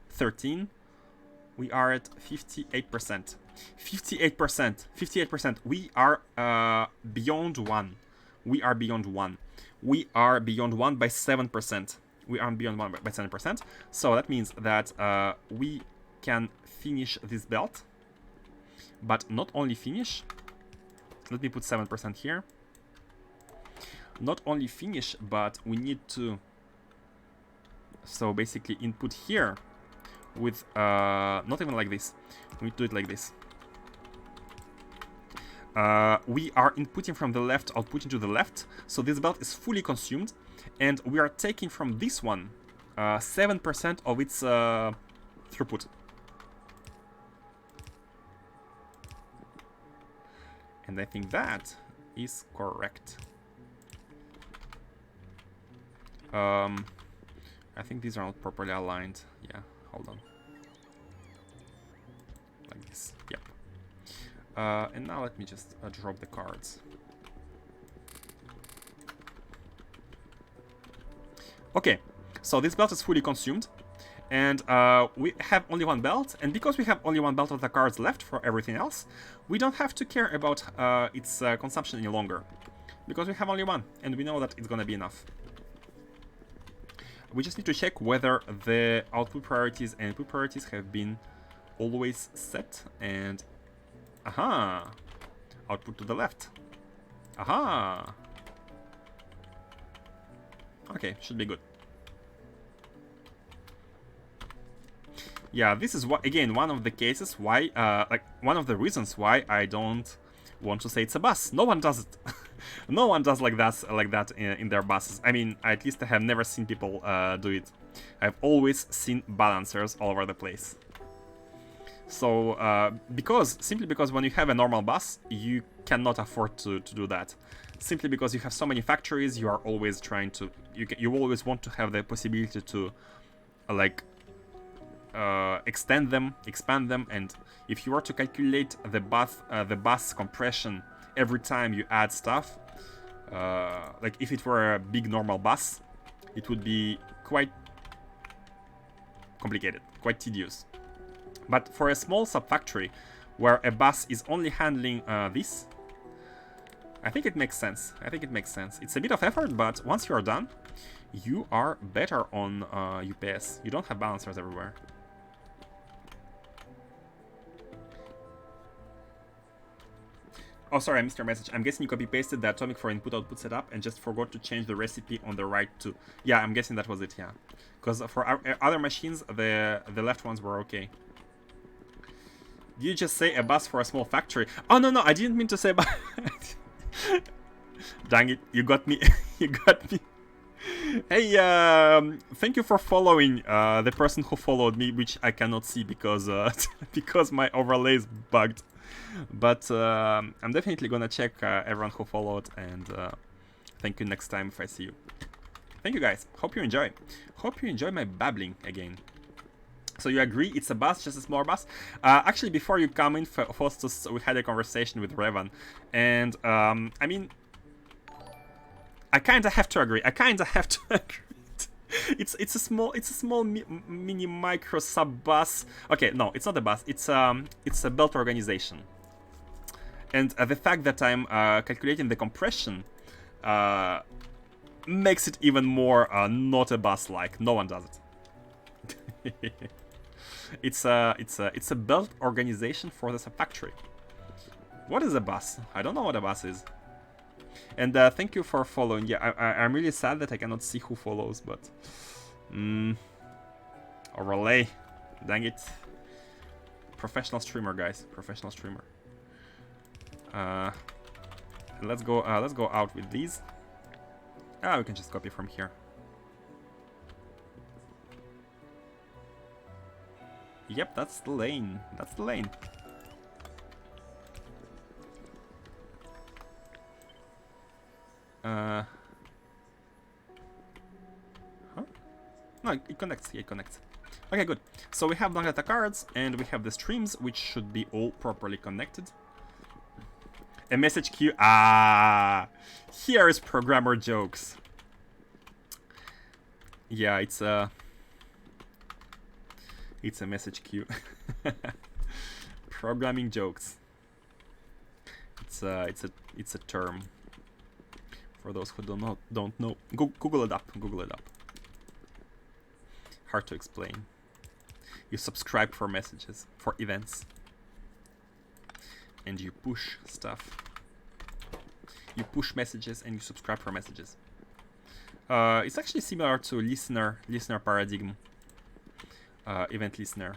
13. We are at 58%. 58%. We are beyond 1. We are beyond 1. We are beyond 1 by 7%. We are beyond 1 by 7%. So that means that we can finish this belt. But not only finish. Let me put 7% here. Not only finish, but we need to... So basically input here with... not even like this. We do it like this. We are inputting from the left, outputting to the left. So this belt is fully consumed. And we are taking from this one 7% of its throughput. And I think that is correct. I think these are not properly aligned. Yeah, hold on. Like this. Yep. And now let me just drop the cards. Okay, so this belt is fully consumed. And we have only one belt. And because we have only one belt of the cards left for everything else, we don't have to care about its consumption any longer. Because we have only one. And we know that it's gonna be enough. We just need to check whether the output priorities and input priorities have been always set. And aha! Output to the left. Aha! Okay, should be good. Yeah, this is what, again, one of the cases why, like, one of the reasons why I don't want to say it's a bus. No one does it. No one does like that in their buses. I mean, at least I have never seen people do it. I've always seen balancers all over the place. So simply because when you have a normal bus, you cannot afford to do that. Simply because you have so many factories, you are always trying to you always want to have the possibility to like extend them, expand them, and if you were to calculate the bus compression every time you add stuff, like if it were a big normal bus, it would be quite complicated, quite tedious. But for a small sub-factory where a bus is only handling this, I think it makes sense. I think it makes sense. It's a bit of effort, but once you are done, you are better on UPS. You don't have balancers everywhere. Oh, sorry, I missed your message. I'm guessing you copy-pasted the atomic for input-output setup and just forgot to change the recipe on the right too. Yeah, I'm guessing that was it, yeah. Because for our other machines, the left ones were okay. Did you just say a bus for a small factory? Oh, no, I didn't mean to say bus. Dang it, you got me. You got me. Hey, thank you for following the person who followed me, which I cannot see because because my overlay is bugged. But I'm definitely gonna check everyone who followed, and thank you next time if I see you. Thank you guys. Hope you enjoy. Hope you enjoy my babbling again. So you agree it's a bus, just a smaller bus? Actually, before you come in, Faustus, we had a conversation with Revan, and I mean, I kind of have to agree. It's a small mini micro sub bus. Okay, no, it's not a bus. It's a belt organization, and the fact that I'm calculating the compression makes it even more not a bus like. No one does it. It's a belt organization for the factory. What is a bus? I don't know what a bus is. And thank you for following. Yeah, I'm really sad that I cannot see who follows, but overlay. Dang it. Professional streamer, guys. Professional streamer. Let's go out with these. We can just copy from here. Yep, that's the lane. That's the lane. Huh? No, it connects. Yeah, it connects. Okay, good. So we have long data cards, and we have the streams, which should be all properly connected. A message queue. Here is programmer jokes. Yeah, it's a message queue. Programming jokes. It's a term. For those who don't know, Google it up. Google it up. Hard to explain. You subscribe for messages, for events, and you push stuff. You push messages and you subscribe for messages. It's actually similar to listener paradigm. Event listener.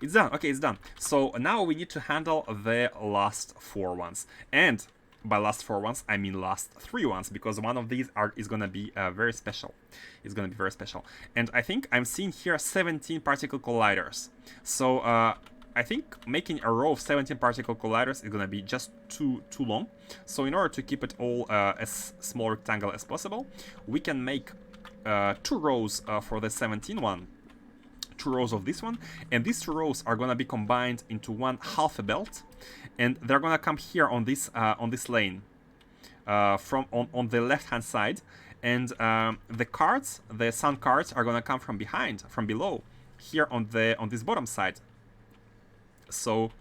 It's done. Okay, it's done. So now we need to handle the last 4 ones. And by last 4 ones, I mean last 3 ones, because one of these is gonna be very special. It's gonna be very special. And I think I'm seeing here 17 particle colliders. So I think making a row of 17 particle colliders is gonna be just too long. So in order to keep it all as small rectangle as possible, we can make 2 rows for the 17 one. 2 rows of this one, and these 2 rows are gonna be combined into one half a belt, and they're gonna come here on this lane on the left hand side, and the cards, the sound cards, are gonna come from below here on this bottom side. So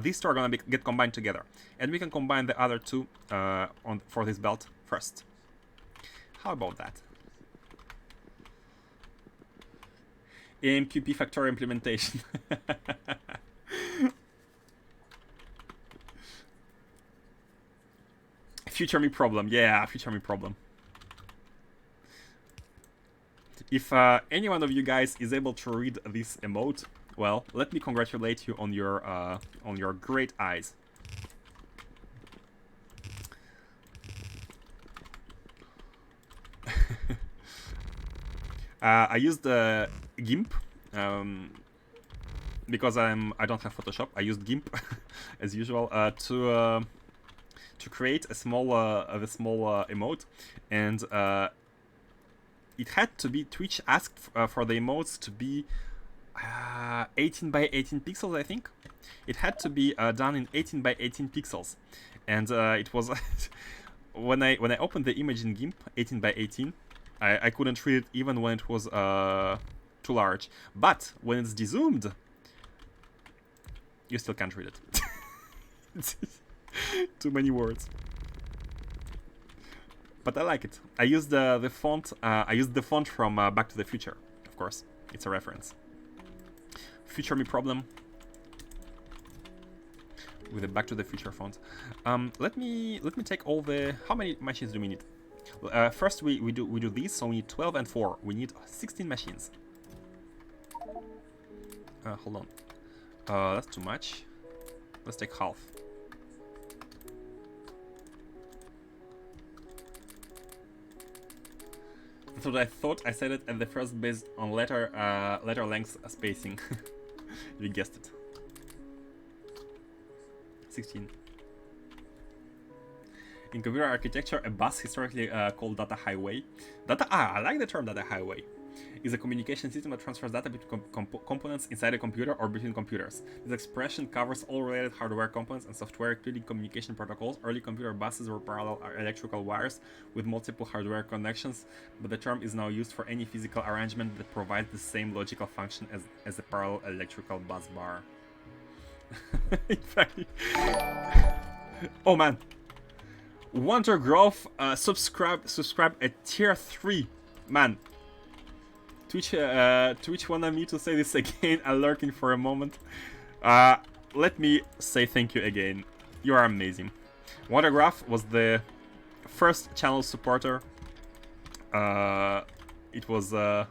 these 2 are gonna get combined together, and we can combine the other 2 for this belt first. How about that? AMQP Factorio implementation. Future me problem. Yeah, future me problem. If any one of you guys is able to read this emote, well, let me congratulate you on your great eyes. I used GIMP because I don't have Photoshop. I used GIMP as usual to create a small emote, and it had to be, Twitch asked for the emotes to be 18 by 18 pixels, I think. It had to be done in 18 by 18 pixels, and it was when I opened the image in GIMP 18 by 18, I couldn't read it even when it was too large. But when it's dezoomed, you still can't read it. Too many words. But I like it. I used the font. I used the font from Back to the Future. Of course, it's a reference. Future me problem with the Back to the Future font. Let me take all the. How many machines do we need? First we do these, so we need 12 and 4. We need 16 machines. Hold on. That's too much. Let's take half. That's what I thought. I said it at the first based on letter length spacing. You guessed it. 16. In computer architecture, a bus, historically called data highway. I like the term data highway. Is a communication system that transfers data between components inside a computer or between computers. This expression covers all related hardware components and software, including communication protocols. Early computer buses were parallel electrical wires with multiple hardware connections, but the term is now used for any physical arrangement that provides the same logical function as a parallel electrical bus bar. In fact, oh man, Wonder Growth subscribe at tier 3, man. Twitch wanted me to say this again. I'm lurking for a moment. Let me say thank you again. You are amazing. Wondergraph was the first channel supporter. It was an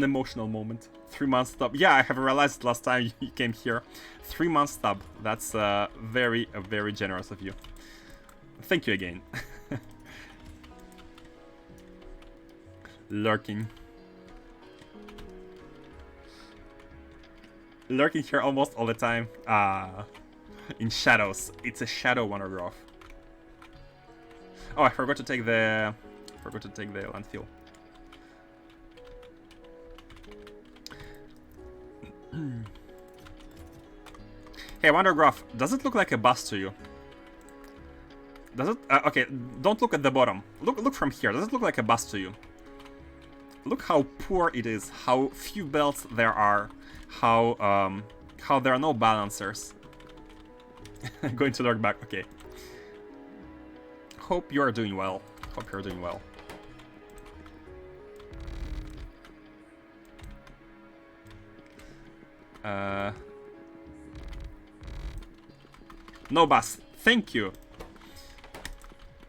emotional moment. 3 months stub. Yeah, I have realized last time you came here. 3 months stub. That's very generous of you. Thank you again. Lurking here almost all the time. In shadows. It's a shadow Wondergraph. Oh, I forgot to take the landfill. Hey, Wondergraph, does it look like a bus to you? Does it? Okay, don't look at the bottom. Look from here. Does it look like a bus to you? Look how poor it is. How few belts there are. How there are no balancers. Going to lurk back. Okay. Hope you are doing well. Hope you're doing well. No bus. Thank you.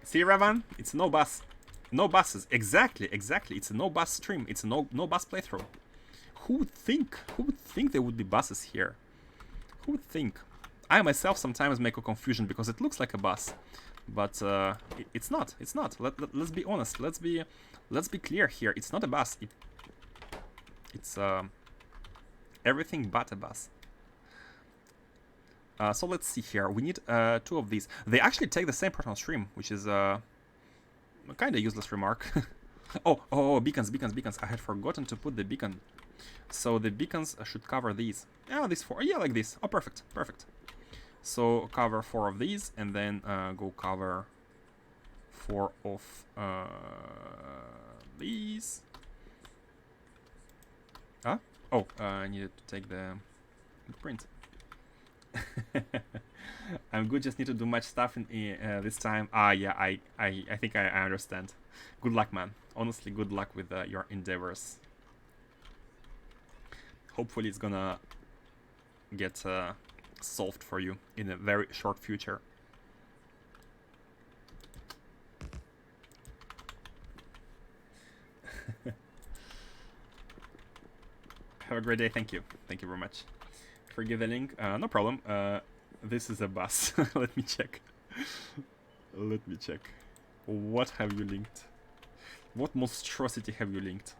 See, Ravan? It's no bus. No buses. Exactly. It's a no bus stream. It's a no bus playthrough. Who would think there would be buses here? Who would think? I myself sometimes make a confusion because it looks like a bus, but it's not. It's not. Let's be honest. Let's be clear here. It's not a bus. It's everything but a bus. So let's see here. We need 2 of these. They actually take the same part on stream, which is a kind of useless remark. oh, beacons. I had forgotten to put the beacon. So the beacons should cover these. Yeah, these 4. Yeah, like this. Oh, perfect. So cover 4 of these, and then go cover 4 of these. Huh? Oh, I needed to take the print. I'm good, just need to do much stuff in this time. Yeah, I think I understand. Good luck, man. Honestly, good luck with your endeavors. Hopefully it's gonna get solved for you in a very short future. Have a great day. Thank you very much. Forgive the link. No problem. This is a bus. Let me check. What have you linked? What monstrosity have you linked?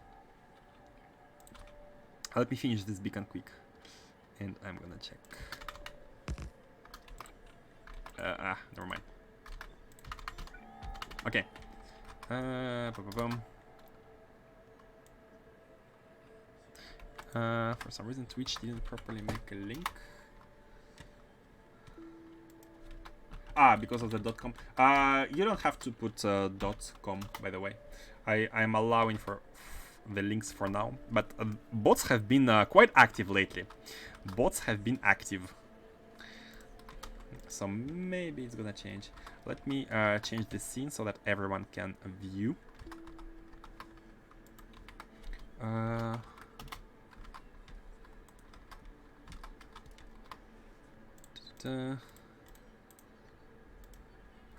Let me finish this beacon quick. And I'm gonna check. Never mind. Okay. For some reason Twitch didn't properly make a link. Because of the .com. You don't have to put .com, by the way. I'm allowing for the links for now, but bots have been quite active lately. Bots have been active, so maybe it's gonna change. Let me change the scene so that everyone can view.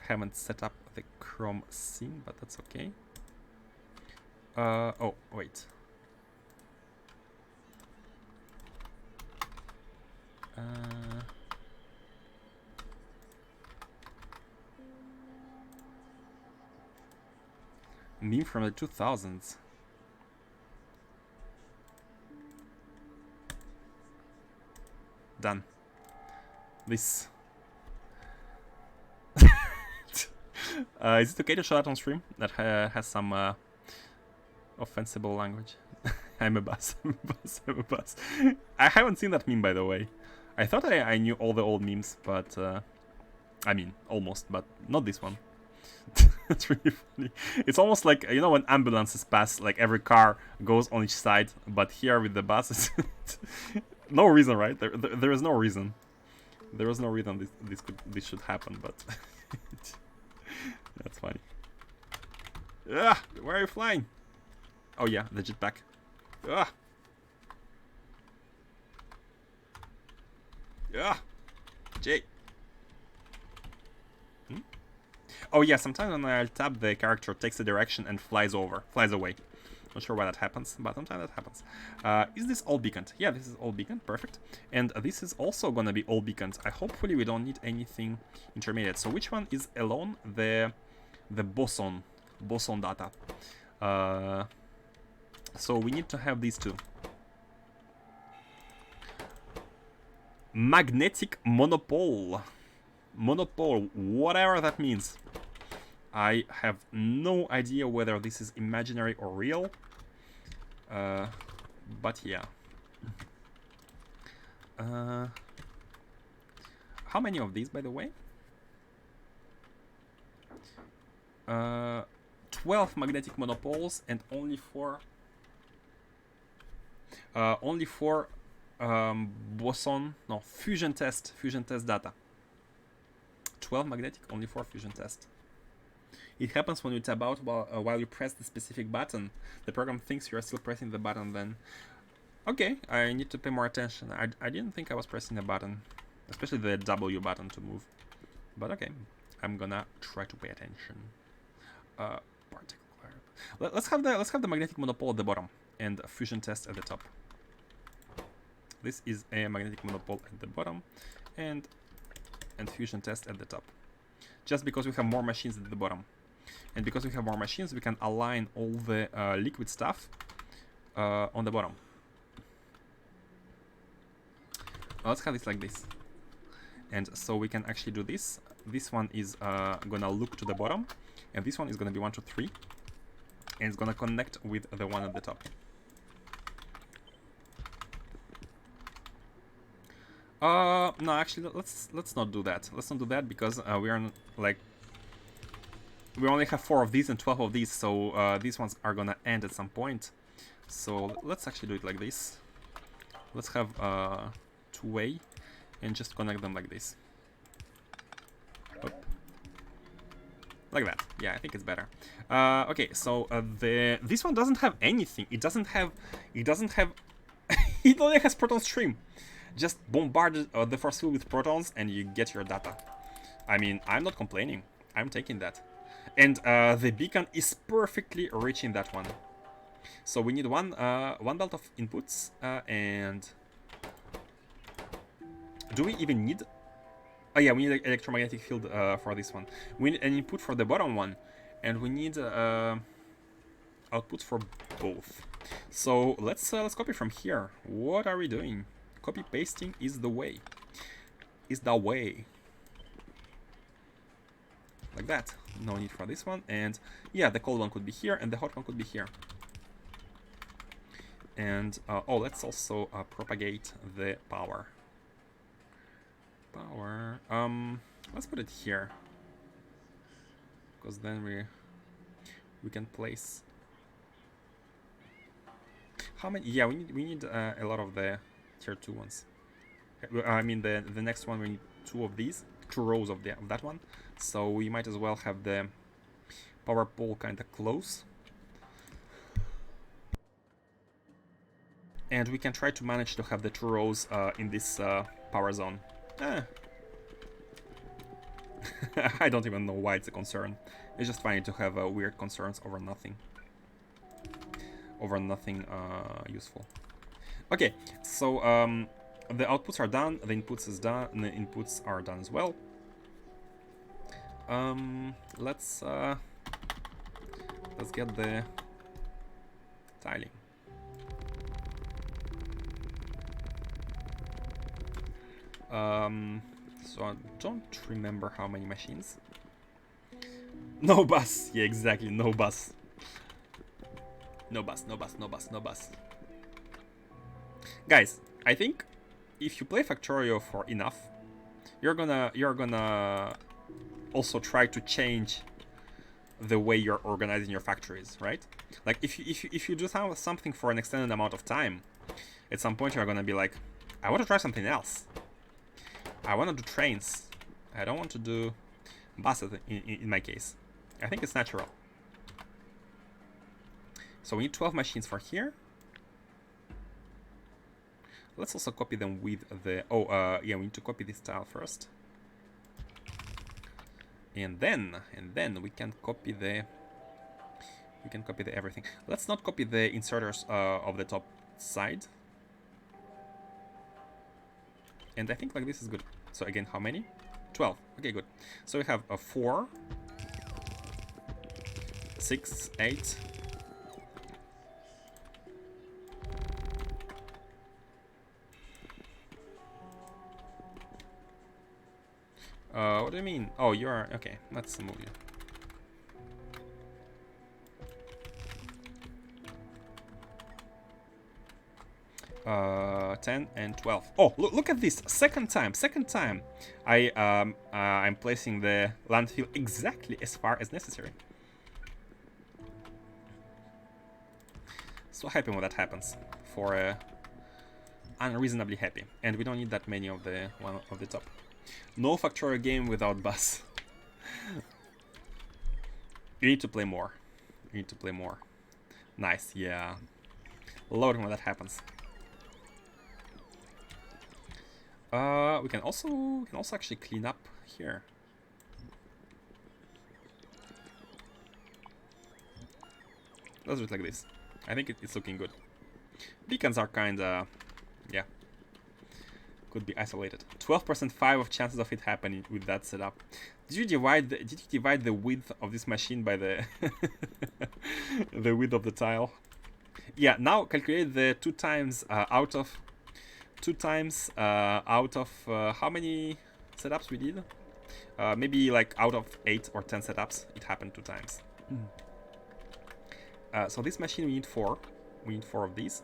Haven't set up the Chrome scene, but that's okay. Oh, wait. Meme from the 2000s. Done. This. Is it okay to show that on stream? That has some offensive language. I'm a bus. I'm a bus. I'm a bus. I haven't seen that meme, by the way. I thought I knew all the old memes, but I mean, almost, but not this one. It's really funny. It's almost like, you know, when ambulances pass, like every car goes on each side, but here with the buses, no reason, right? There is no reason. There is no reason this should happen, but that's funny. Ah, where are you flying? Oh yeah, the jetpack. Ah. Yeah. Jay. Oh yeah, sometimes when I tap, the character takes a direction and flies away. Not sure why that happens, but sometimes that happens. Is this all beaconed? Yeah, this is all beaconed, perfect. And this is also gonna be all beaconed. Hopefully we don't need anything intermediate. So which one is alone? The boson data. So we need to have these two. Magnetic monopole. Monopole, whatever that means. I have no idea whether this is imaginary or real. But yeah. How many of these, by the way? 12 magnetic monopoles and only four fusion test data. 12 magnetic, only 4 fusion test. It happens when you tab out while you press the specific button. The program thinks you're still pressing the button then. Okay, I need to pay more attention. I didn't think I was pressing a button, especially the W button to move. But okay, I'm gonna try to pay attention. Let's have the magnetic monopole at the bottom and a fusion test at the top. This is a magnetic monopole at the bottom and fusion test at the top. Just because we have more machines at the bottom. And because we have more machines, we can align all the liquid stuff on the bottom. Let's have this like this. And so we can actually do this. This one is gonna look to the bottom, and this one is gonna be 1, 2, 3, and it's gonna connect with the one at the top. No, actually, let's not do that. Let's not do that because we are like we only have 4 of these and 12 of these, so these ones are gonna end at some point. So let's actually do it like this. Let's have two-way and just connect them like this. Oop. Like that. Yeah, I think it's better. Okay, so this one doesn't have anything. It doesn't have. It only has proton stream. Just bombard the force field with protons and you get your data. I mean, I'm not complaining. I'm taking that. And the beacon is perfectly reaching that one. So we need one belt of inputs and do we even need? Oh yeah, we need an electromagnetic field for this one. We need an input for the bottom one, and we need outputs for both. So let's copy from here. What are we doing? Copy pasting is the way. Is the way. Like that. No need for this one. And yeah, the cold one could be here, and the hot one could be here. And oh, let's also propagate the power. Let's put it here, because then we can place. How many? Yeah, we need a lot of the tier 2 ones. I mean the next one we need 2 of these, 2 rows of that one. So we might as well have the power pole kind of close. And we can try to manage to have the 2 rows in this power zone. I don't even know why it's a concern. It's just funny to have weird concerns over nothing. Over nothing useful. Okay, so the outputs are done, the inputs is done, and the inputs are done as well. Let's get the tiling. So I don't remember how many machines. No bus. Yeah, exactly. No bus. No bus. No bus. No bus. No bus. Guys, I think if you play Factorio for enough, you're gonna also try to change the way you're organizing your factories, right? Like if you do something for an extended amount of time, at some point you're gonna be like, I want to try something else. I want to do trains. I don't want to do buses in my case. I think it's natural. So we need 12 machines for here. Let's also copy them with the... yeah, we need to copy this tile first. And then we can copy the... everything. Let's not copy the inserters of the top side. And I think like this is good. So again, how many? 12. Okay, good. So we have a 4, 6, 8. What do you mean? Oh, you are... Okay, let's move you. Uh, 10 and 12. Oh, look at this! Second time. I'm placing the landfill exactly as far as necessary. So happy when that happens. For unreasonably happy, and we don't need that many of the one of the top. No Factorio game without bus. You need to play more. You need to play more. Nice, yeah. Love it when that happens. We can also actually clean up here. Let's do it like this. I think it's looking good. Beacons are kinda, yeah, could be isolated. 12% 5 of chances of it happening with that setup. Did you divide the width of this machine by the the width of the tile? Yeah. Now calculate the 2 times out of how many setups we did? Maybe like out of 8 or 10 setups, it happened 2 times. So this machine we need 4. We need 4 of these.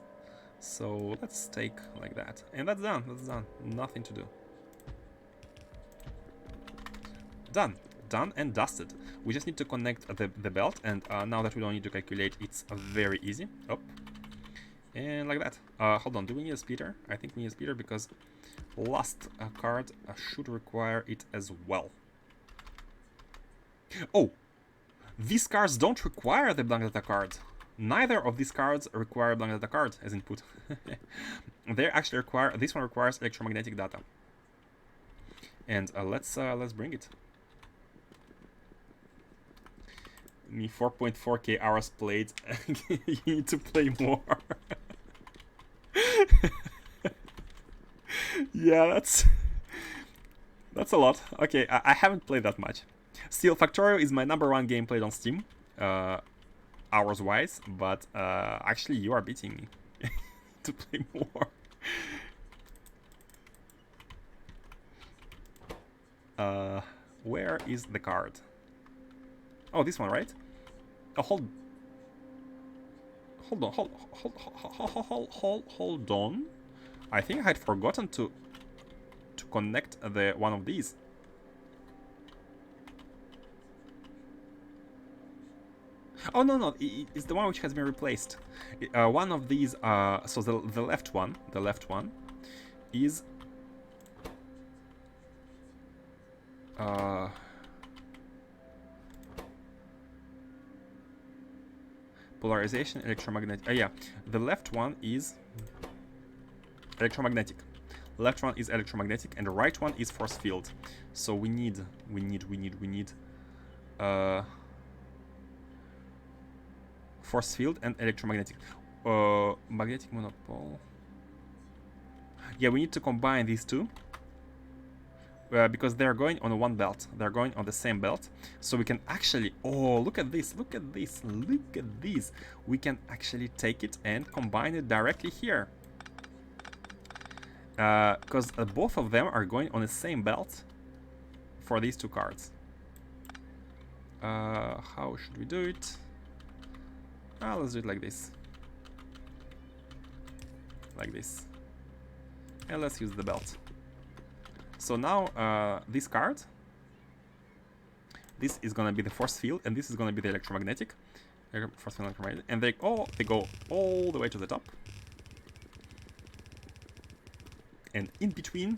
So let's take like that, and that's done. That's done. Nothing to do. Done and dusted. We just need to connect the belt, and now that we don't need to calculate, it's very easy. Up. And like that. Hold on, do we need a splitter? I think we need a splitter because last card should require it as well. Oh! These cards don't require the blank data card. Neither of these cards require blank data card as input. They actually require... This one requires electromagnetic data. And let's bring it. Me 4.4k hours played. You need to play more. Yeah, that's a lot. Okay, I haven't played that much. Still, Factorio is my #1 game played on Steam. hours-wise, but actually you are beating me to play more. Where is the card? Oh, this one, right? Oh, hold on. I think I had forgotten to connect the one of these. Oh no, it's the one which has been replaced. One of these, so the left one is polarization, electromagnetic. Yeah, the left one is electromagnetic. Left one is electromagnetic, and the right one is force field. So we need force field and electromagnetic. Magnetic monopole. Yeah, we need to combine these two. Because they're going on one belt. They're going on the same belt. So we can actually... Oh, look at this. Look at this. Look at this. We can actually take it and combine it directly here. Because both of them are going on the same belt for these two cards. How should we do it? Let's do it like this. Like this. And let's use the belt. So now this card, this is gonna be the force field, and this is gonna be the electromagnetic. Force field, electromagnetic, and they go all the way to the top. And in between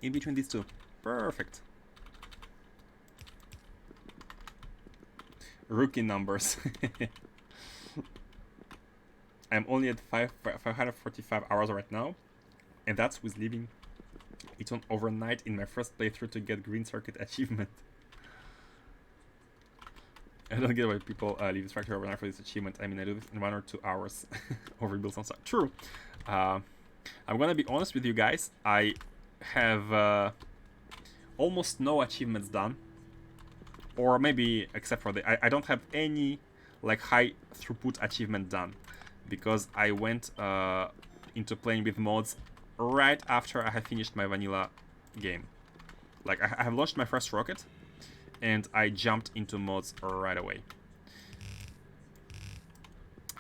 these two, perfect. Rookie numbers. I'm only at 545 hours right now, and that's with leaving it on overnight in my first playthrough to get green circuit achievement. I don't get why people leave this factory overnight for this achievement. I mean, I do this in 1 or 2 hours. Overbuild some stuff. True. I'm gonna be honest with you guys. I have almost no achievements done, or maybe except for I don't have any like high throughput achievement done, because I went into playing with mods right after I had finished my vanilla game. Like I have launched my first rocket, and I jumped into mods right away.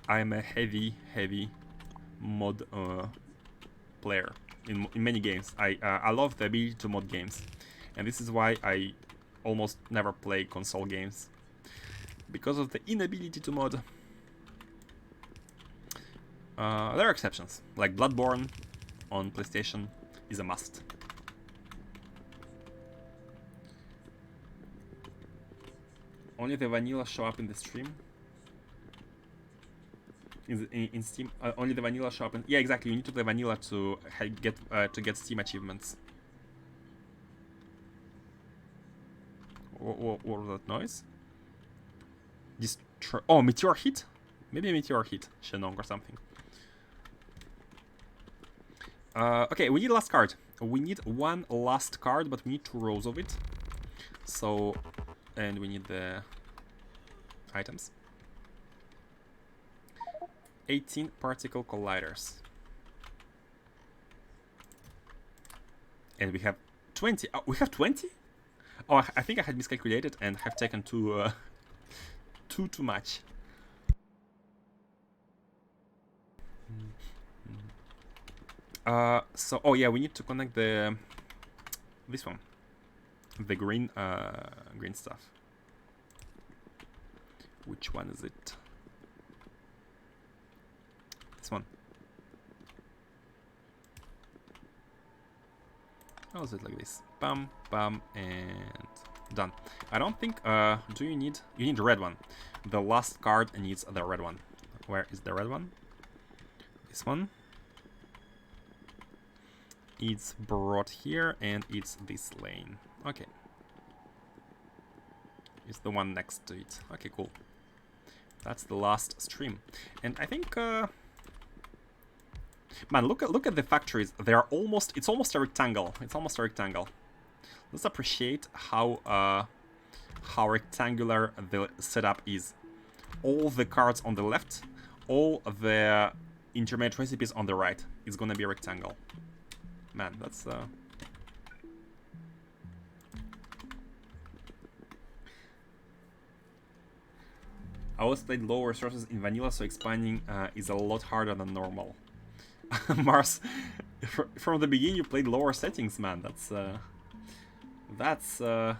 I'm a heavy mod player in many games. I love the ability to mod games, and this is why I almost never play console games, because of the inability to mod. There are exceptions, like Bloodborne on PlayStation is a must. Only the vanilla show up in the stream. In Steam, only the vanilla show up. Yeah, exactly. You need to play vanilla to get Steam achievements. What was that noise? Oh, meteor hit? Maybe a meteor hit Shenong or something. Okay, we need last card. We need one last card, but we need 2 rows of it. So, and we need the items. 18 particle colliders. And we have 20. Oh, we have 20? Oh, I think I had miscalculated and have taken too much. So, oh yeah, we need to connect this one, the green stuff. Which one is it? This one. How is it like this? Bam, bam, and done. I don't think. Do you need? You need the red one. The last card needs the red one. Where is the red one? This one. It's brought here, and it's this lane. Okay. It's the one next to it. Okay, cool. That's the last stream, and I think. Man, look at the factories. They are almost. It's almost a rectangle. It's almost a rectangle. Let's appreciate how rectangular the setup is. all the cards on the left, all the intermediate recipes on the right. It's gonna be a rectangle. Man, that's I always played lower resources in vanilla, so expanding is a lot harder than normal. Mars, from the beginning you played lower settings, man. That's kind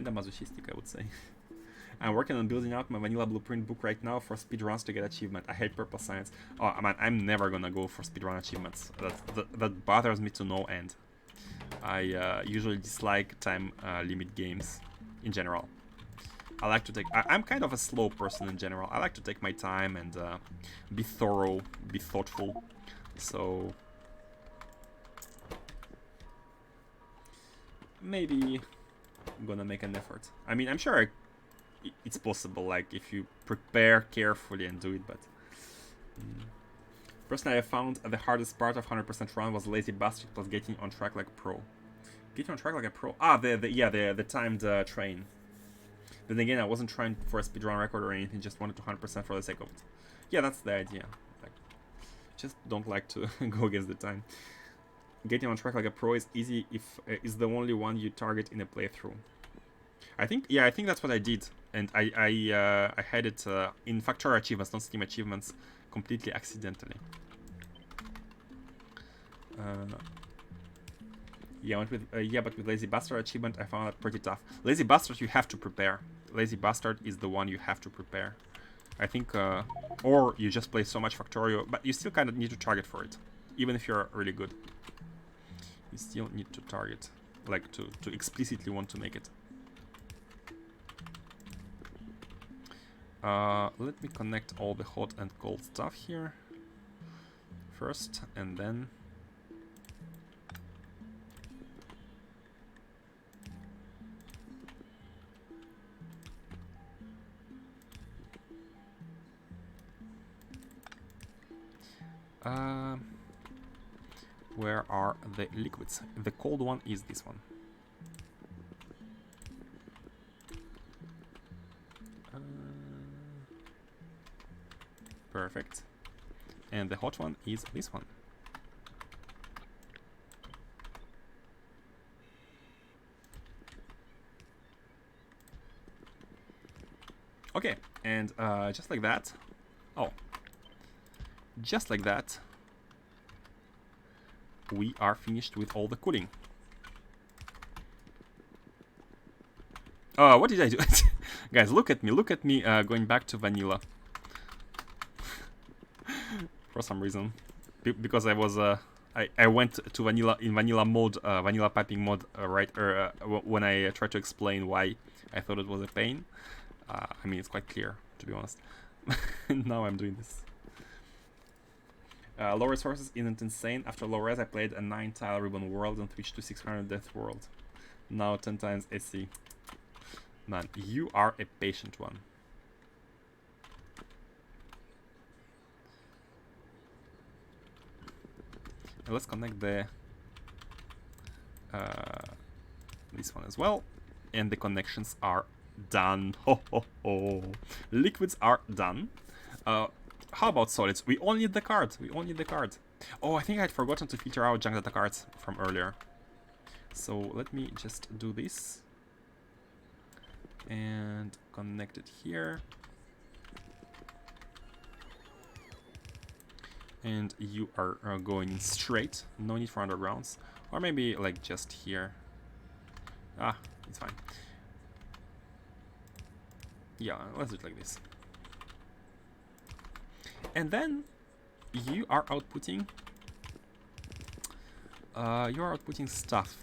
of masochistic, I would say. I'm working on building out my vanilla blueprint book right now for speedruns to get achievement. I hate purple science. Oh man, I'm never gonna go for speedrun achievements. That bothers me to no end. I usually dislike time limit games in general. I like to take... I'm kind of a slow person in general. I like to take my time and be thorough, be thoughtful. So... maybe I'm gonna make an effort. I mean, I'm sure it's possible, like, if you prepare carefully and do it, but... Personally, I found the hardest part of 100% run was Lazy Bastard plus getting on track like a pro. Getting on track like a pro? Ah, the timed train. Then again, I wasn't trying for a speedrun record or anything, just wanted to 100% for the sake of it. Yeah, that's the idea. Like, just don't like to go against the time. Getting on track like a pro is easy if is the only one you target in a playthrough. I think that's what I did, and I had it in Factorio achievements, not Steam achievements, completely accidentally. Yeah, but with Lazy Bastard achievement, I found that pretty tough. Lazy Bastard, you have to prepare. Lazy Bastard is the one you have to prepare. I think, or you just play so much Factorio, but you still kind of need to target for it, even if you're really good. You still need to target, like to explicitly want to make it. Let me connect all the hot and cold stuff here first, and then where are the liquids? The cold one is this one. Perfect. And the hot one is this one. Okay, and just like that. Oh. Just like that. We are finished with all the cooling. What did I do? Guys, look at me going back to vanilla. For some reason. Because I was, I went to vanilla, in vanilla mode, vanilla piping mode, when I tried to explain why I thought it was a pain. I mean, it's quite clear, to be honest. Now I'm doing this. Low resources isn't insane. After low res, I played a 9-tile ribbon world and switched to 600 death world. Now 10 times SC. Man, you are a patient one. And let's connect the this one as well. And the connections are done. Ho ho ho. Liquids are done. How about solids? We all need the card. We all need the card. Oh, I think I had forgotten to filter out junk data cards from earlier. So let me just do this. And connect it here. And you are going straight. No need for undergrounds. Or maybe like just here. Ah, it's fine. Yeah, let's do it like this. And then you are outputting stuff.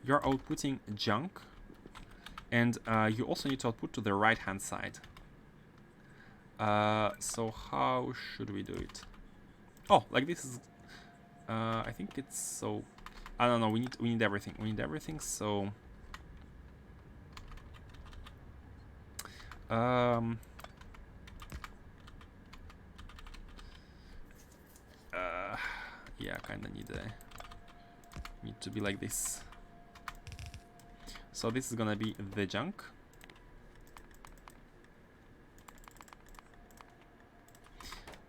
You're outputting junk, and you also need to output to the right hand side. So how should we do it? Oh, like this is I think it's so I don't know, we need everything. We need everything, so yeah, kind of need to be like this. So this is gonna be the junk.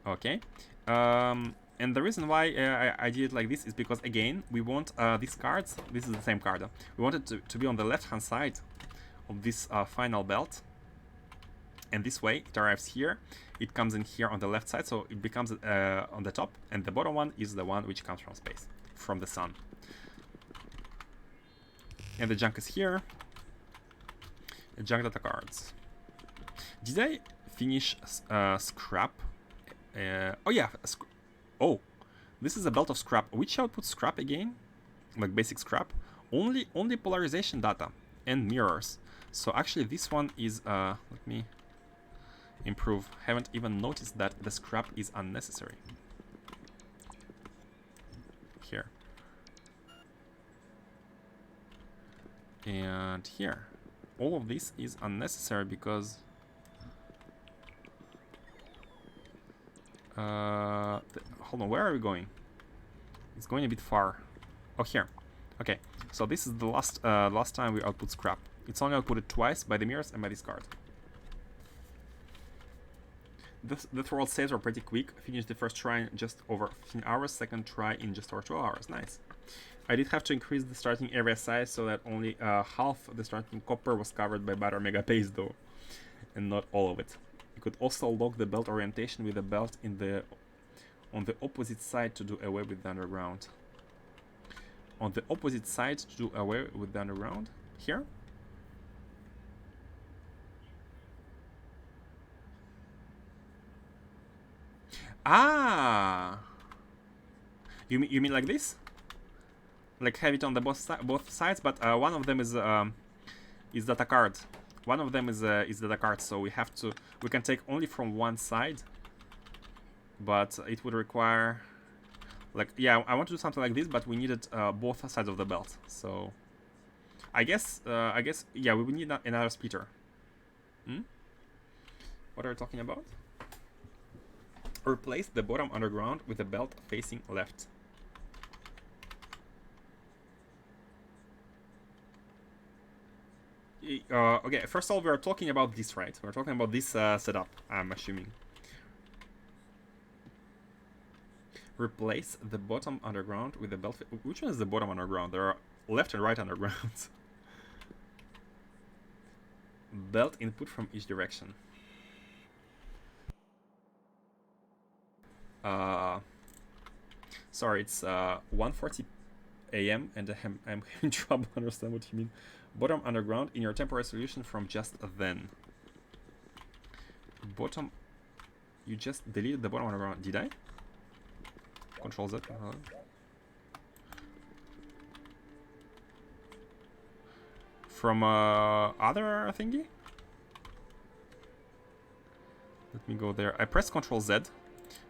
Okay. And the reason why I did it like this is because, again, we want these cards. This is the same card. We want it to be on the left-hand side of this final belt. And this way, it arrives here. It comes in here on the left side, so it becomes on the top. And the bottom one is the one which comes from space, from the sun. And the junk is here. The junk data cards. Did I finish scrap? Oh yeah. Oh, this is a belt of scrap. Which outputs scrap again? Like basic scrap. Only polarization data and mirrors. So actually, this one is. Let me improve. Haven't even noticed that the scrap is unnecessary. Here. And here. All of this is unnecessary because hold on, where are we going? It's going a bit far. Oh, here. Okay, so this is the last time we output scrap. It's only outputted twice by the mirrors and by this card. The world saves were pretty quick. Finished the first try in just over 15 hours, second try in just over 12 hours. Nice. I did have to increase the starting area size so that only half the starting copper was covered by butter mega paste though, and not all of it. You could also lock the belt orientation with the belt on the opposite side to do away with the underground. On the opposite side to do away with the underground? Here? Ah! You mean like this? Like have it on the both sides, but one of them is data card. One of them is data card, so we can take only from one side, but it would require, like, yeah, I want to do something like this, but we needed both sides of the belt. So I guess yeah, we would need another splitter. What are you talking about? Replace the bottom underground with the belt facing left. Okay, first of all, we are talking about this, right? We're talking about this setup, I'm assuming. Replace the bottom underground with the belt. Which one is the bottom underground? There are left and right undergrounds. Belt input from each direction. Sorry, it's 1:40 a.m. and I'm having trouble understand what you mean. Bottom underground in your temporary solution from just then. Bottom. You just deleted the bottom underground. Did I? Control Z. From other thingy? Let me go there. I pressed Control Z.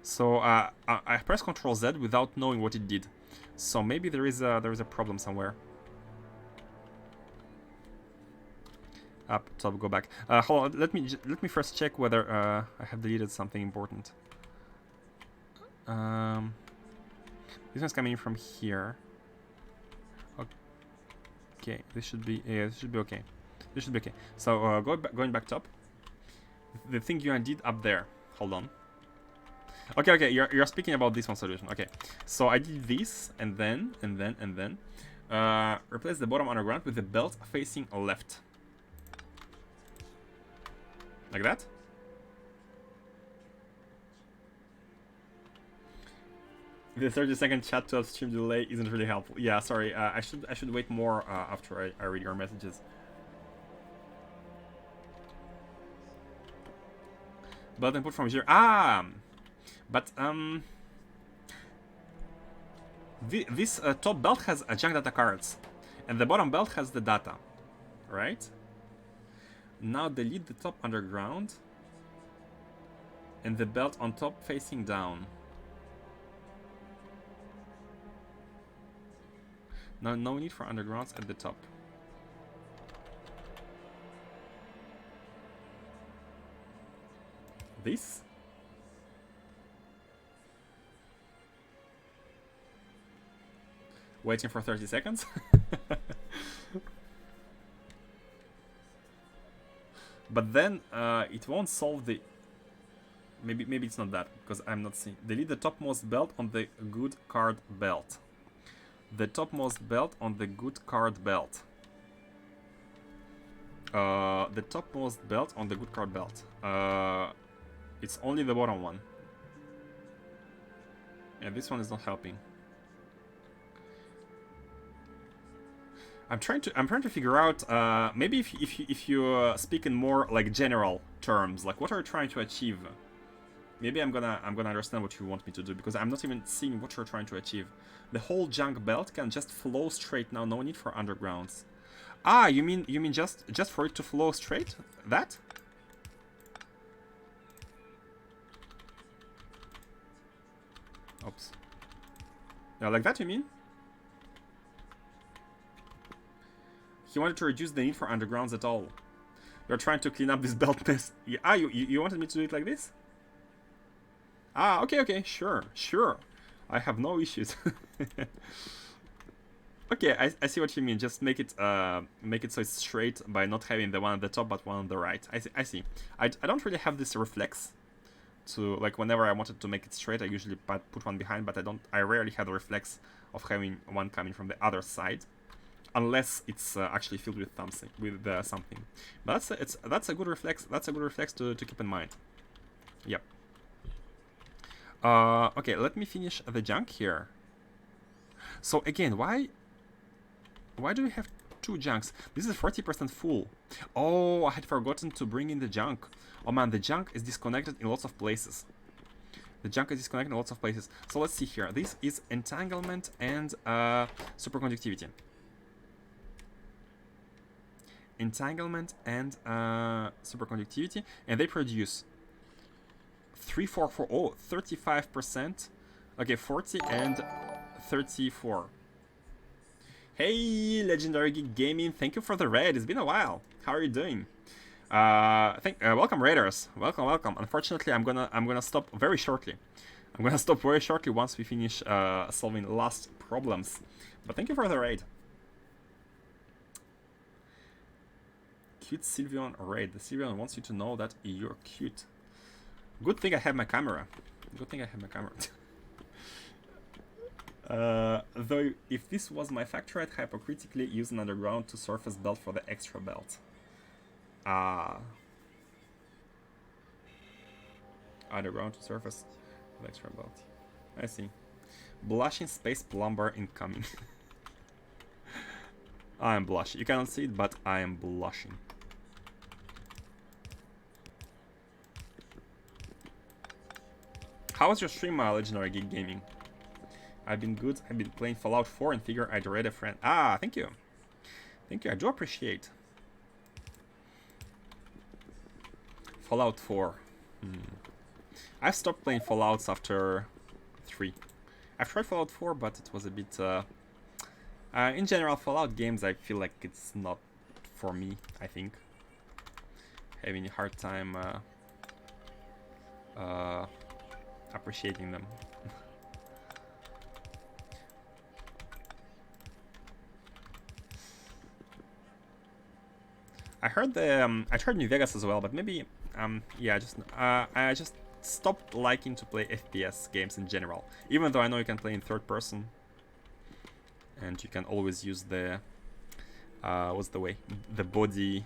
So I pressed Control Z without knowing what it did. So maybe there is a problem somewhere. Up top, go back. Hold on. Let me first check whether I have deleted something important. This one's coming in from here. Okay, this should be this should be okay. This should be okay. So going back top. The thing you undid up there. Hold on. Okay, you're speaking about this one solution. Okay, so I did this and then replace the bottom underground with the belt facing left. Like that. The 30-second chat to upstream delay isn't really helpful. Yeah, sorry. I should wait more after I read your messages. Belt input from here. But this top belt has junk data cards, and the bottom belt has the data, right? Now delete the top underground, and the belt on top facing down. Now no need for undergrounds at the top. This? Waiting for 30 seconds? But then it won't solve the... Maybe it's not that, because I'm not seeing. Delete the topmost belt on the good card belt. The topmost belt on the good card belt. The topmost belt on the good card belt. It's only the bottom one. Yeah, this one is not helping. I'm trying to figure out. Maybe if you speak in more like general terms, like what are you trying to achieve? Maybe I'm gonna understand what you want me to do, because I'm not even seeing what you're trying to achieve. The whole junk belt can just flow straight now. No need for undergrounds. Ah, you mean just for it to flow straight? That? Oops. Yeah, like that you mean? He wanted to reduce the need for undergrounds at all. You're trying to clean up this belt mess. Yeah, ah, you wanted me to do it like this? Ah, okay, sure. I have no issues. Okay, I see what you mean. Just make it so it's straight by not having the one at the top but one on the right. I see. I don't really have this reflex to, like, whenever I wanted to make it straight, I usually put one behind, but I rarely had the reflex of having one coming from the other side, unless it's actually filled with something. But that's a good reflex. That's a good reflex to keep in mind. Yep. Okay, let me finish the junk here. So again, why do we have two junks? This is 40% full. Oh, I had forgotten to bring in the junk. Oh man, the junk is disconnected in lots of places. So let's see here. This is entanglement and superconductivity. Superconductivity, and they produce 35%. Okay, 40 and 34. Hey, Legendary Geek Gaming, thank you for the raid. It's been a while. How are you doing? Welcome, raiders. Welcome. Unfortunately, I'm gonna stop very shortly. Once we finish solving the last problems. But thank you for the raid. Cute Sylveon raid. The Sylveon wants you to know that you're cute. Good thing I have my camera. Though, if this was my factory, I'd hypocritically use an underground to surface belt for the extra belt. Underground to surface the extra belt. I see. Blushing space plumber incoming. I am blushing. You cannot see it, but I am blushing. How was your stream, Legendary Geek Gaming? I've been good. I've been playing Fallout 4 and figure I'd raid a friend. Ah, thank you. I do appreciate. Fallout 4. I've stopped playing Fallouts after 3. I've tried Fallout 4, but it was a bit... in general, Fallout games, I feel like it's not for me, I think. Having a hard time appreciating them. I heard I tried New Vegas as well, but maybe yeah, I just stopped liking to play FPS games in general. Even though I know you can play in third person, and you can always use the what's the way? The body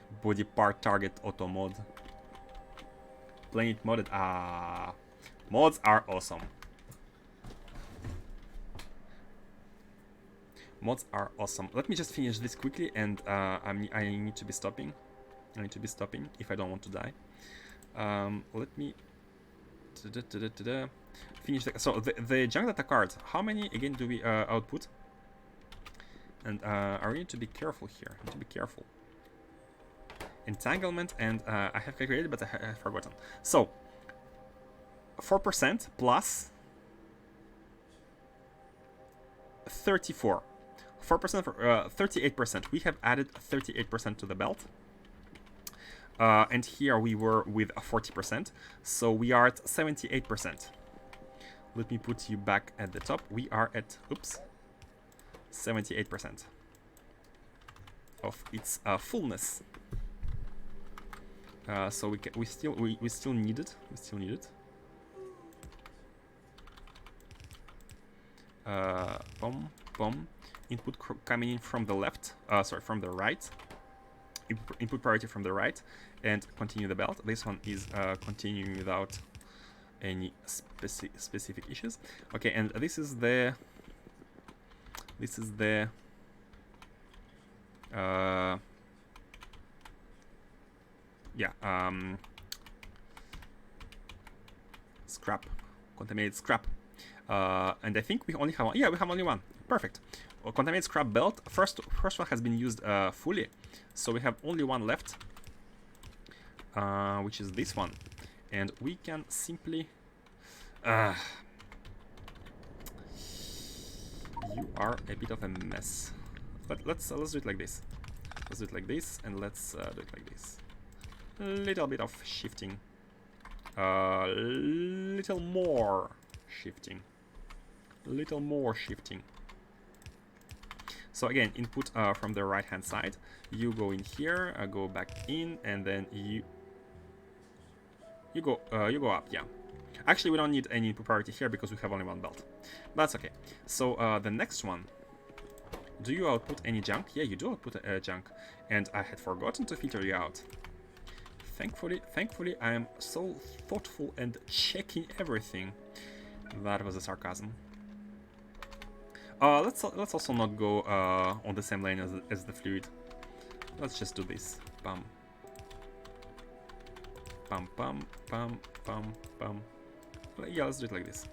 part target auto mod. Playing it modded. Mods are awesome. Let me just finish this quickly, and I need to be stopping. If I don't want to die. Let me finish so the junk data cards. How many again do we output? And I need to be careful here. Entanglement, and I have calculated, but I have forgotten. So 4% plus 34. 4% for 38%. We have added 38% to the belt. And here we were with 40%. So we are at 78%. Let me put you back at the top. We are at 78% of its fullness. So we still need it. Boom, boom. Input coming in from the left. Sorry, from the right. Input priority from the right, and continue the belt. This one is continuing without any specific issues. Okay, and this is the scrap, contaminated scrap, and I think we only have one. Yeah, we have only one. Perfect. Well, contaminated scrap belt. First one has been used fully, so we have only one left, which is this one, and we can simply. You are a bit of a mess. But let's do it like this. Let's do it like this, and let's do it like this. A little bit of shifting. Little more shifting. Little more shifting. So again, input from the right hand side. You go in here, go back in, and then you go up. Yeah. Actually, we don't need any input priority here because we have only one belt. That's okay. So the next one. Do you output any junk? Yeah, you do output junk. And I had forgotten to filter you out. Thankfully, I am so thoughtful and checking everything. That was a sarcasm. Let's also not go on the same lane as the fluid. Let's just do this. Bum. Bum, bum, bum, bum, bum. Yeah, let's do it like this.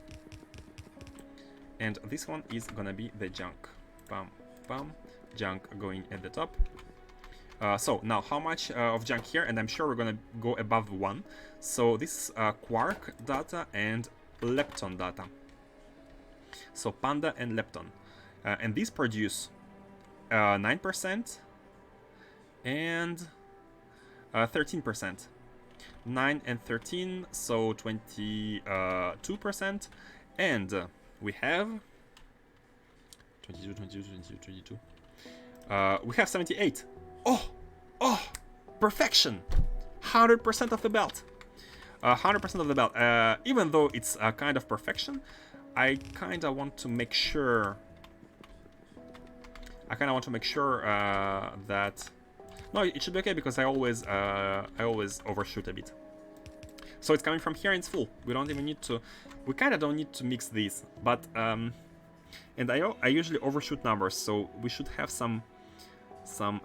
And this one is gonna be the junk. Bum, bum. Junk going at the top. So now how much of junk here? And I'm sure we're gonna go above 1. So this is quark data and lepton data. So panda and lepton. And these produce 9% and 13%. 9 and 13, so 22%. And we have 22. We have 78. Oh, perfection! 100% of the belt. 100% of the belt. Even though it's a kind of perfection, I kind of want to make sure. That. No, it should be okay because I always overshoot a bit. So it's coming from here and it's full. We don't even need to. We kind of don't need to mix these, but and I usually overshoot numbers, so we should have some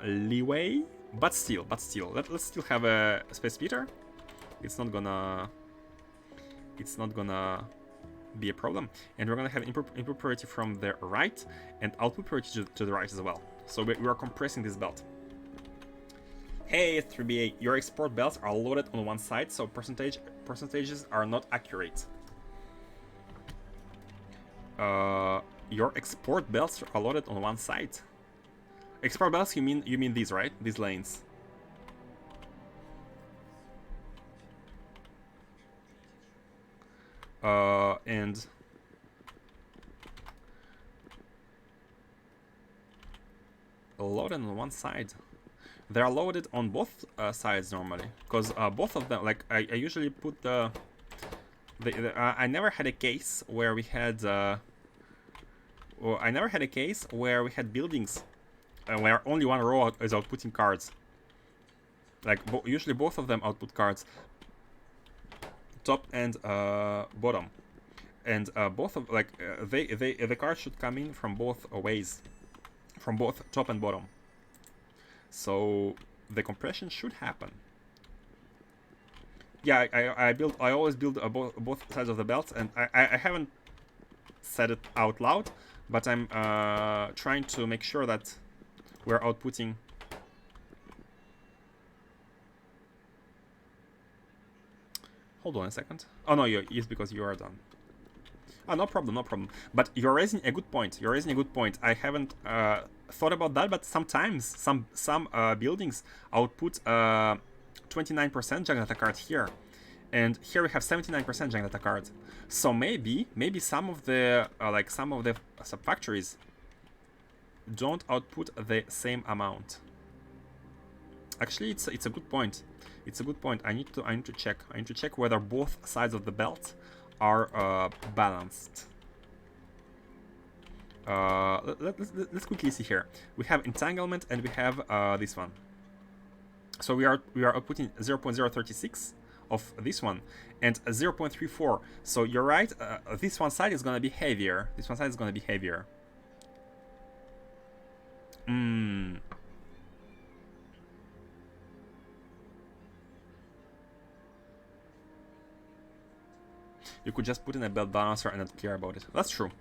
leeway. But still, let's still have a space speeder. It's not gonna be a problem. And we're gonna have input priority from the right and output priority to the right as well. So we are compressing this belt. Hey 3BA, your export belts are loaded on one side, so percentages are not accurate. Your export belts are loaded on one side. Export belts, you mean these, right? These lanes. And loaded on one side. They are loaded on both sides normally, because both of them, like I usually put I never had a case where we had buildings where only one row is outputting cards. Like usually both of them output cards, top and bottom, and both of the cards should come in from both ways, from both top and bottom. So the compression should happen. Yeah, I always build both sides of the belt, and I haven't said it out loud, but I'm trying to make sure that we're outputting. Hold on a second. Oh no, it's because you are done. Oh, no problem. But you're raising a good point. I haven't thought about that, but sometimes some buildings output 29% junk data card here, and here we have 79% junk data card. So maybe some of the sub-factories don't output the same amount. Actually, it's a good point. I need to check whether both sides of the belt are balanced. let's quickly see here. We have entanglement and we have this one. So we are outputting 0.036 of this one and 0.34. So you're right. This one side is gonna be heavier. This one side is gonna be heavier. You could just put in a belt balancer and not care about it. That's true.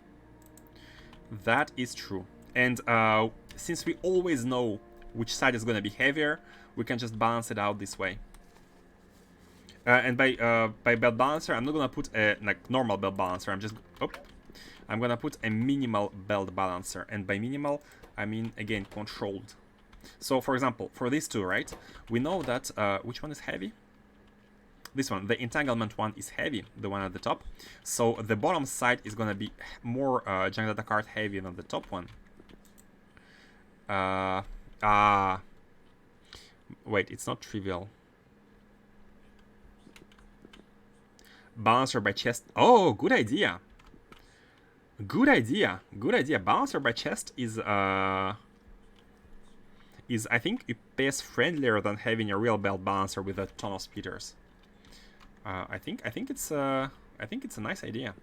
That is true. And since we always know which side is going to be heavier, we can just balance it out this way. And by belt balancer, I'm not going to put a like normal belt balancer. I'm going to put a minimal belt balancer. And by minimal, I mean, again, controlled. So, for example, for these two, right? We know that, which one is heavy? This one, the entanglement one, is heavy, the one at the top. So the bottom side is gonna be more junk data card heavy than the top one. Wait, it's not trivial. Balancer by chest. Oh, good idea. Good idea. Good idea. Balancer by chest is I think UPS friendlier than having a real belt balancer with a ton of splitters. I think it's a nice idea.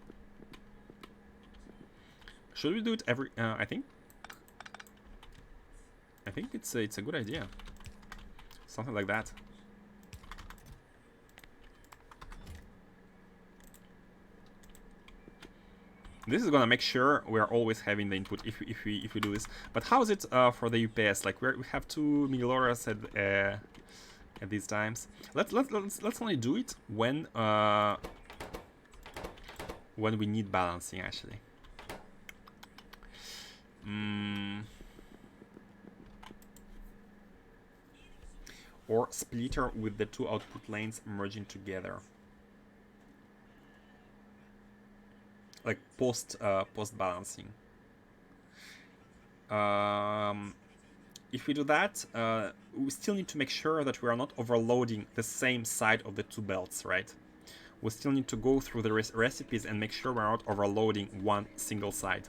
Should we do it every? I think it's a good idea. Something like that. This is gonna make sure we are always having the input if we do this. But how is it for the UPS? Like we have 2 milliloras at these times. Let's only do it when we need balancing actually. Or splitter with the 2 output lanes merging together. Like post balancing. If we do that, we still need to make sure that we are not overloading the same side of the 2 belts, right? We still need to go through the recipes and make sure we're not overloading one single side.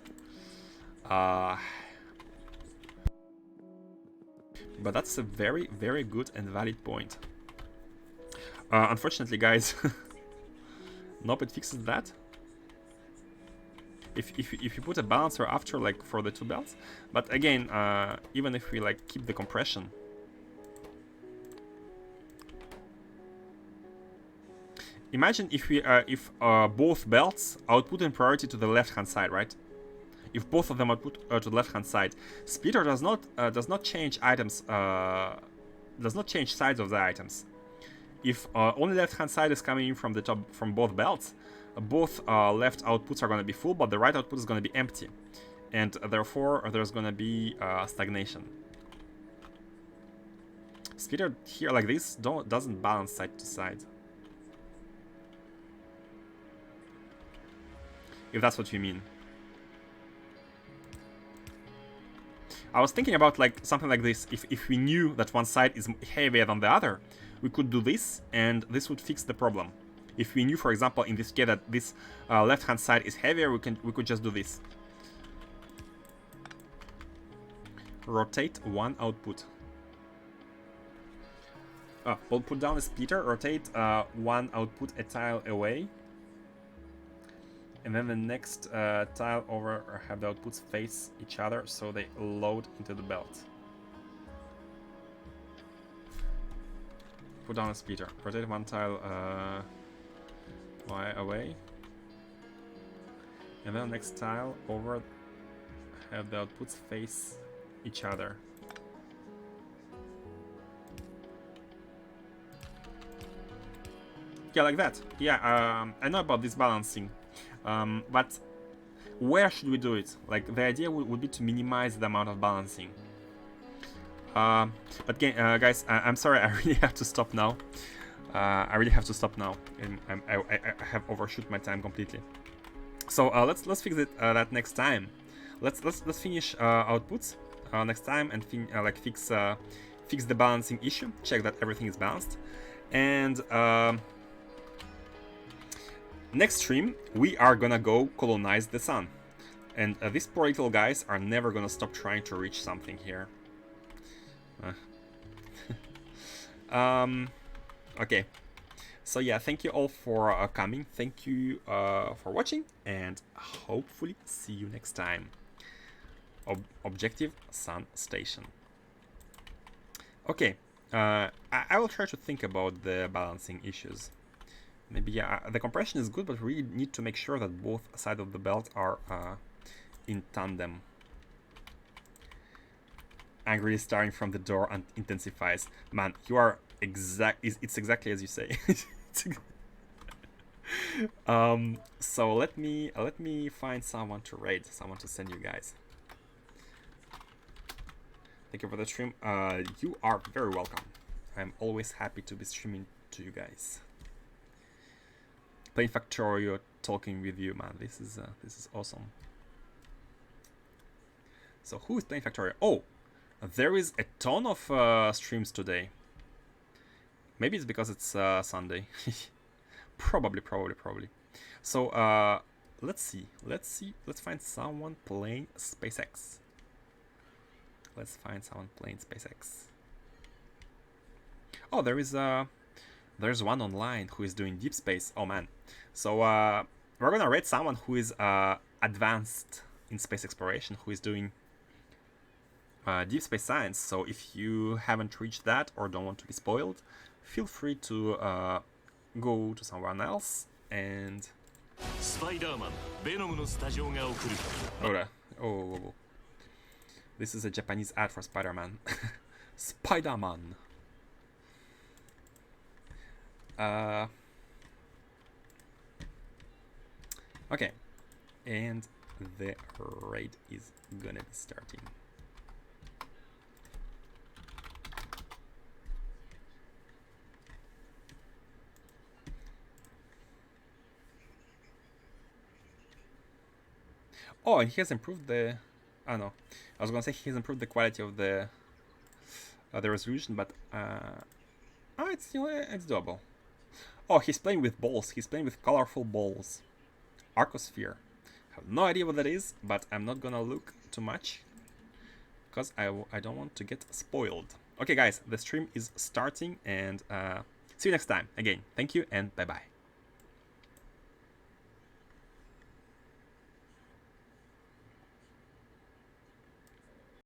But that's a very, very good and valid point. Unfortunately, guys, nope, it fixes that. If you put a balancer after, like for the 2 belts, but again, even if we like keep the compression, imagine if we both belts output in priority to the left hand side, right? If both of them output to the left hand side, splitter does not change items, does not change sides of the items. If only left hand side is coming in from the top from both belts, both left outputs are going to be full, but the right output is going to be empty, and therefore there's going to be stagnation. Splitter here like this doesn't balance side to side. If that's what you mean. I was thinking about like something like this. If we knew that one side is heavier than the other, we could do this, and this would fix the problem. If we knew, for example, in this case that this left-hand side is heavier, we could just do this. Rotate one output. We'll put down a splitter, rotate one output a tile away. And then the next tile over have the outputs face each other so they load into the belt. Put down a splitter. Rotate one tile away. And then the next tile over have the outputs face each other. Yeah, like that. Yeah, I know about this balancing. But where should we do it? Like, the idea would be to minimize the amount of balancing. But again, guys, I'm sorry, I really have to stop now. I really have to stop now. And I have overshoot my time completely. So let's fix it that next time. Let's finish outputs next time and fix the balancing issue. Check that everything is balanced. And next stream, we are gonna go colonize the sun. And these poor little guys are never gonna stop trying to reach something here. Okay. So yeah, thank you all for coming. Thank you for watching, and hopefully see you next time. Objective Sun Station. Okay, I will try to think about the balancing issues. Maybe, yeah, the compression is good, but we really need to make sure that both sides of the belt are in tandem. Angrily staring from the door and intensifies. Man, you are it's exactly as you say. So let me find someone to raid, someone to send you guys. Thank you for the stream. You are very welcome. I'm always happy to be streaming to you guys. Playing Factorio, talking with you, man. This is awesome. So who is playing Factorio? Oh, there is a ton of streams today. Maybe it's because it's Sunday. Probably. So let's see. Let's find someone playing SpaceX. Oh, there's one online who is doing deep space. Oh man. So we're gonna rate someone who is advanced in space exploration, who is doing deep space science. So if you haven't reached that or don't want to be spoiled, feel free to go to someone else and... Oh, this is a Japanese ad for Spider-Man. Spider-Man. Okay, and the raid is gonna be starting. Oh, and he has improved the... I know. I was gonna say he has improved the quality of the resolution, but it's, you know, it's doable. Oh, he's playing with balls. He's playing with colorful balls. Arcosphere. I have no idea what that is, but I'm not gonna look too much because I don't want to get spoiled. Okay, guys, the stream is starting, and see you next time. Again, thank you and bye bye.